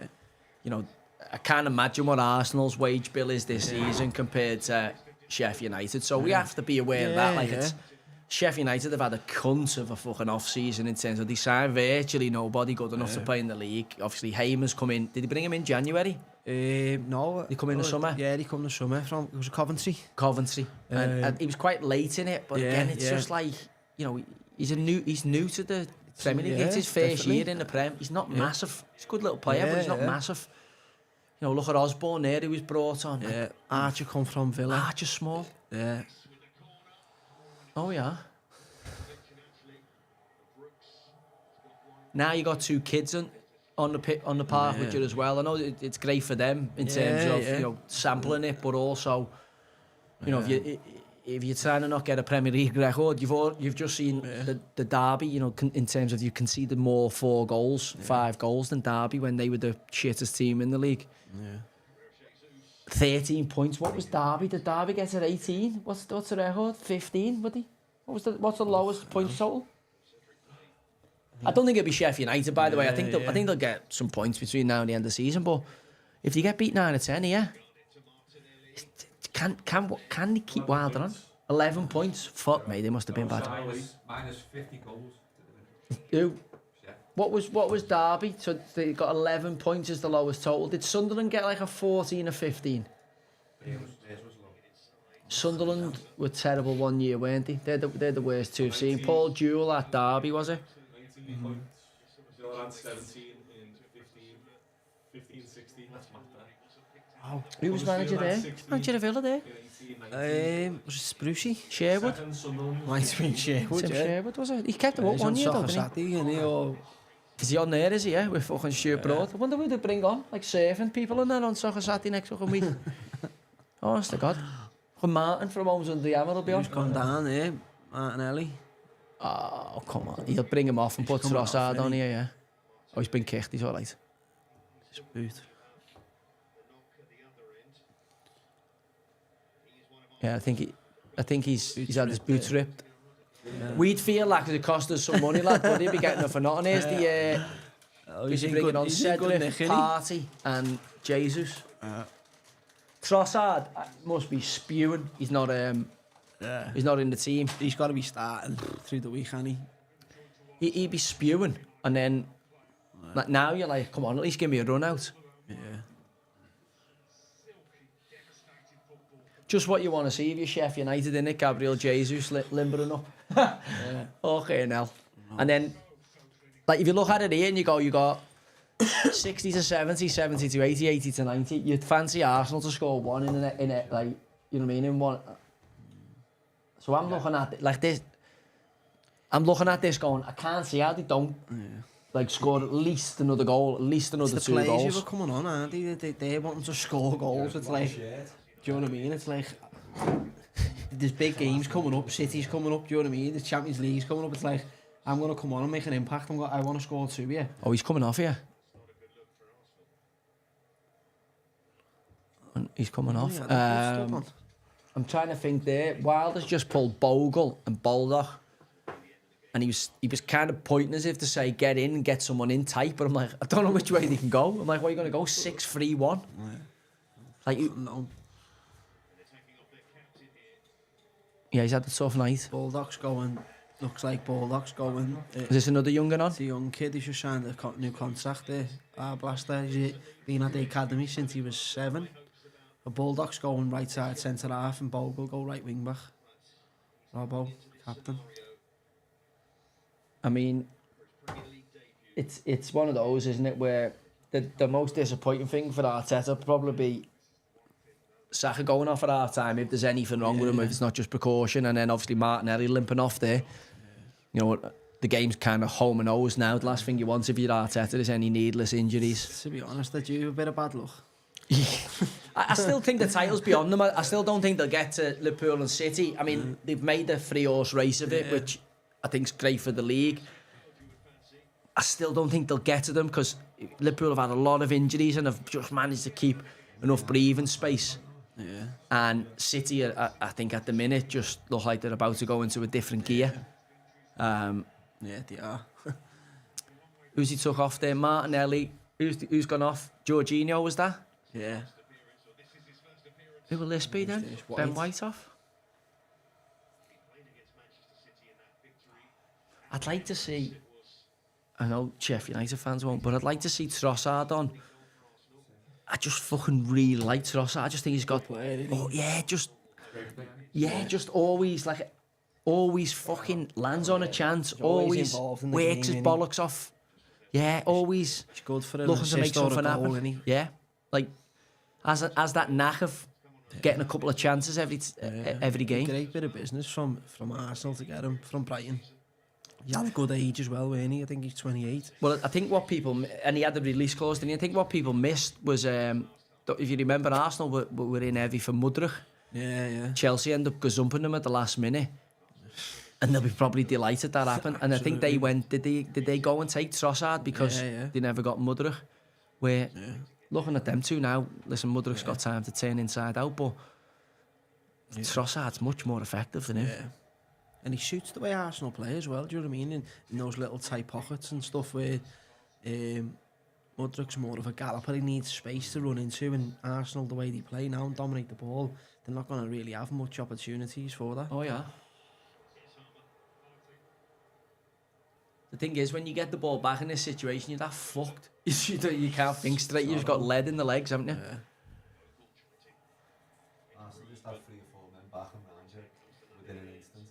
You know, I can't imagine what Arsenal's wage bill is this season compared to Sheffield United. So we have to be aware of that. Like, it's Sheffield United have had a cunt of a fucking off-season in terms of they signed virtually nobody good enough to play in the league. Obviously, Hamer's come in. Did he bring him in January? No. He come in the summer? Yeah, he come in the summer from, it was Coventry. Coventry. And he was quite late in it, but again, it's just like, you know, he's new to the Premier League. It's his first year in the Prem. He's not massive. He's a good little player, but he's not massive. You know, look at Osborne there, who was brought on. Yeah. Archer come from Villa. Archer small. Yeah. Oh, yeah. Now you got two kids on the park with you as well. I know it's great for them in terms of you know, sampling it, but also, you know, if you're trying to not get a Premier League record, you've just seen the Derby. You know, in terms of you conceded more 5 goals than Derby when they were the shittest team in the league. Yeah. 13 points. What was Derby? Did Derby get to 18? What's the record? 15? Would he? What's the lowest point total? I don't think it'll be Sheffield United, by the way. I think they'll get some points between now and the end of the season. But if you get beat 9 or 10 here, can they keep Wilder on? 11 points. Fuck me, they must have been bad. Minus 50 goals. Who? What was Derby? So they got 11 points as the lowest total. Did Sunderland get like a 14 or 15? Theirs was low. Sunderland were terrible one year, weren't they? They're the worst to have seen. Paul Jewell at Derby, was it? 19 points. Villa had 17 in 15, 16. That's mad there. Wow. Who was manager there? Manager of Villa there? Was it Sprucey? Sherwood? Might have been Sherwood, Tim Sherwood, was it? He kept him up one year, though, didn't he? Is he on there, is he, yeah? With fucking Stuart Broad. I wonder who they bring on. Like surfing people in there on Soccer Saturday next fucking week. Honest to God. Martin from Homes Under the Hammer will be on. He's gone down there. Martinelli. Oh, come on. He'll bring him off and put Trossard on here, yeah. Oh, he's been kicked. He's all right. His boot. Yeah, I think he's had his boots ripped. Yeah. We'd feel like it cost us some money, lad, but he'd be getting it for nothing. Here's the he's bringing on Cedric, Party and Jesus. Trossard must be spewing. He's not he's not in the team. He's got to be starting through the week, hasn't he? He'd be spewing, and then like, now you're like, come on, at least give me a run out. Yeah. Just what you want to see if you're Sheffield United, innit? Gabriel Jesus limbering up. Yeah. Okay, now. And then, like, if you look at it here and you got 60 to 70, 70 to 80, 80 to 90, you'd fancy Arsenal to score one in a like, you know what I mean, in one. So I'm looking at it like this. I'm looking at this going, I can't see how they don't like score at least another goal, at least another it's 2 the players goals. who are coming on, aren't they? They're wanting to score goals. It's like, do you know what I mean? It's like, there's big games coming up, City's coming up, do you know what I mean? The Champions League's coming up. It's like, I'm going to come on and make an impact. I want to score 2 here. Oh, he's coming off here. He's coming off. I'm trying to think there. Wilder's just pulled Bogle and Baldock. And he was kind of pointing as if to say, get in and get someone in tight. But I'm like, I don't know which way they can go. I'm like, where are you going to go? 6-3-1? Like, No. Yeah, he's had a tough night. Baldock's going. Looks like Baldock's going. Is this another younger on? It's a young kid. He's just signed a new contract there. Blaster. He's been at the academy since he was 7. The Baldock's going right side centre half and Bogle go right wing back. Robbo, captain. I mean, it's one of those, isn't it, where the most disappointing thing for Arteta would probably be Saka going off at half time if there's anything wrong with him, if it's not just precaution, and then obviously Martinelli limping off there. You know, the game's kind of home and hose now. The last thing you want if you're Arteta is any needless injuries. To be honest, did you a bit of bad luck? I still think the title's beyond them. I still don't think they'll get to Liverpool and City. I mean, they've made a 3-horse race of it, which I think's great for the league. I still don't think they'll get to them because Liverpool have had a lot of injuries and have just managed to keep enough breathing space. Yeah. And City, I think at the minute, just look like they're about to go into a different gear. Yeah, they are. Who's he took off there? Martinelli. Who's gone off? Jorginho, was that? Yeah. Who will this be then? Ben White off? I'd like to see, I know Sheffield United fans won't, but I'd like to see Trossard on. I just fucking really like Trossard. I just think he's got, just always fucking lands on a chance, always wakes his bollocks off. Yeah, always He's good for an looking to make assist or a something goal, happen. isn't he? Yeah, like as that knack of getting a couple of chances every game. Great bit of business from Arsenal to get him from Brighton. He's had a good age as well, wasn't he? I think he's 28. Well, I think what people, and he had the release clause, didn't he? I think what people missed was, if you remember, Arsenal were in heavy for Mudryk. Yeah. Chelsea ended up gazumping them at the last minute. And they'll be probably delighted that happened. And I think they went, did they go and take Trossard because they never got Mudryk? Where, looking at them two now, listen, Mudryk's got time to turn inside out, but Trossard's much more effective than him. Yeah. And he shoots the way Arsenal play as well, do you know what I mean? In those little tight pockets and stuff where Mudryk's more of a galloper, he needs space to run into, and Arsenal, the way they play now and dominate the ball, they're not going to really have much opportunities for that. Oh, yeah. The thing is, when you get the ball back in this situation, you're that fucked. You can't think straight, you've just got lead in the legs, haven't you? Yeah. Arsenal just have 3 or 4 men back and round you within an instant.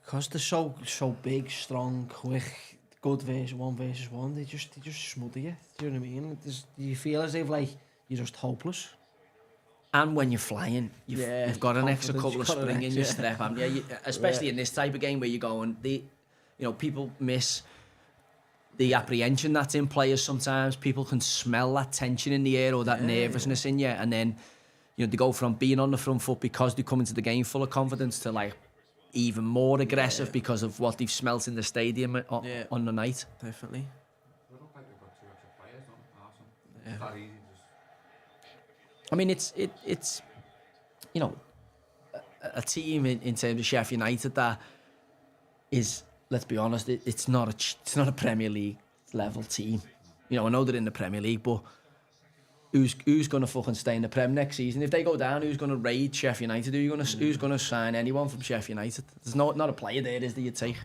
Because they're so big, strong, quick, good versus 1, they just smother you. Do you know what I mean? You feel as if like you're just hopeless. And when you're flying, you've got an extra couple of spring in your step, haven't you? Especially in this type of game where you're going, people miss the apprehension that's in players sometimes. People can smell that tension in the air or that nervousness in you, and then they go from being on the front foot because they come into the game full of confidence to like even more aggressive because of what they've smelt in the stadium on the night. Definitely. They look like they've got 2 extra players on Arsenal. It's that easy. I mean, it's a team in terms of Sheffield United that is, let's be honest, it's not a Premier League level team. I know they're in the Premier League, but who's going to fucking stay in the Prem next season? If they go down, who's going to raid Sheffield United? Who's going to sign anyone from Sheffield United? There's not a player there, is there, you take?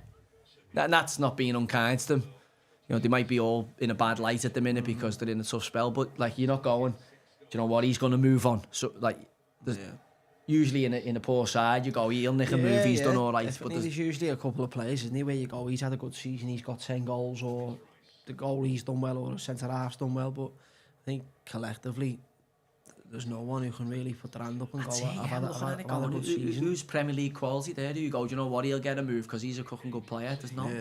That's not being unkind to them. You know, they might be all in a bad light at the minute because they're in a tough spell, but like, you're not going, do you know what, he's going to move on. So like, usually in a poor side, you go, he'll nick a move, he's done all right. But there's usually a couple of players, isn't he, where you go, he's had a good season, he's got 10 goals, or the goalie's done well, or the centre-half's done well, but I think collectively, there's no one who can really put their hand up and go, I've had a good season. Who's Premier League quality there? Do you go, do you know what, he'll get a move because he's a fucking good player? There's not.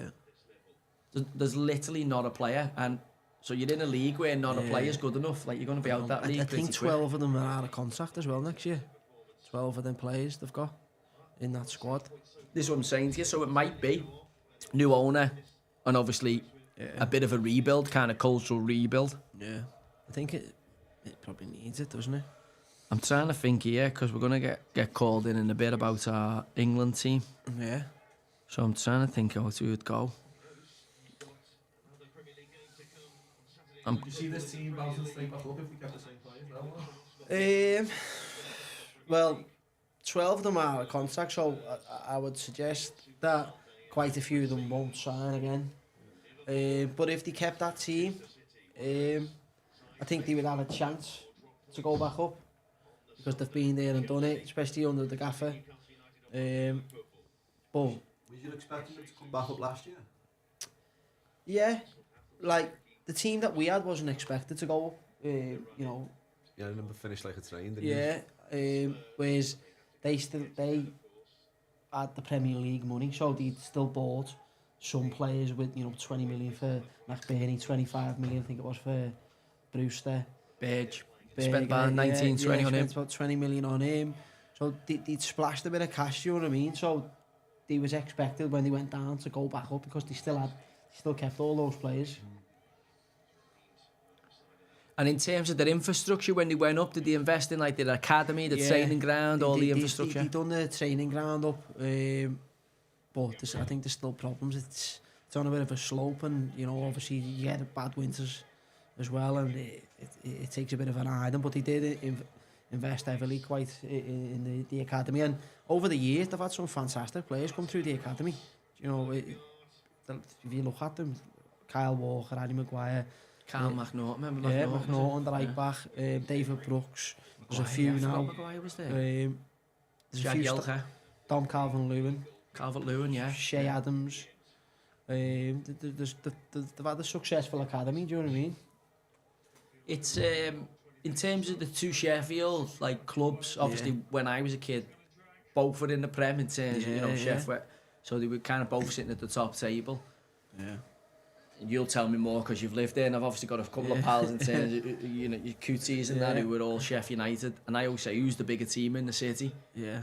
There's literally not a player, and so you're in a league where not a player's good enough. Like, you're going to be out that league. I think 12 of them are out of contract as well next year. 12 of them players they've got in that squad. This is what I'm saying to you. So it might be new owner, and obviously a bit of a rebuild, kind of cultural rebuild. Yeah, I think it probably needs it, doesn't it? I'm trying to think here because we're going to get called in a bit about our England team. Yeah. So I'm trying to think how we would go. You see this team bouncing straight back up if we kept the same players now? Well, 12 of them are out of contract, so I would suggest that quite a few of them won't sign again. But if they kept that team, I think they would have a chance to go back up because they've been there and done it, especially under the gaffer. But was you expecting them to come back up last year? Yeah, like the team that we had wasn't expected to go up. You know. Yeah, I remember finished like a train. Didn't you? Whereas they had the Premier League money, so they'd still bought some players with 20 million for McBurney, 25 million I think it was for Brewster. Berge. Spent about 19, 20 on him. Spent about 20 million on him. So they'd splashed a bit of cash, you know what I mean? So they was expected when they went down to go back up because they still kept all those players. And in terms of their infrastructure, when they went up, did they invest in like their academy, the training ground, all the infrastructure? They done the training ground up, but I think there's still problems. It's on a bit of a slope, and obviously you get bad winters as well, and it takes a bit of an item. But they did invest heavily quite in the academy, and over the years they've had some fantastic players come through the academy. If you look at them, Kyle Walker, Harry Maguire. Carl McNaughton, remember McNaughton? McNaughton, the right back, David Brooks. There's a few now. Maguire was there. There's a few. Dom Calvert-Lewin. Calvert-Lewin, yeah. Shea Adams. They've had a successful academy, do you know what I mean? It's in terms of the two Sheffield clubs. Obviously, when I was a kid, both were in the Prem in terms of Sheffield, so they were kind of both sitting at the top table. Yeah. And you'll tell me more because you've lived there, and I've obviously got a couple of pals in terms of your cuties and that who were all Sheffield United. And I always say, who's the bigger team in the city? Yeah.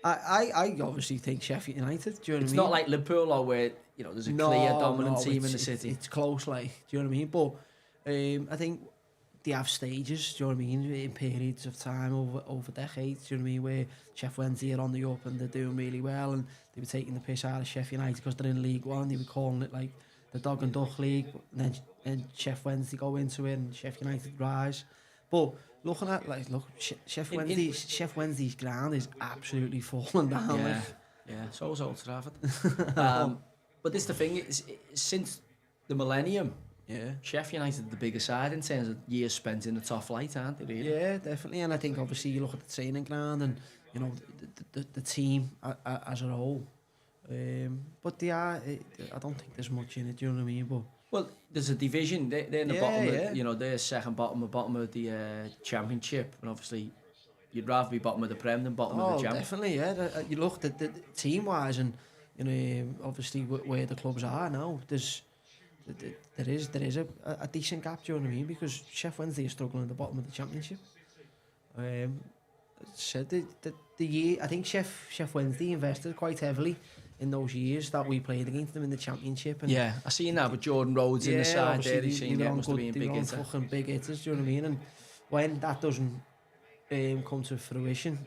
I obviously think Sheffield United. Do you know what I mean? It's not like Liverpool or where there's a clear dominant team in the city. It's close, like, do you know what I mean? But I think they have stages. Do you know what I mean? In periods of time over decades. Do you know what I mean? Where Sheffield Wednesday are on the up and they're doing really well, and they were taking the piss out of Sheffield United because they're in League One. They were calling it like the Dog and Duck League, and then Sheffield Wednesday go into it and Sheffield United rise. But looking at Sheffield Wednesday's ground is absolutely falling down. So is Old Trafford. But this the thing is, since the millennium, Sheffield United are the bigger side in terms of years spent in the top flight, aren't they? Really? Yeah, definitely. And I think obviously you look at the training ground and the team as a whole. But they are. I don't think there's much in it. Do you know what I mean? But well, there's a division. They're in the bottom. Of, they're second bottom of the Championship, and obviously, you'd rather be bottom of the Prem than bottom of the Champ. Definitely. Yeah. You look at the team wise, and obviously where the clubs are now. There is a decent gap. Do you know what I mean? Because Sheffield Wednesday is struggling at the bottom of the Championship. Said the year I think Sheffield Wednesday invested quite heavily in those years that we played against them in the Championship. And I see now with Jordan Rhodes in the side there. He seemed must have been big hitter. Fucking big hitters, do you know what I mean? And when that doesn't come to fruition,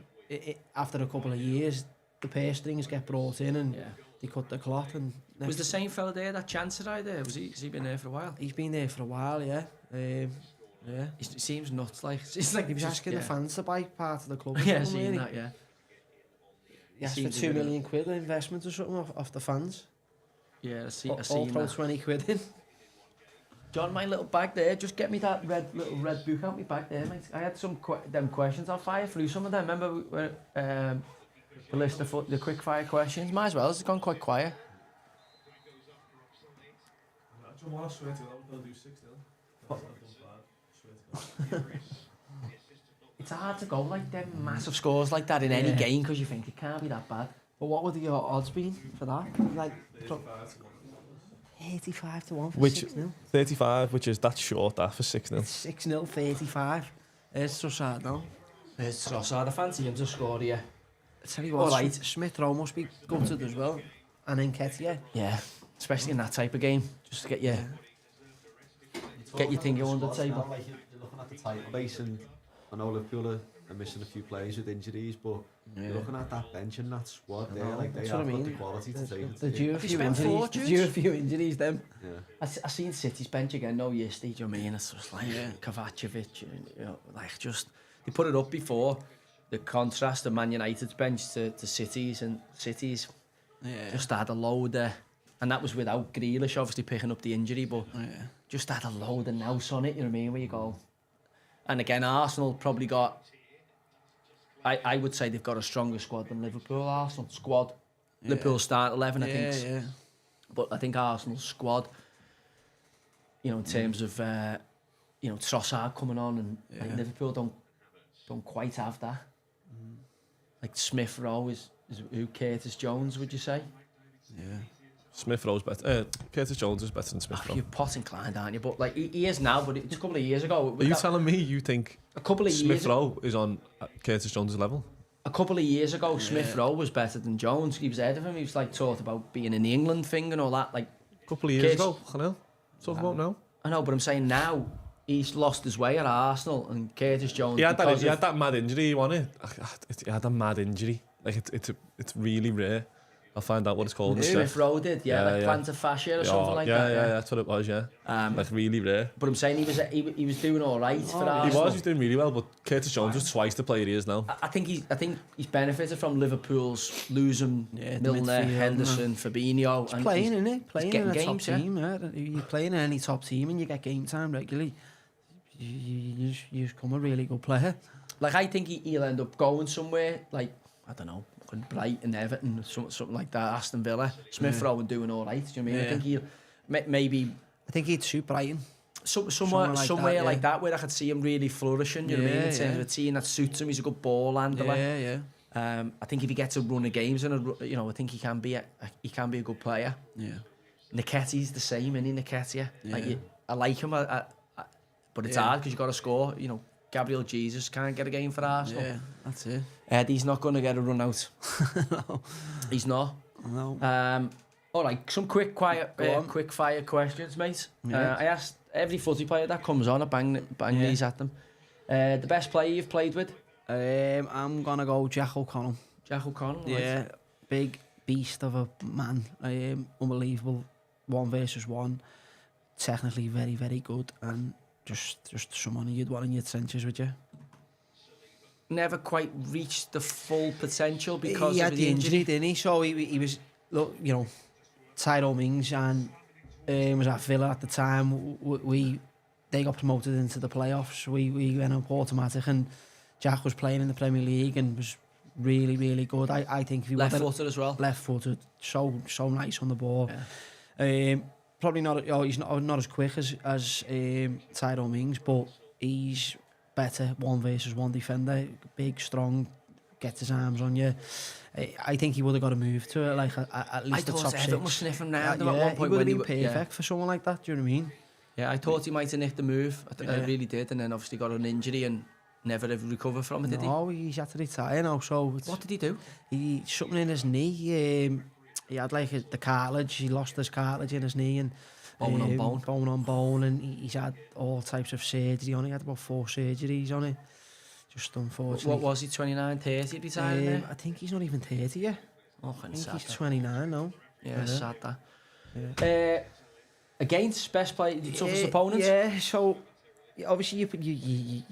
after a couple of years, the purse strings get brought in and they cut the cloth. And was the same fella there, that Chancellor there? Has he been there for a while? He's been there for a while, yeah. Yeah. He seems nuts. Like it's like He was asking the fans to buy part of the club. Or Yeah, something, seen really. that. Yeah. He asked for Seems a £2 bit of- million quid in investment or something off the fans. Yeah, I All seen throw that. 20 quid in. John, my little bag there. Just get me that little red book out my bag there, mate. I had some them questions. I'll fire through some of them. Remember the list of the quick fire questions? Might as well. It's gone quite quiet. It's hard to go like them massive scores like that in any game because you think it can't be that bad. But what would your odds been for that? Like 85 to 1 for Which 6-0. 35, which is that's short that for 6-0. It's 6-0, 35. It's so sad now. It's Trossard. I fancy him to score here. I tell you what, All right. Smith Rowe must be gutted as well. And then Nketiah. Yeah, especially in that type of game, just to get you get your thing under the table. Like you're looking at the title race, and I know Liverpool are missing a few players with injuries, but you're looking at that bench and that squad there, like they That's have what I got mean. the quality to take it. They're due a Have you few spent injuries. fortunes? They're due a few injuries, them. Yeah. I seen City's bench again, no yesterday, do you know what I mean? It's just like Kovacevic, you know, like just, they put it up before, the contrast of Man United's bench to City's, and City's just had a load of, and that was without Grealish obviously picking up the injury, but just had a load of nous on it, you know what I mean, where you go. And again, Arsenal probably got, I would say they've got a stronger squad than Liverpool. Arsenal squad, Liverpool start 11, I think. But I think Arsenal's squad, you know, in terms of you know, Trossard coming on, and like, Liverpool don't quite have that. Like Smith Rowe is who, Curtis Jones, would you say? Yeah. Smith Rowe's better. Curtis Jones is better than Smith Rowe. You're pot inclined, aren't you? But like he is now, but it's a couple of years ago. Are you telling me you think a couple of Smith years Rowe is on Curtis Jones' level? A couple of years ago, Smith Rowe was better than Jones. He was ahead of him. He was like talked about being in the England thing and all that. Like A couple of years ago, Chanel. Talk about now. I know, but I'm saying now he's lost his way at Arsenal, and Curtis Jones. He had because of- that mad injury. He won it. He had a mad injury. Like it's really rare. I'll find out what it's called. Smith Rowe did, like plantar fascia or something like that. Yeah, that's what it was. Yeah, like really rare. But I'm saying he was doing all right for Arsenal. He was doing really well, but Curtis Jones was twice the player he is now. I think he's benefited from Liverpool's losing the Milner, midfield, Henderson, Fabinho. He's playing, isn't he? Playing getting in a top games, yeah. team. You're playing in any top team and you get game time regularly. You become a really good player. Like I think he'll end up going somewhere like, I don't know, Brighton, Everton, something like that, Aston Villa. Smith Rowe and doing all right. Do you know what I mean? I think he'll maybe. I think he'd suit Brighton. Somewhere like that where I could see him really flourishing. You know what I mean? In terms of a team that suits him, he's a good ball handler. I think if he gets a run of games and you know, I think he can be a good player. Yeah. Nketiah's the same, isn't he? Nketiah. Like I like him, but it's hard because you got to score. You know, Gabriel Jesus can't get a game for Arsenal. Yeah, that's it. Eddie's not going to get a run out. No. He's not. No. All right, some quick fire questions, mate. Yeah. I asked every footy player that comes on, I bang these at them. The best player you've played with? I'm gonna go Jack O'Connell. Jack O'Connell. Yeah, Right. big beast of a man. Unbelievable. 1 versus 1. Technically very, very good, and just someone you'd want in your trenches, would you? Never quite reached the full potential because he of had the injury, didn't he? So he was, look, you know, Tyrone Mings and was at Villa at the time. They got promoted into the playoffs. We went up automatic, and Jack was playing in the Premier League and was really, really good. I think if he left-footed as well. Left-footed, so nice on the ball. Yeah. Probably not. He's not as quick as Tyrone Mings, but he's better 1 versus 1 defender. Big, strong, gets his arms on you. I think he would have got a move to it, like at least the top 6. I thought Everton was sniffing now. Yeah, At one point he would have when been perfect for someone like that. Do you know what I mean? Yeah, I thought he might have nicked the move. I really did, and then obviously got an injury and never ever recovered from it, did he? No, he's had to retire now. So What did he do? He something in his knee. He had like the cartilage. He lost his cartilage in his knee and bone on bone, and he's had all types of surgery on it. He had about 4 surgeries on it. Just unfortunately. What was he? 29, 30 retired there? I think he's not even 30 yet. Oh, I think he's 29 now. Yeah, sad that. Against best player, toughest opponent? Yeah, so obviously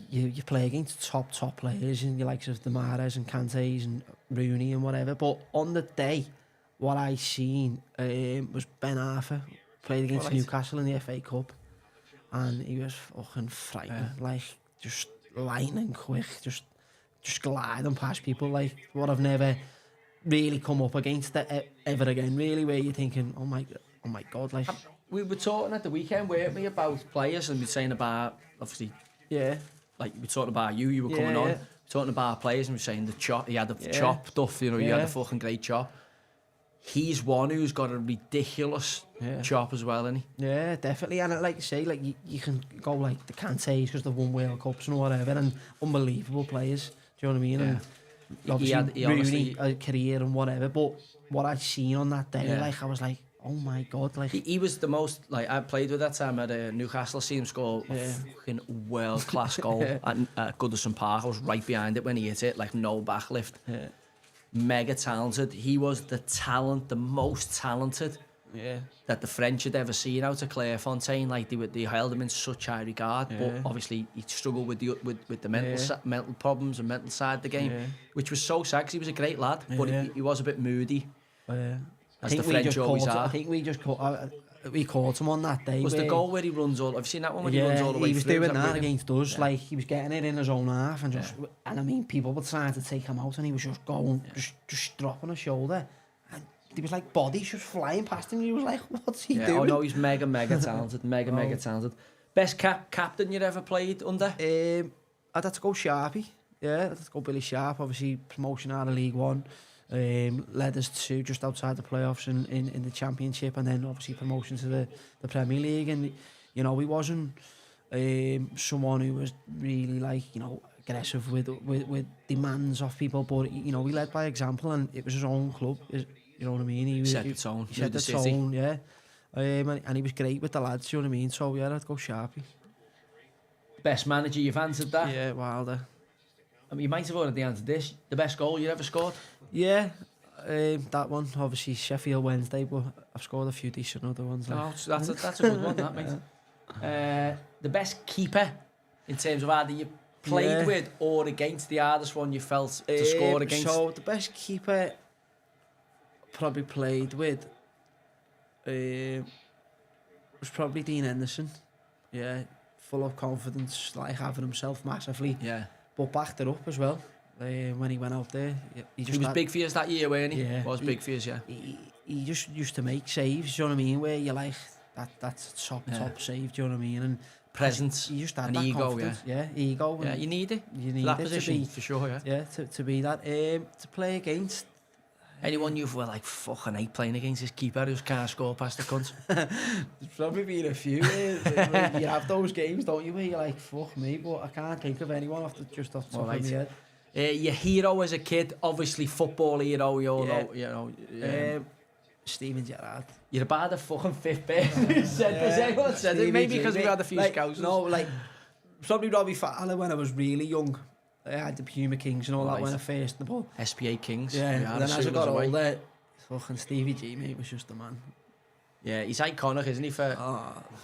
you play against top players and the likes of the Mahrez and Kante's and Rooney and whatever. But on the day, what I seen was Ben Arthur played against Newcastle in the FA Cup, and he was fucking frightening, like just lightning quick, just gliding past people, like what I've never really come up against ever again. Really, where you're thinking, oh my god, like. We were talking at the weekend, weren't we, about players, and we were saying about, obviously, like we were talking about you were coming on, talking about players, and we were saying the chop, he had the chop stuff, you know, you had the fucking great chop. He's one who's got a ridiculous chop as well, isn't he? Yeah, definitely. And like you say, like you can go like the Kante's because they've won World Cups and whatever, and unbelievable players. Do you know what I mean? And obviously, he Rooney, a career and whatever. But what I seen on that day, like I was like, oh my god, like he was the most, like I played with that time at Newcastle, seen him score a fucking world class goal at Goodison Park. I was right behind it when he hit it, like no backlift. Mega talented. He was the most talented that the French had ever seen out of Clairefontaine. Like they held him in such high regard, but obviously he struggled with the mental problems and mental side of the game, which was so sad 'cause he was a great lad, but he was a bit moody. As the French always are. I think we just caught we caught him on that day. Was the goal where he runs all? Have you seen that one when he runs all the way he was through? doing that against us. Like he was getting it in his own half, and and I mean, people were trying to take him out, and he was just going, just dropping a shoulder, and he was like bodies just flying past him. And he was like, "What's he doing?" Oh no, he's mega talented, mega talented. Best captain you'd ever played under? I'd have to go Sharpie. Yeah, I'd have to go Billy Sharp. Obviously, promotion out of League One. Led us to just outside the playoffs in the Championship, and then obviously promotion to the Premier League. And you know, he wasn't someone who was really like, you know, aggressive with demands off people, but you know, he led by example, and it was his own club. You know what I mean? He set the tone. He set the tone, yeah. And he was great with the lads. You know what I mean? So yeah, I'd go Sharpie. Best manager, you've answered that. Yeah, Wilder. I mean, you might have already answered this. The best goal you ever scored? Yeah, that one. Obviously Sheffield Wednesday, but I've scored a few decent other ones. Like. Oh, that's a good one, that, mate. The best keeper in terms of either you played with or against, the hardest one you felt to score against? So the best keeper probably played with was probably Dean Henderson. Yeah, full of confidence, like having himself massively. Yeah. But backed it up as well. When he went out there, he was big for you that year, weren't he? Yeah, was big for you, yeah. He just used to make saves. You know what I mean? Where you're like, that's a top save. Do you know what I mean? And presence, he just had and that ego, confidence. Yeah, ego. Yeah, you need it. You need that it position to be, for sure. Yeah. Yeah, to be that. To play against. Anyone you've were like, fucking hate playing against this keeper who can't score past the cunt? There's probably been a few. You have those games, don't you, where you're like, fuck me, but I can't think of anyone off the top of my head. Your hero as a kid, obviously football hero, you know. Steven Gerrard. You're about the fucking fifth best. Anyone said it? Maybe because we had a few scouts. No, like, probably Robbie Fowler when I was really young. I had the Puma Kings and all that when I faced the ball. SPA Kings. Yeah, and then as I got older, fucking Stevie G, mate, was just the man. Yeah, he's iconic, isn't he, for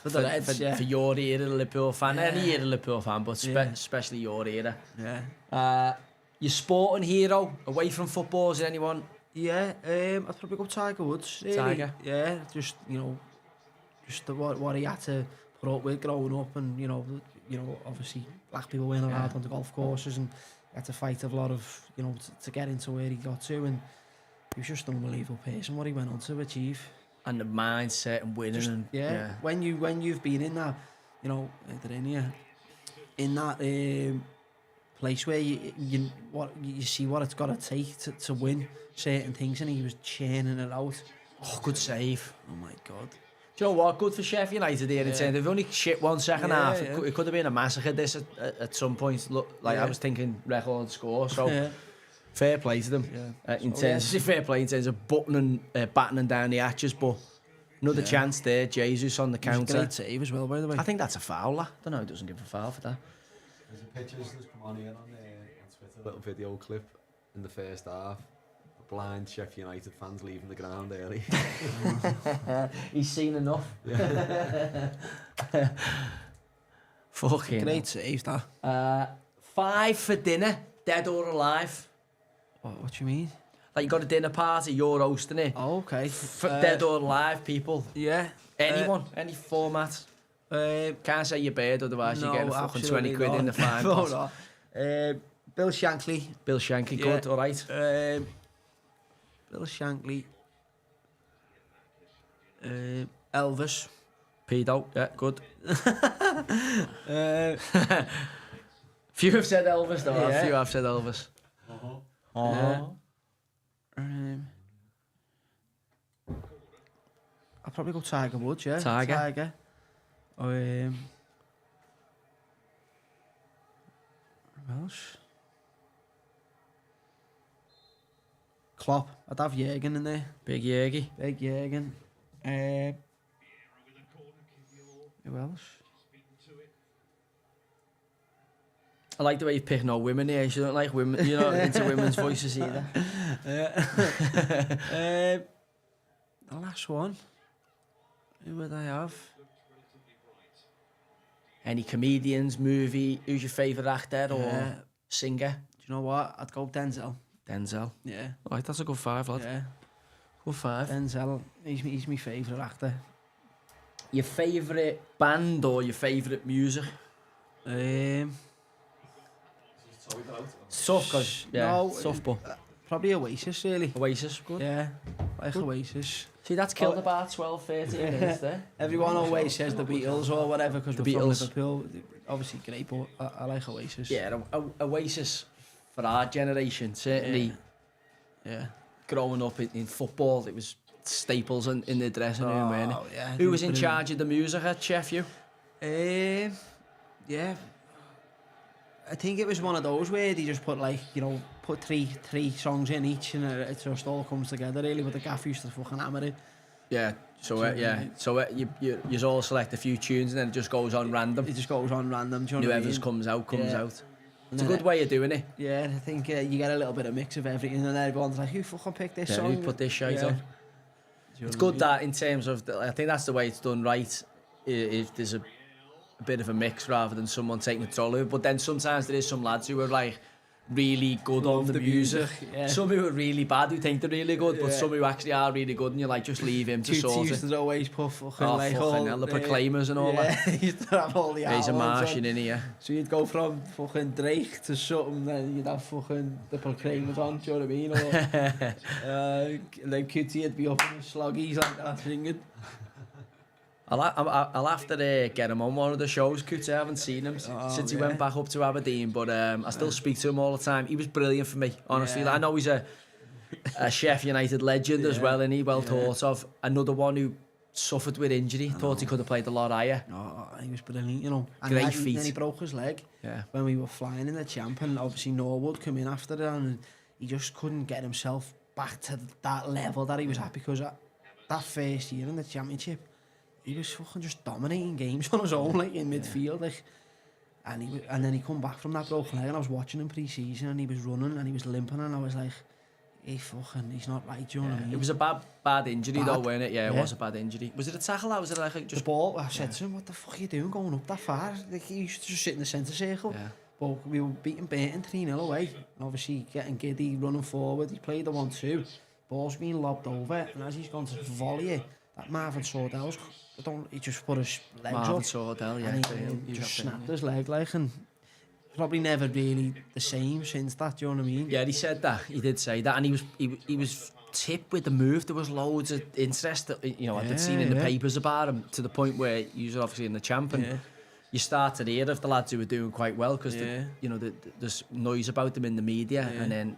the Reds, for your era, Liverpool fan, any era Liverpool fan, but especially your era. Yeah. Your sporting hero, away from football, is there anyone? Yeah, I'd probably go Tiger Woods. Really. Tiger? Yeah, just, you know, what he had to put up with growing up, and, you know, obviously black people weren't allowed on the golf courses, and he had to fight a lot of, you know, to get into where he got to, and he was just an unbelievable person, what he went on to achieve. And the mindset and winning. Just, and, when you've been in that, you know, in that place where you see what it's got to take to win certain things, and he was churning it out. Oh, good save. Oh my God. Do you know what? Good for Sheffield United here in terms. They've only shit 1 second half. It could have been a massacre this at some point. Look, like I was thinking record score. So fair play to them. Fair play in terms of battening down the hatches. But another chance there. Jesus on the counter. Great save as well, by the way. I think that's a foul. I don't know. He doesn't give a foul for that. There's a picture that's come on here on Twitter. A little video clip in the first half. Blind Sheffield United fans leaving the ground early. He's seen enough. Fucking Great save, that. 5 for dinner, dead or alive. What do you mean? Like you got a dinner party, you're hosting it. Oh, okay. For dead or alive people. Yeah. Anyone, any format. Can't say your bird, otherwise No, you get a fucking 20 absolutely quid in the not. fine No, pot. no. Bill Shankly. Bill Shankly, Yeah. good, alright. Bill Shankly. Elvis. Pedo, yeah, good. Few have said Elvis though, Yeah. a few have said Elvis. I'll probably go Tiger Woods, yeah. Tiger. Who else? Klopp. I'd have Jürgen in there. Big Yergy. Big Jürgen. Who else? I like the way you pick no women here. You don't like women, you're not into women's voices either. The last one. Who would I have? Any comedians, movie, who's your favourite actor or singer? Do you know what? I'd go Denzel. Denzel. Yeah. Alright, that's a good 5, lad. Yeah. Good 5. Denzel. He's my favourite actor. Your favourite band or your favourite music? Tough, cause tough, but Probably Oasis, really. Oasis, good. Yeah, like Good. Oasis. See, that's killed about 12, 13 minutes there. Everyone always says the Beatles or whatever because The we're from Beatles. Liverpool. Obviously great, but I like Oasis. Yeah, Oasis for our generation, certainly. Yeah. Growing up in football, it was staples in the dressing room, weren't it? Yeah. Who was in charge of the music at Sheffield? Yeah. I think it was one of those where they just put put three songs in each and it just all comes together really. But the gaff used to fucking hammer it. Yeah. So you all select a few tunes and then it just goes on random. It just goes on random. Do you know what I Whoever's mean? comes out. Yeah. It's a good way of doing it. Yeah, I think you get a little bit of mix of everything and everyone's like, who fucking picked this Yeah, song? who put this shite on? Do you It's know what good that in terms of, I think that's the way it's done right, if there's a bit of a mix rather than someone taking control of it. But then sometimes there is some lads who are like really good on the music. Yeah. Some who are really bad who think they're really good, but some who actually are really good and you're like, just leave him to Toots sort used it. to always put fucking Oh, like fucking all hell, the Proclaimers and all that. he used to have all the He's a albums Martian on. in here. So you'd go from fucking Drake to something, then you'd have fucking the Proclaimers on, do you know what I mean? Or, then Cutie would be up in the sloggies like that singing. I'll have to get him on one of the shows, Coots. I haven't seen him since he went back up to Aberdeen, but I still speak to him all the time. He was brilliant for me, honestly. Yeah. I know he's a Sheffield United legend as well, and he well thought of. Another one who suffered with injury, thought he could have played a lot higher. Oh, he was brilliant, you know. And Great then feat. he broke his leg Yeah. when we were flying in the champ, and obviously Norwood come in after that, and he just couldn't get himself back to that level that he was at, because that first year in the championship, he was fucking just dominating games on his own, like in midfield, like. And then he come back from that broken leg, and I was watching him pre-season, and he was running, and he was limping, and I was like, he's not right, do you know what I mean? It was a bad injury though, Bad. wasn't it? Yeah, it Yeah. was a bad injury. Was it a tackle or was it like The just... ball, I said to him, what the fuck are you doing going up that far? Like, he used to just sit in the centre circle. Yeah. But we were beating Barton 3-0 away. And obviously getting giddy, running forward. He played the 1-2. Ball's been lobbed over, and as he's gone to volley it, that Marvin Sordell's, he just put his legs Marvin up. Sordell, yeah. And he just snapped his leg, like, and probably never really the same since that, do you know what I mean? Yeah, he said that. He did say that, and he was tipped with the move. There was loads of interest, I'd seen in the papers about him, to the point where he was obviously in the champ, and you start to hear of the lads who were doing quite well, because there's noise about them in the media, and then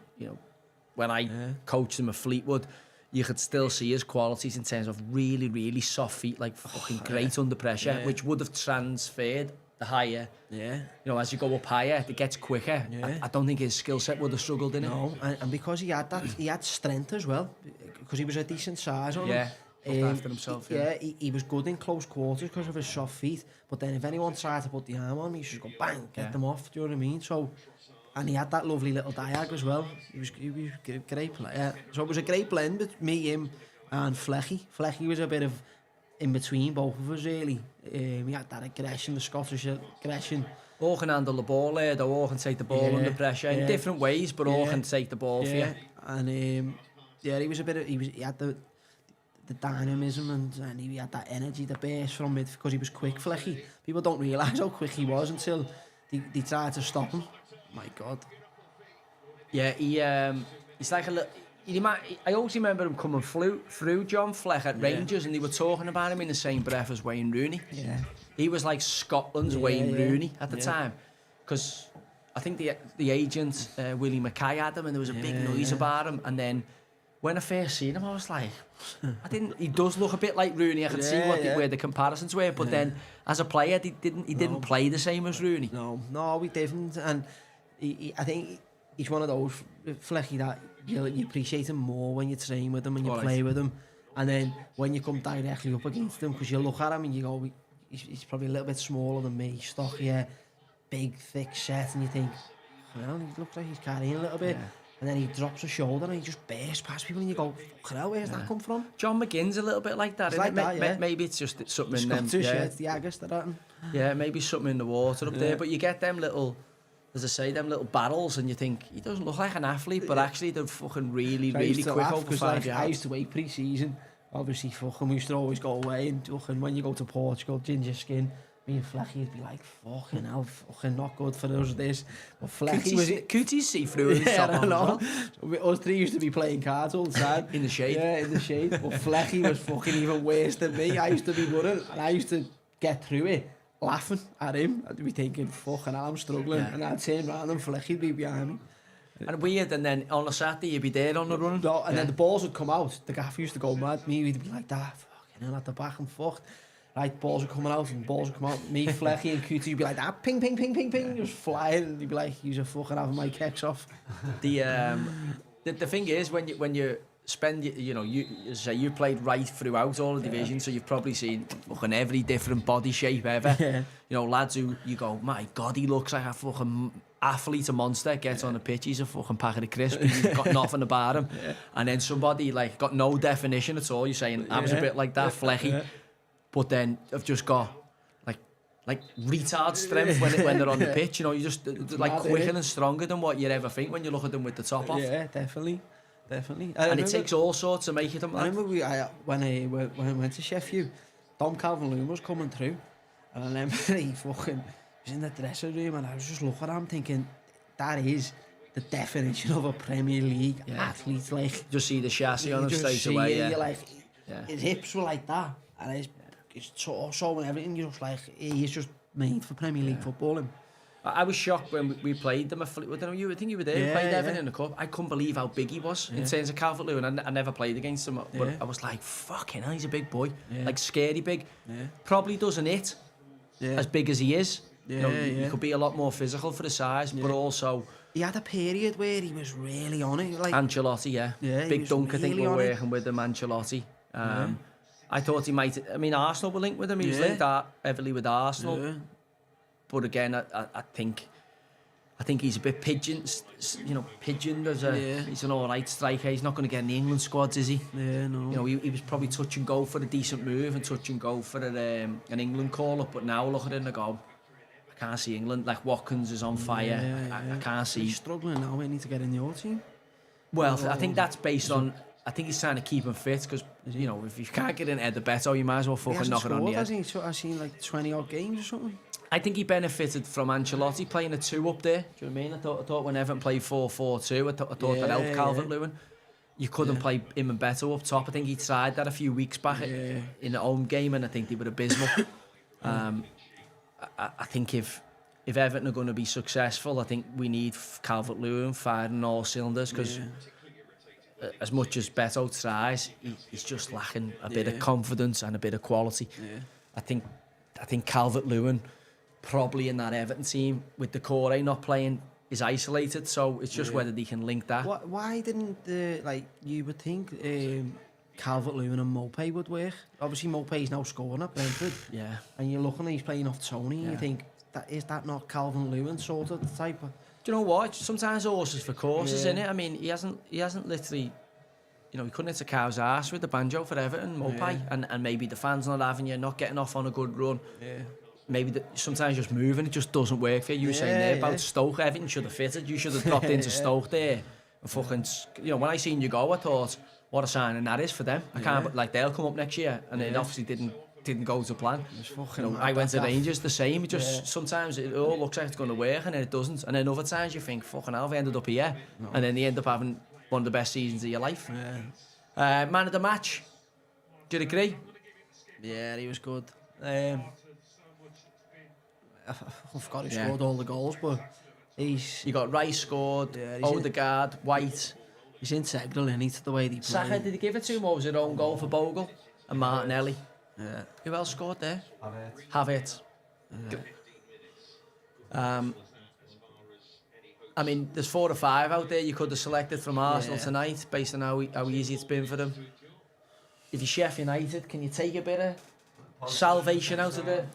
when I coached him at Fleetwood, you could still see his qualities in terms of really, really soft feet, like fucking great under pressure, which would have transferred the higher. Yeah. As you go up higher, it gets quicker. Yeah. I don't think his skill set would have struggled in it. No, and because he had that, he had strength as well, because he was a decent size on him. Looked after himself. He was good in close quarters because of his soft feet, but then if anyone tried to put the arm on him, he should go bang, get them off, do you know what I mean? So, and he had that lovely little diag as well. He was a great player. So it was a great blend with me, him, and Flecky. Flecky was a bit of in between both of us, really. We had that aggression, the Scottish aggression. All can handle the ball there, though. All can take the ball under pressure in different ways, but all can take the ball for you. And he was he had the dynamism and he had that energy, the burst from it, because he was quick, Flecky. People don't realise how quick he was until they tried to stop him. My God. Yeah, he's like a little... I always remember him coming through John Fleck at Rangers, and they were talking about him in the same breath as Wayne Rooney. Yeah. He was like Scotland's Wayne Rooney at the time, because I think the agent Willie Mackay had him, and there was a big noise about him. And then when I first seen him, I was like, he does look a bit like Rooney. I can see where the comparisons were, but then as a player, he didn't play the same as Rooney. No, we didn't, and I think he's one of those Flecky that you appreciate him more when you train with him and you play with him, and then when you come directly up against him, because you look at him and you go, he's probably a little bit smaller than me, stockier, big, thick set, and you think, well, he looks like he's carrying a little bit. Yeah. And then he drops a shoulder and he just bursts past people and you go, fucking hell, where's that come from? John McGinn's a little bit like that, isn't it? Maybe it's just something in them. It's the Agus they're at him. Yeah, maybe something in the water up there, but you get them little, as I say, them little battles, and you think, he doesn't look like an athlete, but actually they're fucking really quick over 5 yards. I used to wait pre-season, obviously fucking, we used to always go away, and fucking when you go to Portugal, ginger skin, me and Flecky would be like, fucking hell, fucking not good for us this. But Flecky was... Cooties see through his top on. Well. Us three used to be playing cards all the time. In the shade. Yeah, in the shade. But Flecky was fucking even worse than me. I used to be running, and I used to get through it, laughing at him. I'd be thinking, fucking hell, I'm struggling. Yeah. And I'd turn around and Flecky'd be behind me. And weird, and then on a Saturday you'd be there on the run. No, and then the balls would come out. The gaffer used to go mad. Me, we'd be like that, fucking hell, at the back and fucked. Right, balls are coming out, and balls are coming out. Me, Flecky and Cootie would be like that, ping, ping, ping, ping, ping, just flying, and you'd be like, you're fucking having my kicks off. The thing is, when you spend, you played right throughout all the divisions, so you've probably seen fucking every different body shape ever. Yeah. Lads who you go, my God, he looks like a fucking athlete, a monster, gets on the pitch, he's a fucking packet of crisps, he's got nothing about him. Yeah. And then somebody like got no definition at all, you're saying, I was a bit like that, Flecky. Yeah. But then I've just got like retard strength when they're on the pitch. You just like quicker and stronger than what you'd ever think when you look at them with the top off. Yeah, definitely. And it takes all sorts to make it. I remember when I went to Sheffield, Dom Calvert-Lewin was coming through, and I remember he fucking was in the dressing room, and I was just looking at him thinking, that is the definition of a Premier League athlete. Like, just see the chassis on him straight away. Yeah, like his hips were like that, and his so and everything, you're just like, he's just made for Premier League footballing. I was shocked when we played them. I think you were there. We played Everton in the cup. I couldn't believe how big he was in terms of Calvert-Lewin. I never played against him, but I was like, fucking hell, he's a big boy, like scary big. Probably doesn't hit as big as he is. He could be a lot more physical for the size, but also he had a period where he was really on it. Like Ancelotti, Big Dunk, really I think we're working with him, Ancelotti. I thought he might. I mean, Arsenal were linked with him. He was linked heavily with Arsenal. Yeah. But again, I think he's a bit pigeoned as he's an all right striker. He's not going to get in the England squads, is he? Yeah, no. He was probably touch and go for a decent move and touch and go for an England call up. But now look at him and go, I can't see England. Like Watkins is on fire. I can't see. He's struggling now. We need to get in your team. Well, I think that's based on. I think he's trying to keep him fit because, if you can't get in the Beto, you might as well fucking knock it on the head. I've seen like 20 odd games or something. I think he benefited from Ancelotti playing a 2 up there. Do you know what I mean? I thought when Everton played 4-4-2, I thought that helped Calvert-Lewin. You couldn't play him and Beto up top. I think he tried that a few weeks back in the home game, and I think they were abysmal. I think if Everton are going to be successful, I think we need Calvert-Lewin firing all cylinders because as much as Beto tries, he's just lacking a bit of confidence and a bit of quality. Yeah. I think Calvert-Lewin probably in that Everton team with the core not playing is isolated, so it's just whether they can link that. Why didn't you would think Calvert-Lewin and Mopé would work? Obviously Mopé's now scoring at Brentford. Yeah. And you're looking, he's playing off Tony, and you think, is that not Calvert-Lewin sort of type of... Do you know what? Sometimes horses for courses, innit? I mean, he hasn't literally you know, he couldn't hit a cow's ass with the banjo for Everton, Mopai, and maybe the fans not having you, not getting off on a good run. Yeah. Maybe sometimes just moving, it just doesn't work for you. You were saying there about Stoke, Everton should have fitted. You should have dropped into Stoke there. And fucking, you know, when I seen you go, I thought, what a signing that is for them. I can't, like, they'll come up next year, and it obviously didn't go to plan. You know, I went to Rangers, the same. It just sometimes it all looks like it's going to work, and then it doesn't. And then other times you think, fucking hell, I ended up here, and then you end up having one of the best seasons of your life. Man of the match. Do you agree? Yeah, he was good. I forgot who scored all the goals, but you got Rice scored, Odegaard, White. He's integral in to the way they play. Saga, did he give it to him, or was it own goal for Bogle? And Martinelli. Yeah. Who else scored there? Havertz. I mean, there's 4 or 5 out there you could have selected from Arsenal tonight, based on how easy it's been for them. If you're Sheffield United, can you take a bit of salvation out of the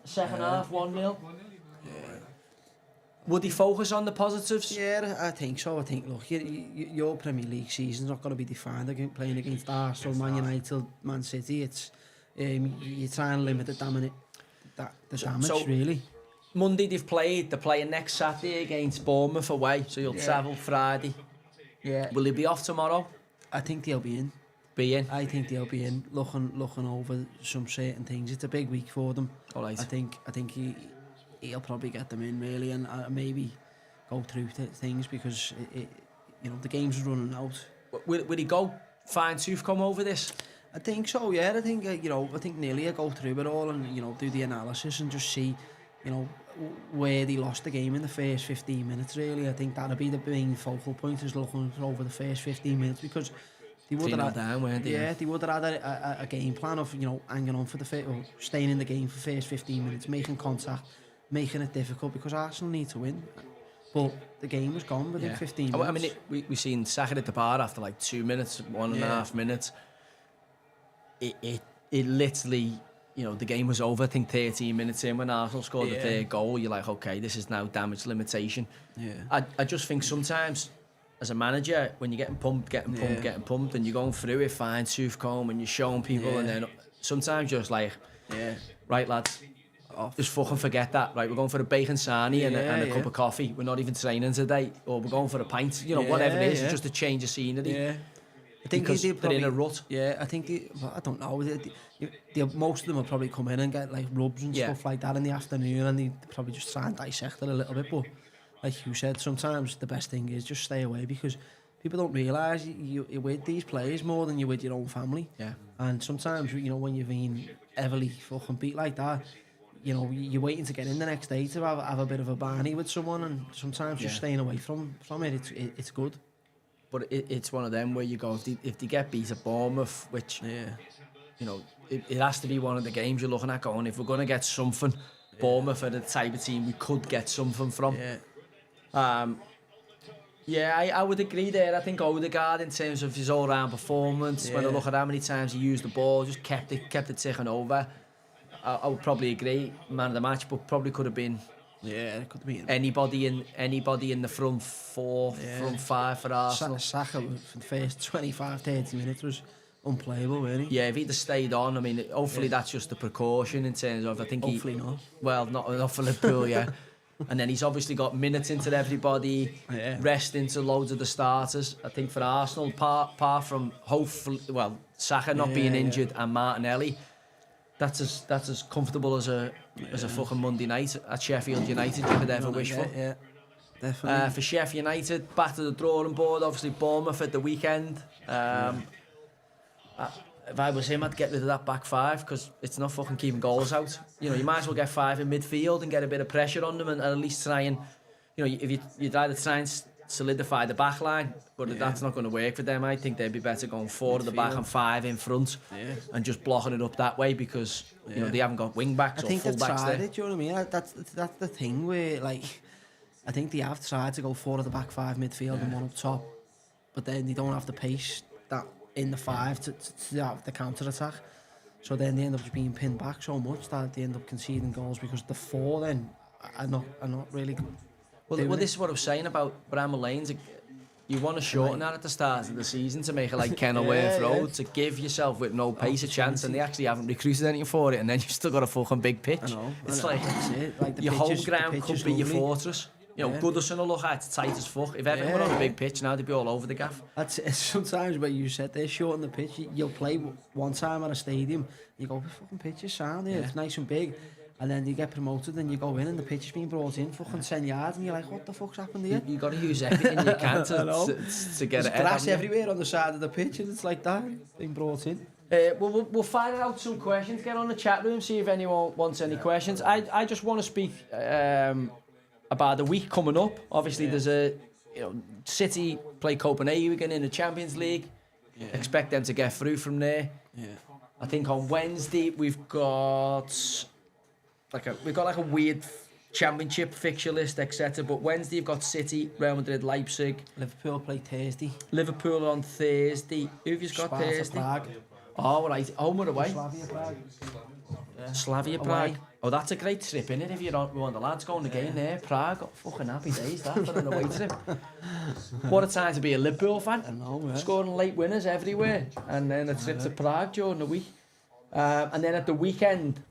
second half, 1-0? Would he focus on the positives? Yeah, I think so. I think, look, your Premier League season's not going to be defined playing against Arsenal, Man United, Man City. It's you try and limit the damage, really. Monday they're playing next Saturday against Bournemouth away, so you'll travel Friday. Yeah. Will he be off tomorrow? I think they'll be in. I think they'll be in, looking over some certain things. It's a big week for them. All right. I think he'll probably get them in, really, and maybe go through things, because you know, the game's running out. Will he go fine tooth comb over this? I think so. Yeah, I think I think nearly go through it all and do the analysis and just see where they lost the game in the first 15 minutes. Really, I think that'll be the main focal point, is looking over the first 15 minutes, because they would have they would have had a game plan of hanging on for or staying in the game for the first 15 minutes, making contact, making it difficult, because Arsenal need to win. But the game was gone within 15 minutes. I mean, we seen Saka at the bar after like 2 minutes, 1.5 minutes. It literally, the game was over. I think 13 minutes in, when Arsenal scored the third goal, you're like, okay, this is now damage limitation. Yeah. I just think sometimes, as a manager, when you're getting pumped, and you're going through it fine tooth comb, and you're showing people, and then sometimes you're just like, right, lads, just fucking forget that. Right, we're going for a bacon sarnie and a cup of coffee. We're not even training today, or we're going for a pint. Whatever it is, it's just a change of scenery. Yeah. I think they're in a rut. Yeah, I think I don't know. Most of them will probably come in and get like rubs and stuff like that in the afternoon, and they probably just try and dissect it a little bit. But like you said, sometimes the best thing is just stay away, because people don't realise you're with these players more than you're with your own family. Yeah. And sometimes when you've been heavily fucking beat like that, you're waiting to get in the next day to have a bit of a barney with someone, and sometimes just staying away from it, it's good. But it's one of them where you go, if they get beat at Bournemouth, which, it has to be one of the games you're looking at going, if we're going to get something, Bournemouth are the type of team we could get something from. I would agree there. I think Odegaard, in terms of his all-round performance, when I look at how many times he used the ball, just kept it ticking over, I would probably agree, man of the match, but probably could have been... Yeah, it could be anybody in the front 4, front 5 for Arsenal. Saka for the first 25-30 minutes was unplayable, really. Yeah, if he'd have stayed on, I mean, hopefully that's just a precaution in terms of, I think hopefully not. Well, not for Liverpool, And then he's obviously got minutes into everybody, rest into loads of the starters. I think for Arsenal, apart from hopefully, Saka not being injured and Martinelli, that's as comfortable as a fucking Monday night at Sheffield United you could ever wish for. Yeah, definitely. For Sheffield United, back to the drawing board. Obviously, Bournemouth at the weekend. If I was him, I'd get rid of that back 5, because it's not fucking keeping goals out. You might as well get 5 in midfield and get a bit of pressure on them, and at least try and, if you'd either try and solidify the back line, but that's not going to work for them. I think they'd be better going 4 at the back and 5 in front, and just blocking it up that way, because they haven't got wing backs or full backs there. Do you know what I mean? That's the thing where, like, I think they have tried to go 4 at the back, 5 midfield and 1 up top, but then they don't have the pace that in the 5 to have the counter attack. So then they end up just being pinned back so much that they end up conceding goals, because the 4 then are not really. Well, this is what I was saying about Bramall Lane's. you want to shorten that at the start of the season to make it like Kenilworth Road, to give yourself with no pace a chance, and they actually haven't recruited anything for it, and then you've still got a fucking big pitch. I know. It's I know, like, that's it. Like your whole ground could be your fortress. You know, Goodison will look at it tight as fuck. If Everton were on a big pitch now, they'd be all over the gaff. That's it. Sometimes when you said they're short on the pitch, you'll play one time at a stadium, you go, the fucking pitch is sound here, it's nice and big. And then you get promoted and you go in and the pitch has been brought in fucking 10 yards and you're like, what the fuck's happened here? You got to use everything you can to get There's it. grass everywhere on the side of the pitch and it's like that, being brought in. We'll fire out some questions, get on the chat room, see if anyone wants any questions. I just want to speak about the week coming up. Obviously, there's City play Copenhagen in the Champions League. Expect them to get through from there. I think on Wednesday we've got like a weird championship fixture list, etc. But Wednesday you've got City, Real Madrid, Leipzig. Liverpool play Thursday. Liverpool on Thursday. Who've you got Sparta Thursday? Prague. Oh, right. Home or away? Slavia Prague. Slavia Prague. Oh, that's a great trip, innit? If you're on the lads going again there, Prague. Oh, fucking happy days, that, for an away trip. What a time to be a Liverpool fan. I know, yeah. Scoring late winners everywhere. And then a trip to Prague during the week. And then at the weekend,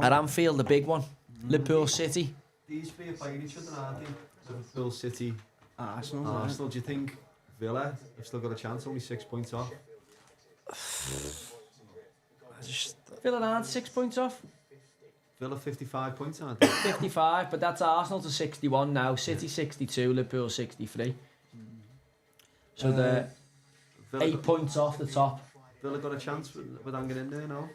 at Anfield, the big one. Liverpool City. These three are playing each other, aren't they? Liverpool, City, Arsenal. Arsenal. Do you think Villa have still got a chance? Only 6 points off. Villa aren't 6 points off. Villa 55 points, aren't they? 55, but that's Arsenal to 61 now. City 62, Liverpool 63. So they're Villa 8 points off the top. Villa got a chance with hanging in there now.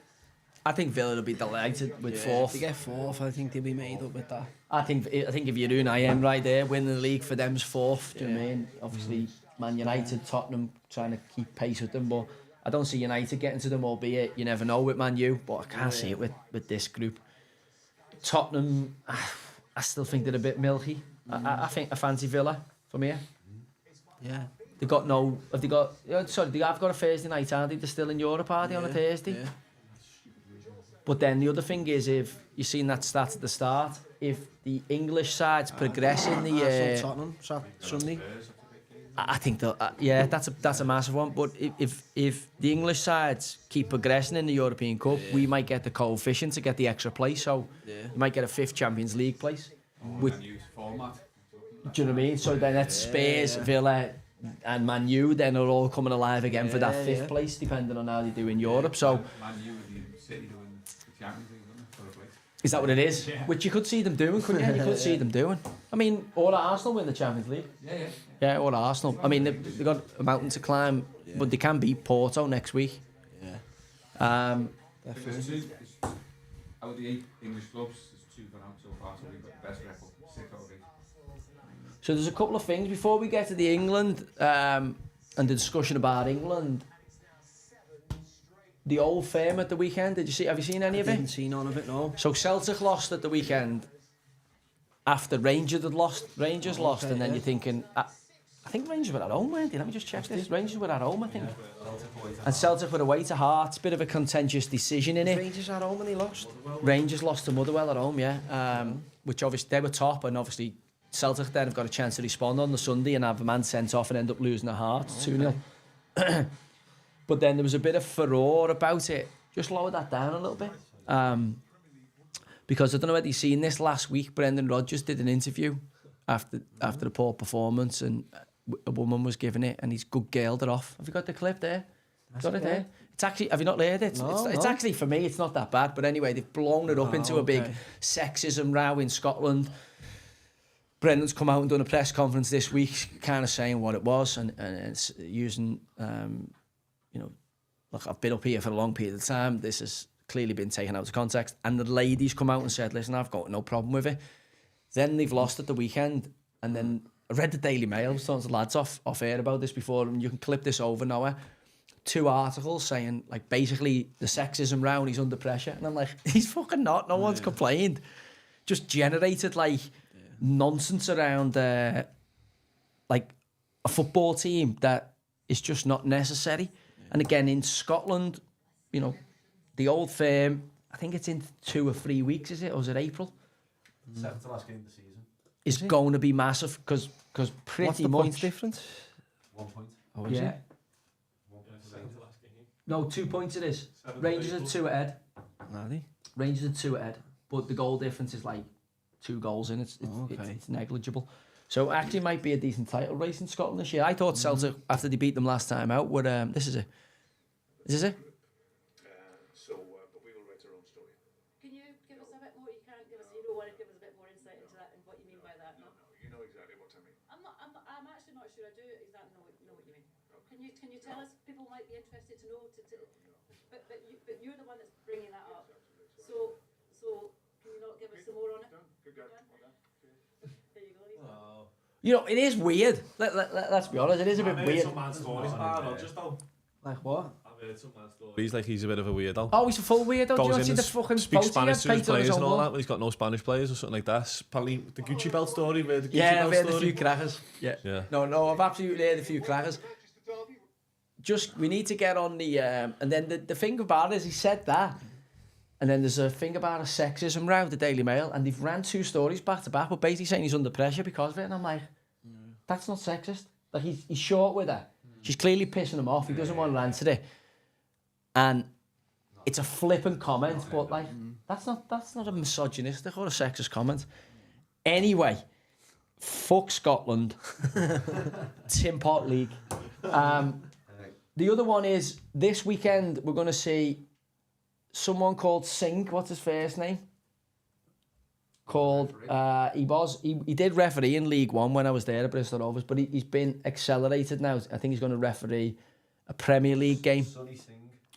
I think Villa will be delighted with fourth. If they get fourth, I think they'll be made up with that. I think if you're doing IM right there, winning the league for them's fourth. Do you know what I mean? Obviously, Man United, Tottenham trying to keep pace with them, but I don't see United getting to them, albeit you never know with Man U, but I can't see it with this group. Tottenham, I still think they're a bit milky. I think I fancy Villa from here. Yeah. They have got a Thursday night, aren't they? They're still in Europe, are they, on a Thursday? Yeah. But then the other thing is, if you've seen that stat at the start, if the English sides progress in the Tottenham, Sunday. I think that's a massive one. But if the English sides keep progressing in the European Cup, we might get the coefficient to get the extra place. So you might get a fifth Champions League place. Do you know what I mean? So then it's Spurs, Villa, and Man U. Then are all coming alive again for that fifth place, depending on how they do in Europe. So. Man U and City doing the Champions League, for the place. Is that what it is? Yeah. Which you could see them doing, couldn't you? You could see them doing. I mean, all Arsenal win the Champions League. Yeah, all Arsenal. I mean, they've got a mountain to climb, but they can beat Porto next week. Definitely. Out of the 8 English clubs, there's 2 gone out so far, so we've got the best record, 6 out of 8. So there's a couple of things before we get to the England and the discussion about England. The Old Firm at the weekend. Have you seen any of it? I didn't see none of it, no. So Celtic lost at the weekend after Rangers lost, and then you're thinking, I think Rangers were at home, weren't they? Let me just check this. Rangers were at home, I think. And Celtic were away to Hearts. Bit of a contentious decision in it. Rangers at home and they lost. Rangers lost to Motherwell at home, which obviously they were top, and obviously Celtic then have got a chance to respond on the Sunday and have a man sent off and end up losing at Hearts 2-0. But then there was a bit of furore about it. Just lower that down a little bit. Because I don't know whether you've seen this last week, Brendan Rodgers did an interview after the poor performance, and a woman was giving it, and he's good girled her off. Have you got the clip there? Got it there? It's actually, have you not heard it? It's actually, for me, it's not that bad. But anyway, they've blown it up into a big sexism row in Scotland. Brendan's come out and done a press conference this week, kind of saying what it was, and it's using... look, I've been up here for a long period of time. This has clearly been taken out of context. And the ladies come out and said, listen, I've got no problem with it. Then they've lost at the weekend. And then I read the Daily Mail. I was talking to lads off air about this before, and you can clip this over, Noah. 2 articles saying, like, basically the sexism round, he's under pressure. And I'm like, he's fucking not. No one's complained. Just generated, like, nonsense around, like, a football team that is just not necessary. And again, in Scotland, the Old Firm, I think it's in 2 or 3 weeks, is it? Or is it April? 7th to last game of the season. is going to be massive because What's pretty the much points difference? 1 point. Oh, is yeah. it? 1 point for Rangers. No, 2 points it is. Rangers are 2 ahead. Are they? Rangers are 2 ahead, but the goal difference is like 2 goals in. It's negligible. So actually might be a decent title race in Scotland this year. I thought Celtic, after they beat them last time out, would this is it. Is this it? But we will write our own story. Can you give us a bit more? You can't give us. You don't want to give us a bit more insight into that and what you mean by that. No. You know exactly what I mean. I'm actually not sure. I do exactly know what you mean. Can you tell us? People might be interested to know. But you're the one that's bringing that up. So can you not give us some more on it? Good guy. There you go. You know, it is weird. Let's be honest, it is a bit weird. Like what? I've heard some mad stories. Like he's a bit of a weirdo. Oh, he's a full weirdo. Do you Goes not in see and the fucking speaks photo he Spanish had to his painted on his players and own all wall? that, but he's got no Spanish players or something like that. Probably the Gucci belt story. Where the Gucci Yeah, belt I've heard a story. few crackers. Yeah. No, I've absolutely heard a few crackers. Just, we need to get on the... and then the thing about it is he said that, and then there's a thing about a sexism row, the Daily Mail, and they've ran 2 stories back to back, but basically saying he's under pressure because of it, and I'm like, that's not sexist. Like, he's short with her. She's clearly pissing him off. He doesn't want to answer it. And it's a flippant comment, but like, that's not a misogynistic or a sexist comment. Anyway, fuck Scotland. Tin Pot League. The other one is, this weekend, we're going to see someone called Singh. What's his first name? He did referee in League One when I was there at Bristol Rovers, but he's been accelerated now. I think he's going to referee a Premier League game.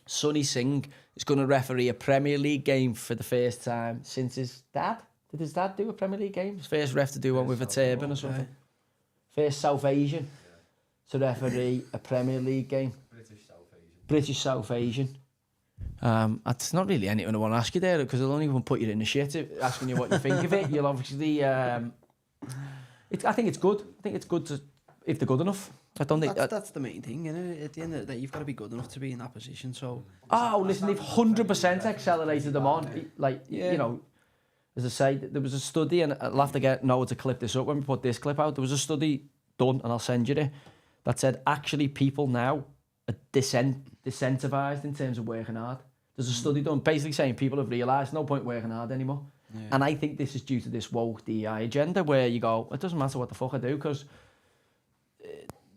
Sonny Singh is going to referee a Premier League game for the first time since his dad. Did his dad do a Premier League game? His first ref to do one with a turban or something. First South Asian to referee a Premier League game. British South Asian. It's not really anything I want to ask you there because they'll only even put you in the shit asking you what you think of it. You'll obviously... I think it's good. I think it's good to, if they're good enough. I don't think... That's the main thing, innit? At the end of the day, you've got to be good enough to be in that position, so... Oh, listen, they've 100% accelerated them on. Like, you know, as I say, there was a study, and I'll have to get Noah to clip this up when we put this clip out. There was a study done, and I'll send you it, that said actually people now are disincentivized in terms of working hard. There's a study done basically saying people have realised no point working hard anymore. Yeah. And I think this is due to this woke DEI agenda where you go, it doesn't matter what the fuck I do because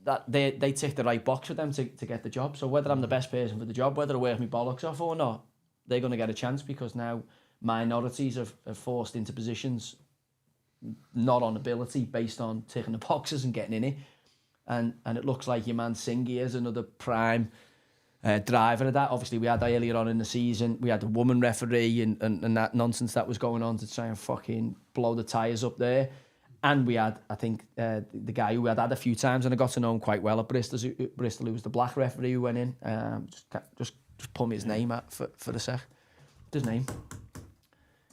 that they tick the right box for them to get the job. So whether I'm the best person for the job, whether I work my bollocks off or not, they're going to get a chance because now minorities are forced into positions not on ability, based on ticking the boxes and getting in it. And it looks like your man Singh is another prime driver of that. Obviously, we had earlier on in the season, we had a woman referee and that nonsense that was going on to try and fucking blow the tyres up there. And we had, I think, the guy who we had a few times, and I got to know him quite well at Bristol, who was the black referee who went in. Just pull me his name out for a sec. What's his name?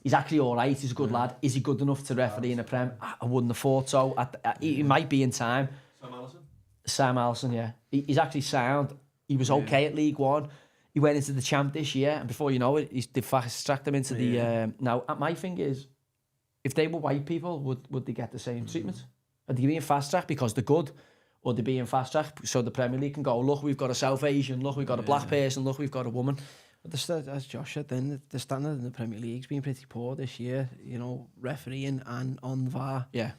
He's actually all right. He's a good lad. Is he good enough to referee in a Prem? I wouldn't have thought so. He might be in time. Sam Allison, yeah. He's actually sound. He was okay at League One. He went into the champ this year, and before you know it, they fast-tracked him into the... Now, my thing is, if they were white people, would they get the same treatment? Are they being fast-tracked because they're good? Or they're being fast-tracked so the Premier League can go, look, we've got a South Asian, look, we've got a black person, look, we've got a woman. But as Josh said, then the standard in the Premier League's been pretty poor this year. You know, refereeing and on VAR. Yeah.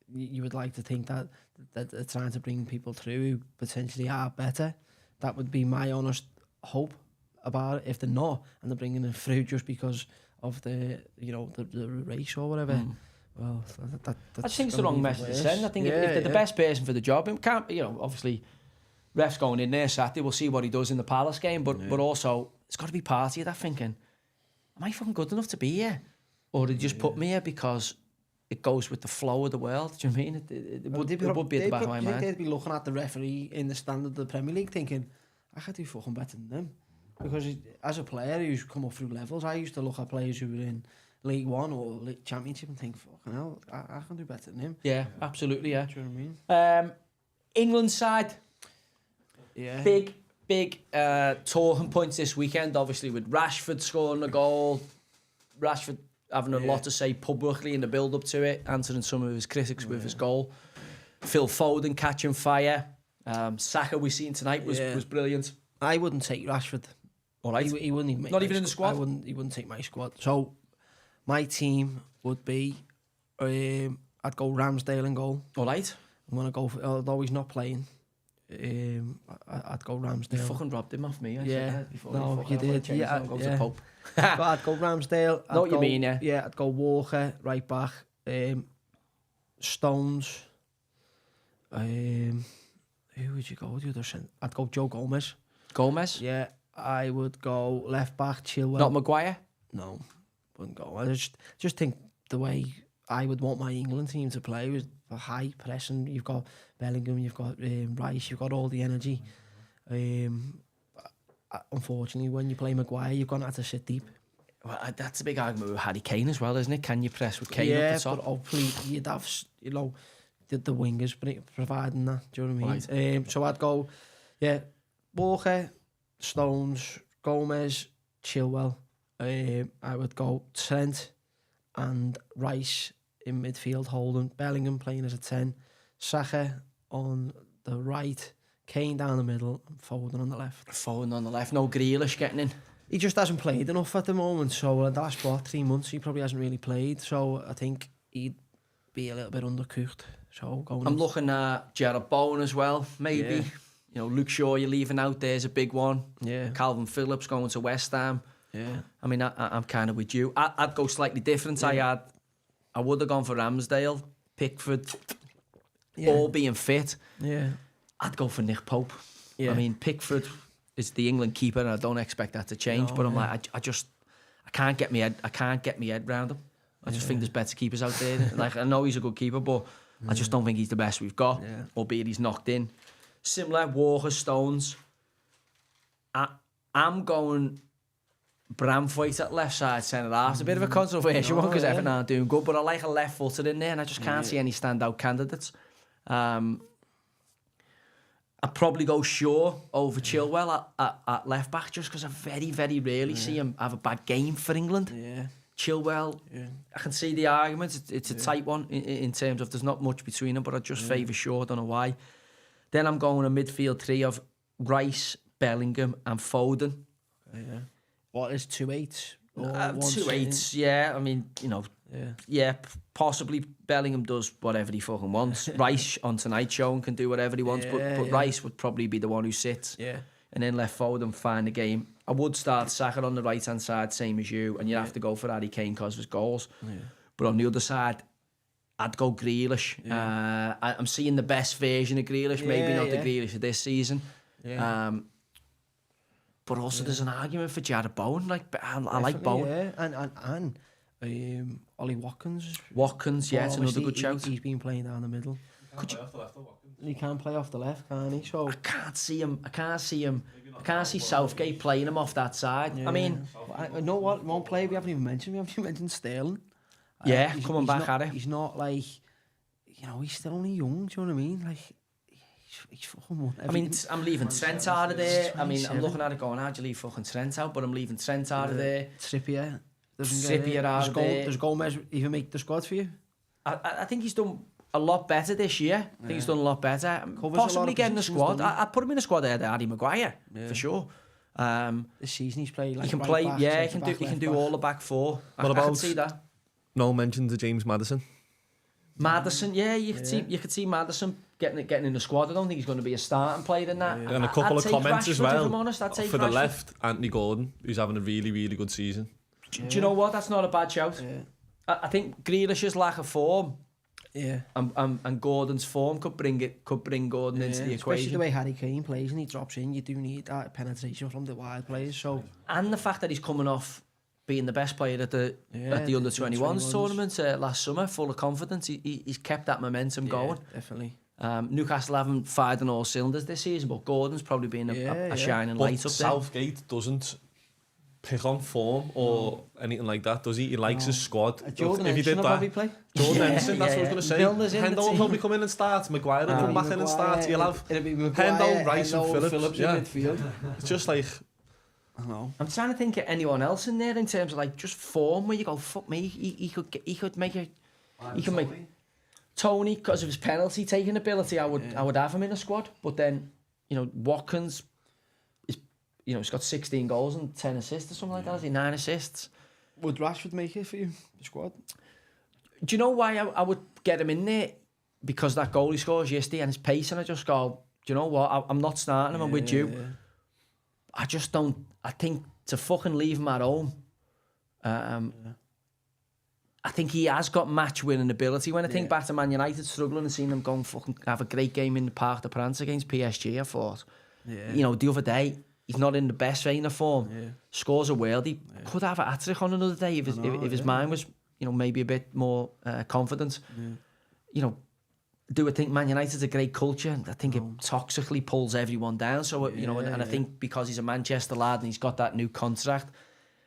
You would like to think that they're trying to bring people through who potentially are better. That would be my honest hope about it. If they're not, and they're bringing it through just because of the race or whatever. Well, that's I think it's the wrong message to send. I think if they're the best person for the job, it can't. Obviously, ref's going in there Saturday. We'll see what he does in the Palace game, but also it's got to be part of that thinking. Am I fucking good enough to be here, or did you just put me here because it goes with the flow of the world? Do you know what I mean? It would be at the back of my mind. They'd be looking at the referee in the standard of the Premier League thinking, I could do fucking better than them. Because as a player who's come up through levels, I used to look at players who were in League One or League Championship and think, fucking hell, I can do better than him. Yeah, absolutely, yeah. Do you know what I mean? England side, big talking points this weekend, obviously with Rashford scoring a goal. Rashford having a lot to say publicly in the build-up to it, answering some of his critics with his goal. Phil Foden catching fire. Saka we seen tonight was brilliant. I wouldn't take Rashford. All right. He wouldn't even make Not my even in the squad? He wouldn't take my squad. So my team would be I'd go Ramsdale in goal. All right. I'm gonna go for, although he's not playing. I'd go Ramsdale. You fucking robbed him off me. I Yeah. said that before. No, you did. Yeah, Go to yeah. Pope. But I'd go Ramsdale. Know what you mean, yeah. Yeah, I'd go Walker right back. Stones. Who would you go? The other centre? I'd go Joe Gomez. Gomez. Yeah, I would go left back Chilwell. Not Maguire. No, wouldn't go. I just think the way I would want my England team to play was a high pressing. You've got Bellingham, you've got Rice, you've got all the energy. Unfortunately, when you play Maguire, you're going to have to sit deep. Well, that's a big argument with Harry Kane as well, isn't it? Can you press with Kane Yeah, up the top? but hopefully you'd have, the wingers providing that. Do you know what I mean? So I'd go, Walker, Stones, Gomez, Chilwell. I would go Trent and Rice in midfield, holding Bellingham playing as a 10, Saka on the right, Kane down the middle, and Foden on the left. Foden on the left, no Grealish getting in. He just hasn't played enough at the moment, so the last 3 months he probably hasn't really played, so I think he'd be a little bit undercooked. So I'm looking at Jarrod Bowen as well, maybe. Yeah. You know, Luke Shaw you're leaving out, there's a big one. Yeah. Calvin Phillips going to West Ham. Yeah. I mean, I'm kind of with you. I'd go slightly different. Yeah. I would have gone for Ramsdale, Pickford, Yeah. all being fit. Yeah. I'd go for Nick Pope. Yeah. I mean, Pickford is the England keeper, and I don't expect that to change. No, but I'm yeah. like, I can't get my head round him. I just think there's better keepers out there. Like, I know he's a good keeper, but I just don't think he's the best we've got. Yeah. Albeit he's knocked in. Similar, Walker, Stones. I'm going Bramthwaite at left side centre half. It's a bit of a controversial one because Everton aren't doing good, but I like a left footer in there, and I just can't see any standout candidates. I'd probably go Shaw over Chilwell at left back just because I very, very rarely see him have a bad game for England. Yeah. Chilwell, I can see the argument. It's a tight one in terms of there's not much between them, but I just favour Shaw. I don't know why. Then I'm going a midfield three of Rice, Bellingham and Foden. Yeah. What is 2-8? 2-8, yeah. I mean, you know, possibly Bellingham does whatever he fucking wants. Rice on Tonight Show and can do whatever he wants, but Rice would probably be the one who sits. Yeah. And then let Foden find the game. I would start Saka on the right-hand side, same as you, and you have to go for Harry Kane because of his goals. Yeah. But on the other side, I'd go Grealish. Yeah. I'm seeing the best version of Grealish, maybe not the Grealish of this season. Yeah. But also there's an argument for Jarrod Bowen. Like, I like Bowen. Yeah, and Ollie Watkins. Watkins, yeah, it's another good shout. He's been playing down the middle. He can't play off the left, can he? So I can't see him. I can't see Southgate playing him off that side. Yeah. I mean, I know what one player we haven't even mentioned. We haven't even mentioned Sterling. Yeah, he's back not, at it. He's not like, he's still only young. Do you know what I mean? Like, he's fucking won. I mean, I'm leaving Trent out of there. I mean, I'm looking at it going, how'd you leave fucking Trent out? But I'm leaving Trent out of there. Trippier. Trippier out of there. Does Gomez even make the squad for you? I think he's done a lot better this year. I think he's done a lot better. Possibly getting the squad. I'd put him in the squad ahead of Harry Maguire, for sure. This season he's played like he can right play, back, he can do all the back four. What I about can see that. No mention to James Maddison? Maddison, you could see Maddison getting in the squad. I don't think he's going to be a starting player in that. And a couple of comments Rashford, as well. If I'm honest, I'd take for the Rashford. left, Anthony Gordon, who's having a really, really good season. Do you know what? That's not a bad shout. Yeah. I think Grealish's lack of form, yeah, and Gordon's form could bring Gordon into the especially equation. the way Harry Kane plays and he drops in. You do need that penetration from the wide players. So And the fact that he's coming off being the best player at the under-21s tournament last summer, full of confidence, he's kept that momentum going. Definitely. Newcastle haven't fired on all cylinders this season, but Gordon's probably been a shining light up there. Southgate doesn't pick on form or anything like that, does he? He likes his squad. Jordan if he did Henderson will probably play. Jordan Henderson, that's what I was going to say. Milner's in the Hendo will team. probably come in and start. Maguire will come back in and start. You'll have Hendo, Rice and Phillips. in midfield. It's just like, I know. I'm trying to think of anyone else in there in terms of like just form where you go, fuck me, he could make a, he can make Tony because of his penalty taking ability. I would have him in a squad, but then you know Watkins is, you know, he's got 16 goals and 10 assists or something like that. Has he 9 assists? Would Rashford make it for you, the squad? Do you know why I would get him in there? Because that goal he scores yesterday and his pace, and I just go, do you know what? I'm not starting him. I'm with you. Yeah. I just don't. I think to fucking leave him at home. I think he has got match winning ability. When I think back to Man United struggling and seeing them go and fucking have a great game in the Parc des Princes against PSG, I thought, you know, the other day he's not in the best vein of form. Scores a worldie. Could have a hat-trick on another day if his mind was, you know, maybe a bit more confident. You know, do I think Man United's a great culture? I think it toxically pulls everyone down. So, you know, and I think because he's a Manchester lad and he's got that new contract,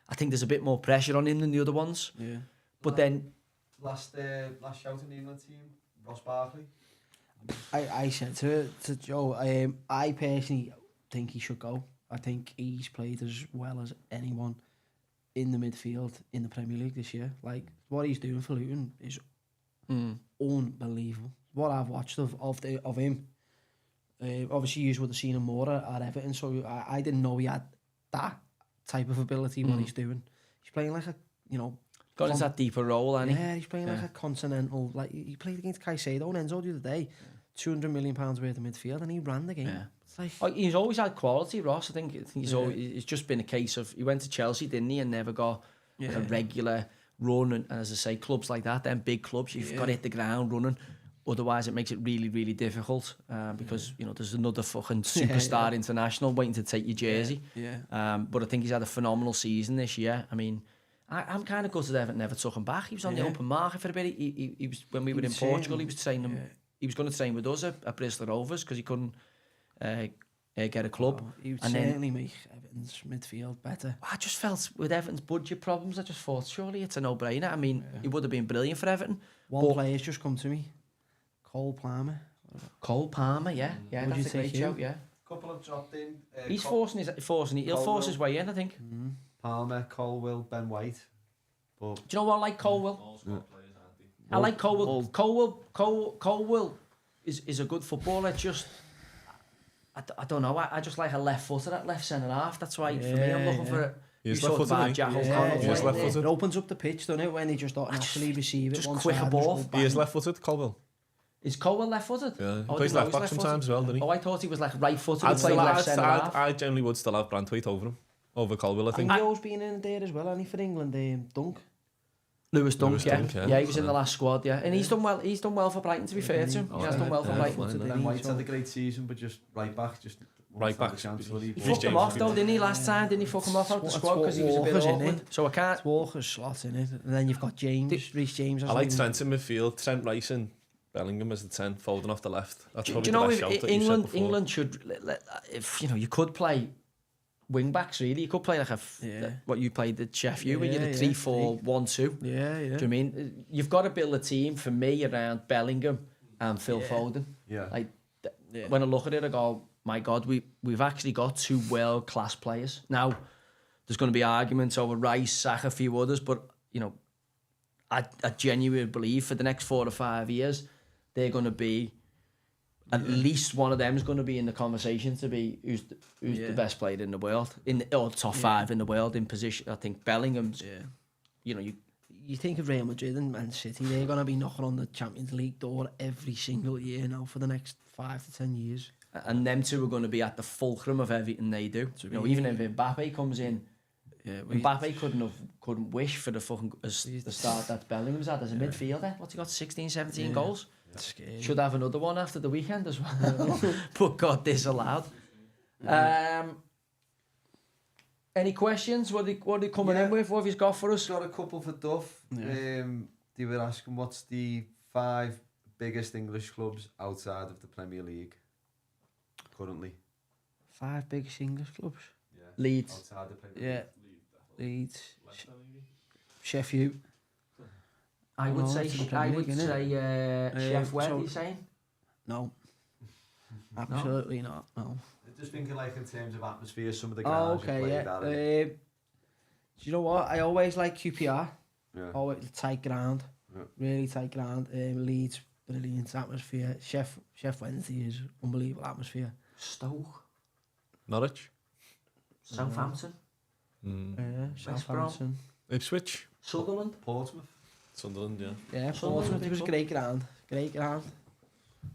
I think there's a bit more pressure on him than the other ones. Yeah. But then last shout in the England team, Ross Barkley. I said to Joe, I personally think he should go. I think he's played as well as anyone in the midfield in the Premier League this year. Like, what he's doing for Luton is unbelievable. What I've watched of him. Obviously, you would have seen him more at Everton, so I didn't know he had that type of ability. What he's doing, he's playing like a, you know, got into that deeper role, and he's playing like a continental. Like he played against Caicedo and Enzo the other day, £200 million worth of midfield, and he ran the game. Yeah. It's like, he's always had quality, Ross. I think he's always, it's just been a case of he went to Chelsea, didn't he, and never got like a regular run. And as I say, clubs like that, then big clubs, you've got to hit the ground running. Otherwise, it makes it really, really difficult because you know there's another fucking superstar international waiting to take your jersey. But I think he's had a phenomenal season this year. I mean, I'm kind of gutted Everton never took him back. He was on the open market for a bit. He was when we were in Portugal. He was training. He was going to train with us at Bristol Rovers because he couldn't get a club. He would and certainly make Everton's midfield better. I just felt with Everton's budget problems, I just thought surely it's a no-brainer. I mean, he would have been brilliant for Everton. One player's just come to me. Cole Palmer, yeah, Would you that's a great take shout, him? yeah. Couple have dropped in. He's he'll force his way in, I think. Palmer, Colwill, Ben White. But Do you know what I like Colwill? All squad players, aren't they? I like Colwill. Colwill is a good footballer. Just I don't know. I just like a left footer, that left centre half. That's why for me I'm looking for it. He's You left talk about footed. Jack He O'Connell is playing left there. footed. It opens up the pitch, doesn't it, when he just don't naturally receive it. just one quick side a and ball. just go He is bang. left footed, Colville. Is Colwill left footed? Yeah, he Oh, I plays didn't know left he back was sometimes as well, doesn't he? Oh, I thought he was like right footed. I'd He played still, left centre half. I generally would still have Branthwaite over him, over Colville, I think. And Joe's been in there as well, hasn't he, for England? Dunk. Lewis Dunk, Lewis yeah. Dunk, yeah. Yeah, he was in the last squad, yeah. And he's done well. He's done well for Brighton, to be fair to him. He has done well for Brighton. Ben White's had a great season, but just right back, just Right back. chance for He Reece fucked him James off though, didn't he? Last time, didn't he fuck him off out the squad because he was a bit Walker's in awkward. it. So I can't. It's Walker's slot in it. And then you've got James, Reece James. I like Trent in midfield, Trent Rice and Bellingham as the 10, folding off the left. That's Do probably you know the if best shout that you said before. England should, if you know, you could play wing backs really. You could play like what you played at Sheffield, where you're a 3-4-1-2. Yeah. Do you know what I mean? You've got to build a team for me around Bellingham and Phil Foden. Yeah. Like when I look at it, I go, my God, we've actually got 2 world-class players. Now, there's going to be arguments over Rice, Saka, a few others, but you know, I genuinely believe for the next 4 to 5 years, they're going to be at least one of them is going to be in the conversation to be who's the best player in the world, or top 5 in the world in position. I think Bellingham's. You know, You think of Real Madrid and Man City, they're going to be knocking on the Champions League door every single year now for the next 5 to 10 years. And them two are going to be at the fulcrum of everything they do. You know, even if Mbappe comes in, Mbappe couldn't wish for the fucking the start that Bellingham's had as a midfielder. What's he got? 16, 17 goals. Scary. Should have another one after the weekend as well. But God, disallowed. Any questions? What are they coming in with? What have you got for us? Got a couple for Duff. They were asking what's the 5 biggest English clubs outside of the Premier League currently. 5 biggest English clubs. Yeah. Leeds. Outside the Premier League. Leeds. Sheffield. I would No, say it's in the Premier League, innit? Chef Wed, so- you saying? No. Absolutely not. No. Just thinking like in terms of atmosphere, some of the Oh, grounds you okay, played yeah. at. Do you know what? I always like QPR. Yeah. Always tight ground. Yeah. Really tight ground. Leeds, brilliant atmosphere. Chef Wednesday is unbelievable atmosphere. Stoke, Norwich, Southampton, Southampton. Ipswich, Sutherland. Portsmouth. Sunderland, yeah. Yeah, Sunderland, Portsmouth big was a club. great ground. Great ground.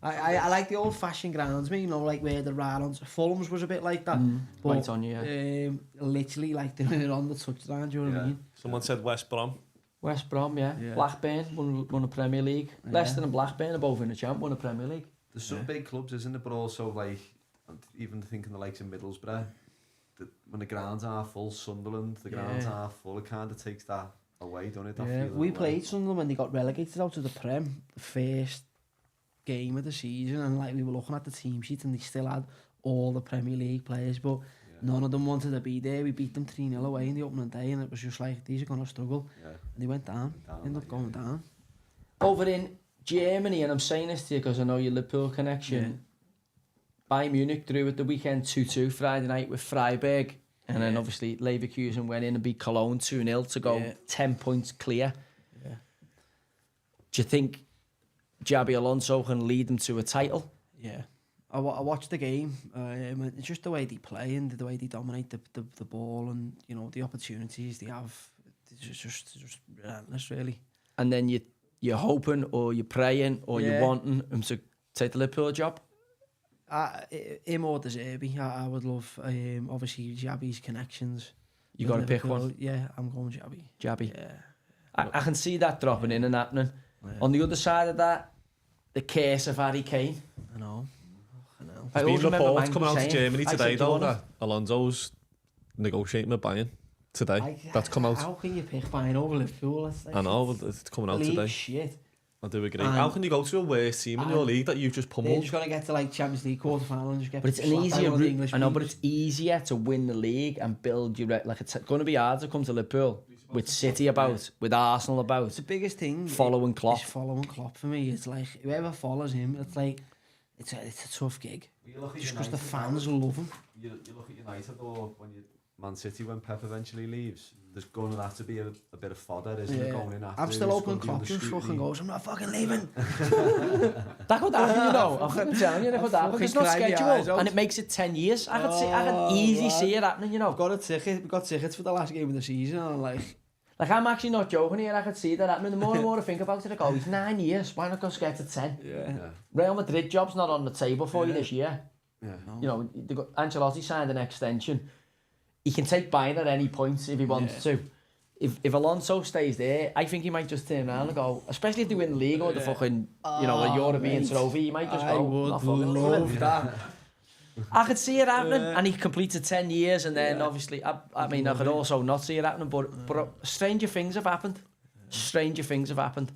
I like the old-fashioned grounds, you know, like where the Rylons, Fulham's was a bit like that. But, Right on you, yeah. literally like they were on the touchline, do you know what I mean? Someone said West Brom. West Brom, yeah. Yeah. Blackburn won a Premier League. Yeah. Leicester and Blackburn are both in the champ, won a Premier League. There's some big clubs, isn't there? But also like, even thinking the likes of Middlesbrough, when the grounds are full, Sunderland, the grounds are full, it kind of takes that away, don't it? That Yeah, feeling we away. played Sunderland when they got relegated out of the Prem, the first game of the season, and like we were looking at the team sheet and they still had all the Premier League players, but none of them wanted to be there. We beat them 3-0 away in the opening day, and it was just like, these are going to struggle. Yeah. And they went down, ended up going down. Over in Germany, and I'm saying this to you because I know your Liverpool connection, Bayern Munich drew at the weekend 2-2 Friday night with Freiburg, and then obviously Leverkusen went in and beat Cologne 2-0 to go 10 points clear. Yeah. Do you think Xabi Alonso can lead them to a title? Yeah. I watched the game. It's just the way they play and the way they dominate the ball, and you know the opportunities they have. It's just relentless, really. And then you're hoping, or you're praying, or you're wanting him to take the Liverpool job? Him or De Zerbi, I would love. Obviously, Xabi's connections. You with got to pick Liverpool. one. Yeah, I'm going Xabi. Xabi. Yeah. I can see that dropping in and happening. Yeah. On the other side of that, the curse of Harry Kane. I know. I There's always been remember reports Mangy coming out of saying, Germany I today, said, "Do you though, want that Alonso's negotiating with Bayern today. That's come out. How can you pick Bayern over Liverpool? I know, but it's coming out league today. shit. I do agree. And- How can you go to a worse team in your and league that you've just They're pummeled? just going to get to like Champions League quarter-final and just get But it's an slapped by easier one of the route. English I know, but teams. it's easier to win the league and build your like. It's going to be hard to come to Liverpool with City about, with Arsenal about, the biggest thing. following Klopp. Is following Klopp for me. It's like whoever follows him, it's like it's a tough gig. You look at Just because the United, fans love him. you look at United, or when Man City, when Pep eventually leaves, there's going to have to be a bit of fodder, isn't there, going in after I'm him? still He's open gonna do Klopp the just fucking scrutiny. goes, I'm not fucking leaving. That could happen, you know. I'm telling you, that could happen. It's not fucking cry my eyes scheduled, out. and it makes it 10 years. I can easily see it happening, you know. I've got a ticket. We got tickets for the last game of the season, and I'm like, Like, I'm actually not joking here. I could see that happening. The more and more I think about it, I go, he's 9 years. Why not go get to 10? yeah. Real Madrid job's not on the table for you this year. Yeah. You know, Ancelotti signed an extension. He can take Bayern at any point if he wants to. If Alonso stays there, I think he might just turn around and go, especially if they win the league or the fucking, you know, a European mate. trophy, he might just I go, would "Not fucking love leaving." that. I could see it happening, and he completed 10 years, and then obviously, I mean, I could also not see it happening, but stranger things have happened. Stranger things have happened.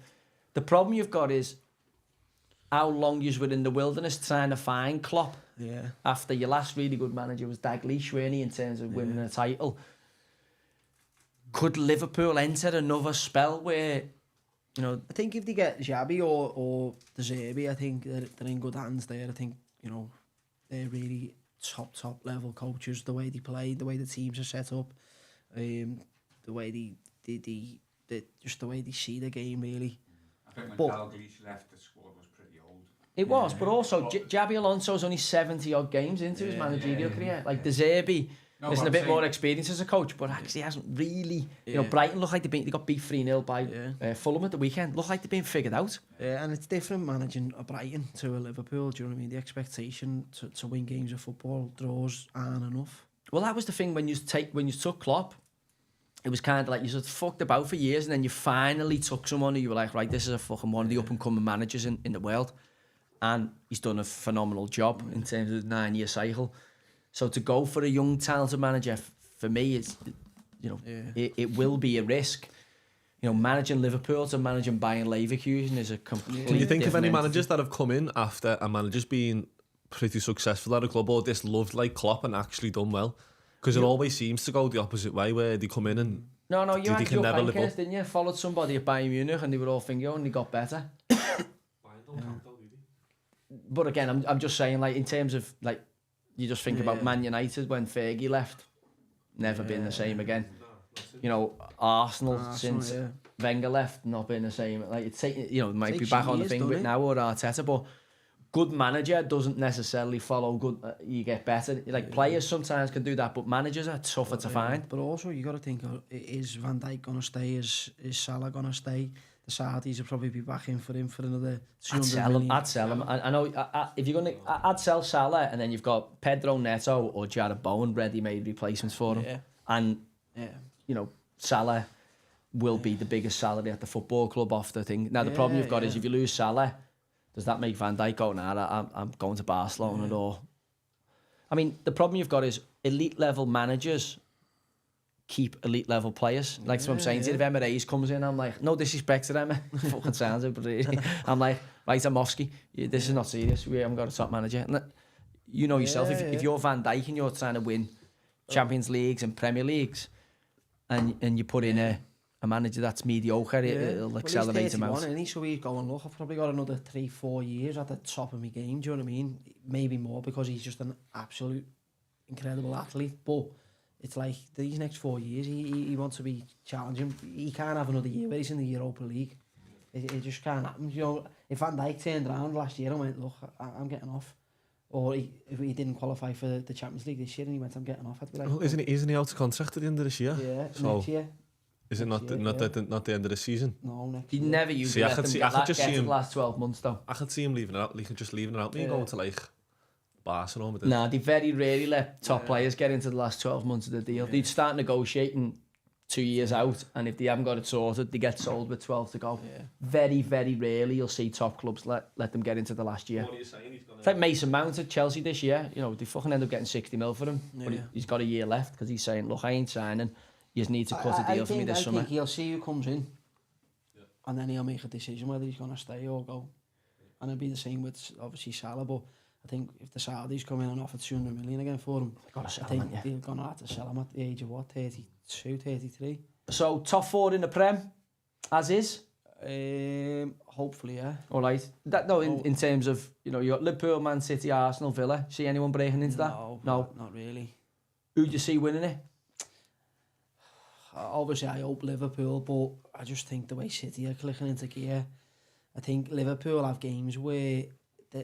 The problem you've got is how long you were in the wilderness trying to find Klopp Yeah. after your last really good manager was Dalglish, weren't he, in terms of winning a title. Could Liverpool enter another spell where, you know, I think if they get Xabi or De Zerbi, I think they're in good hands there. I think, you know, they're really top level coaches. The way they play, the way the teams are set up, the way they just the way they see the game, really. I think when But- Dalglish left, the squad was pretty old. it was, but also Xabi Alonso's only 70 odd games into his managerial career. Like De Zerbi No, isn't but a I'm bit more saying- experience as a coach, but actually hasn't really. You know, Brighton looked like they got beat 3-0 by Fulham at the weekend. Looked like they've been figured out. Yeah, and it's different managing a Brighton to a Liverpool. Do you know what I mean? The expectation to win games of football, draws aren't enough. Well, that was the thing when you took Klopp. It was kind of like you sort of fucked about for years, and then you finally took someone who you were like, right, this is a fucking one of the up and coming managers in the world, and he's done a phenomenal job in terms of the 9-year cycle. So to go for a young talented manager, for me, it's, you know, it will be a risk. You know, managing Liverpool to managing Bayern Leverkusen is a completely. Can you think of different any entity. managers that have come in after a manager's been pretty successful at a club or disloved like Klopp and actually done well? Because it always seems to go the opposite way, where they come in and No, you they had can your never live bankers, up. didn't you? Followed somebody at Bayern Munich and they were all thinking, and they got better. but again, I'm just saying, like, in terms of, like, you just think about Man United when Fergie left, never been the same again. You know, Arsenal since Wenger left, not been the same. Like, it's taking, you know, might be back on the thing with now or Arteta, but good manager doesn't necessarily follow good. You get better. Like, players sometimes can do that, but managers are tougher to find. But also, you got to think: is Van Dijk gonna stay? Is Salah gonna stay? The Saudis will probably be back in for him for another 200 million. I'd sell him. I know. If you're gonna, I'd sell Salah, and then you've got Pedro Neto or Jared Bowen ready-made replacements for him. Yeah. And you know, Salah will be the biggest salary at the football club off the thing. Now the problem you've got is if you lose Salah, does that make Van Dijk go, nah, I'm going to Barcelona or? I mean, the problem you've got is elite level managers keep elite level players. Like what I'm saying to you, if Emirates comes in, I'm like, no disrespect to them, fucking sounds it, but I'm like, right, Amofsky, this is not serious. We haven't got a top manager. And you know yourself, if you're Van Dijk and you're trying to win Champions Leagues and Premier Leagues, and you put in a manager that's mediocre, it'll accelerate him out. And so he's going, look, I've probably got another 3-4 years at the top of my game, do you know what I mean? Maybe more, because he's just an absolute incredible athlete, but it's like these next 4 years, he wants to be challenging. He can't have another year where he's in the Europa League. It just can't happen. You know, if Van Dijk turned around last year and went, look, I'm getting off, or if he didn't qualify for the Champions League this year and he went, I'm getting off, I'd be like, well, isn't he out of contract at the end of this year? Yeah, so next year. Is it not the end of the season? No, next He year. never usually let them get the last 12 months though. I could see him leaving it out, just leaving it out. Me going to like Barcelona. Nah, they very rarely let top players get into the last 12 months of the deal. They'd start negotiating 2 years out, and if they haven't got it sorted, they get sold with 12 to go. Very, very rarely you'll see top clubs let them get into the last year. What are you saying? It's like Mason Mount at Chelsea this year. You know, they fucking end up getting 60 mil for him, but he's got a year left because he's saying, look, I ain't signing. You just need to cut a deal for me this summer. I think he'll see who comes in, and then he'll make a decision whether he's going to stay or go. And it'll be the same with, obviously, Salah, but I think if the Saudis come in and offer 200 million again for him, I think they're going to have to sell him at the age of, what, 32, 33? So, top 4 in the Prem, as is? Hopefully, yeah. All right. In terms of, you know, you got Liverpool, Man City, Arsenal, Villa. See anyone breaking into that? No, not really. Who do you see winning it? Obviously, I hope Liverpool, but I just think the way City are clicking into gear, I think Liverpool have games where,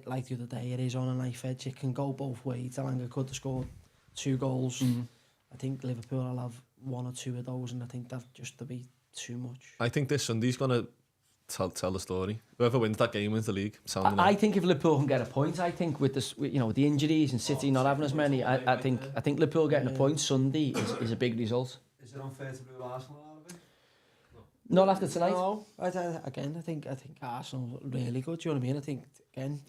like the other day, it is on a knife edge. It can go both ways. Elanga could have scored 2 goals. I think Liverpool will have 1 or 2 of those, and I think that just to be too much. I think this Sunday's going to tell the story. Whoever wins that game wins the league. I think if Liverpool can get a point, I think with this, you know, with the injuries and City not having as many, I think Liverpool getting a point Sunday is a big result. Is it unfair to rule Arsenal out of it? Not after tonight. No, I think Arsenal are really good. Do you know what I mean? I think again,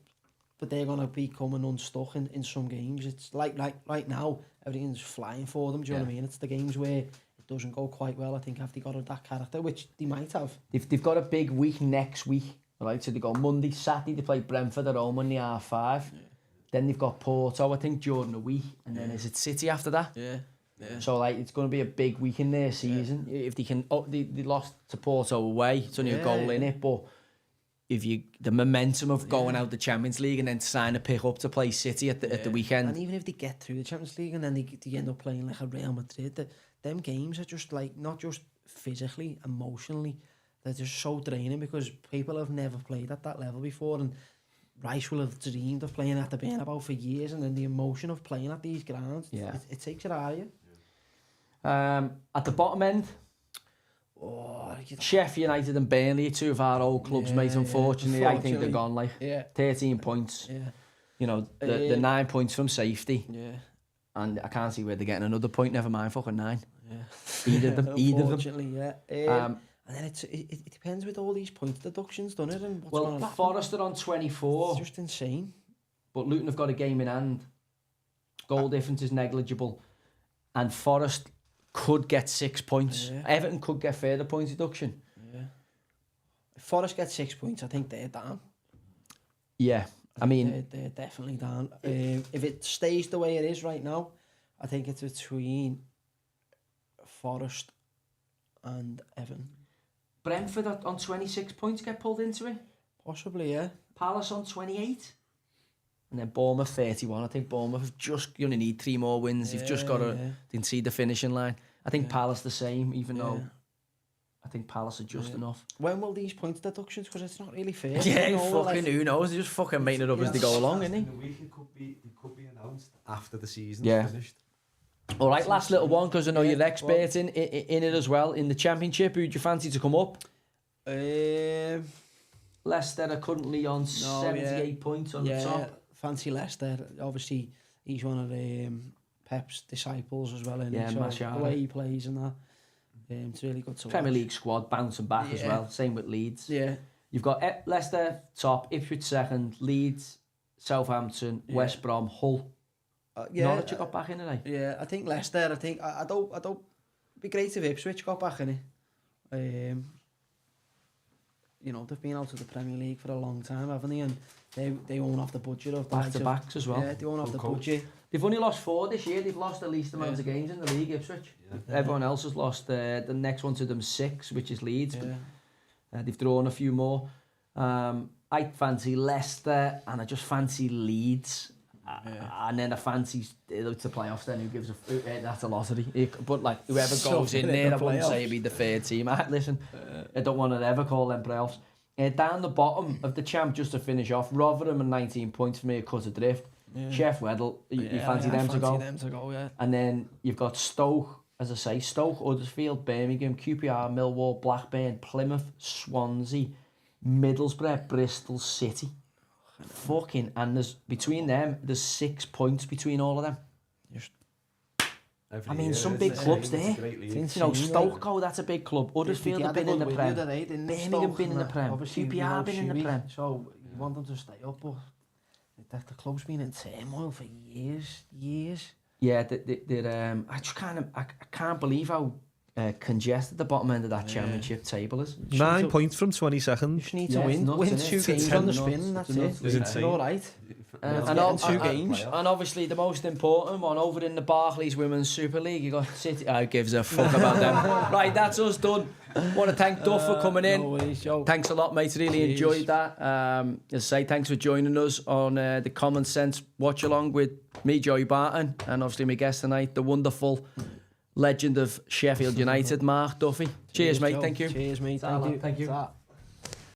but they're gonna be coming unstuck in some games. It's like right now, everything's flying for them. Do you know what I mean? It's the games where it doesn't go quite well. I think have they got that character, which they might have. They've got a big week next week, right? So they go Monday, Saturday. They play Brentford at home on the R5. Then they've got Porto, I think, during the week, and then is it City after that? Yeah. So like it's going to be a big week in their season. If they can, they lost to Porto away. It's only a goal in it, but if the momentum of going out the Champions League and then sign a pick up to play City at the weekend, and even if they get through the Champions League and then they end up playing like a Real Madrid, them games are just like not just physically, emotionally, they're just so draining because people have never played at that level before, and Rice will have dreamed of playing at the Bernabeu for years, and then the emotion of playing at these grounds, it takes it out of you. At the bottom end, Sheffield United and Burnley, 2 of our old clubs, mate. Unfortunately, I think they're gone. Like 13 points. You know, the 9 points from safety. And I can't see where they're getting another point. Never mind, fucking 9. Either of them. Unfortunately, and then it depends with all these point deductions, doesn't it? And what's Forest are on 24. It's just insane. But Luton have got a game in hand. Goal difference is negligible, and Forest could get 6 points. Everton could get further point deduction. If Forest get 6 points, I think they're down. I mean, they're definitely down. If it stays the way it is right now, I think it's between Forest and Everton. Brentford on 26 points get pulled into it. Possibly, yeah. Palace on 28. And then Bournemouth 31. I think Bournemouth have just, you only need 3 more wins. You've just got to see the finishing line. I think Palace the same, even though I think Palace are just enough. When will these points deductions? Because it's not really fair. Yeah, you know, fucking who knows? They're just fucking making it up as they go along, isn't In a week it could be announced after the season's Yeah. finished. All right, last little one, because I know you're expert in it as well. In the Championship, who'd you fancy to come up? Leicester are currently on 78 points on the top. Fancy Leicester. Obviously, he's one of Pep's disciples as well. Yeah, so Mashara. the way he plays and that, it's really good to Premier watch. League squad bouncing back as well. Same with Leeds. Yeah. You've got Leicester top, Ipswich second, Leeds, Southampton, West Brom, Hull. Norwich got back in today. Yeah, I think Leicester. I don't. It'd be great if Ipswich got back in it. You know, they've been out of the Premier League for a long time, haven't they? And they won't have the budget of Back to backs as well. Yeah, they won't have the budget. They've only lost 4 this year. They've lost the least amount of games in the league, Ipswich. Everyone else has lost. The next one to them 6, which is Leeds. They've drawn a few more. I fancy Leicester, and I just fancy Leeds. And then I fancy the playoffs. Then who gives that's a lottery. But like whoever goes in there, I wouldn't say it'd be the third team. Listen, I don't want to ever call them playoffs. Down the bottom of the champ, just to finish off, Rotherham and 19 points for me, a cut adrift. Sheffield Wednesday, you fancy them to go? Them to go, yeah. And then you've got Stoke, as I say, Stoke, Huddersfield, Birmingham, QPR, Millwall, Blackburn, Plymouth, Swansea, Middlesbrough, Bristol City. Fucking, and there's between them, there's 6 points between all of them. I mean, some big clubs there. You know, Stoke, that's a big club. Huddersfield have been in the Prem. Birmingham been in the Prem. QPR been in the Prem. So you want them to stay up, but the club's been in turmoil for years. Yeah, they're I just I can't believe how congested the bottom end of that Championship table is. 9 points from 22nd. You just need to win 2 games on the spin, and that's it. It's insane. All right. And 2 games. And obviously the most important one over in the Barclays Women's Super League, you got City. Who gives a fuck about them? Right, that's us done. Want to thank Duff for coming in. No worries, Joe. Thanks a lot, mate. Really enjoyed that. As I say, thanks for joining us on the Common Sense watch along with me, Joey Barton, and obviously my guest tonight, the wonderful legend of Sheffield United, Mark Duffy. Cheers, mate. Joe. Thank you. Cheers, mate. Thank you. Ta.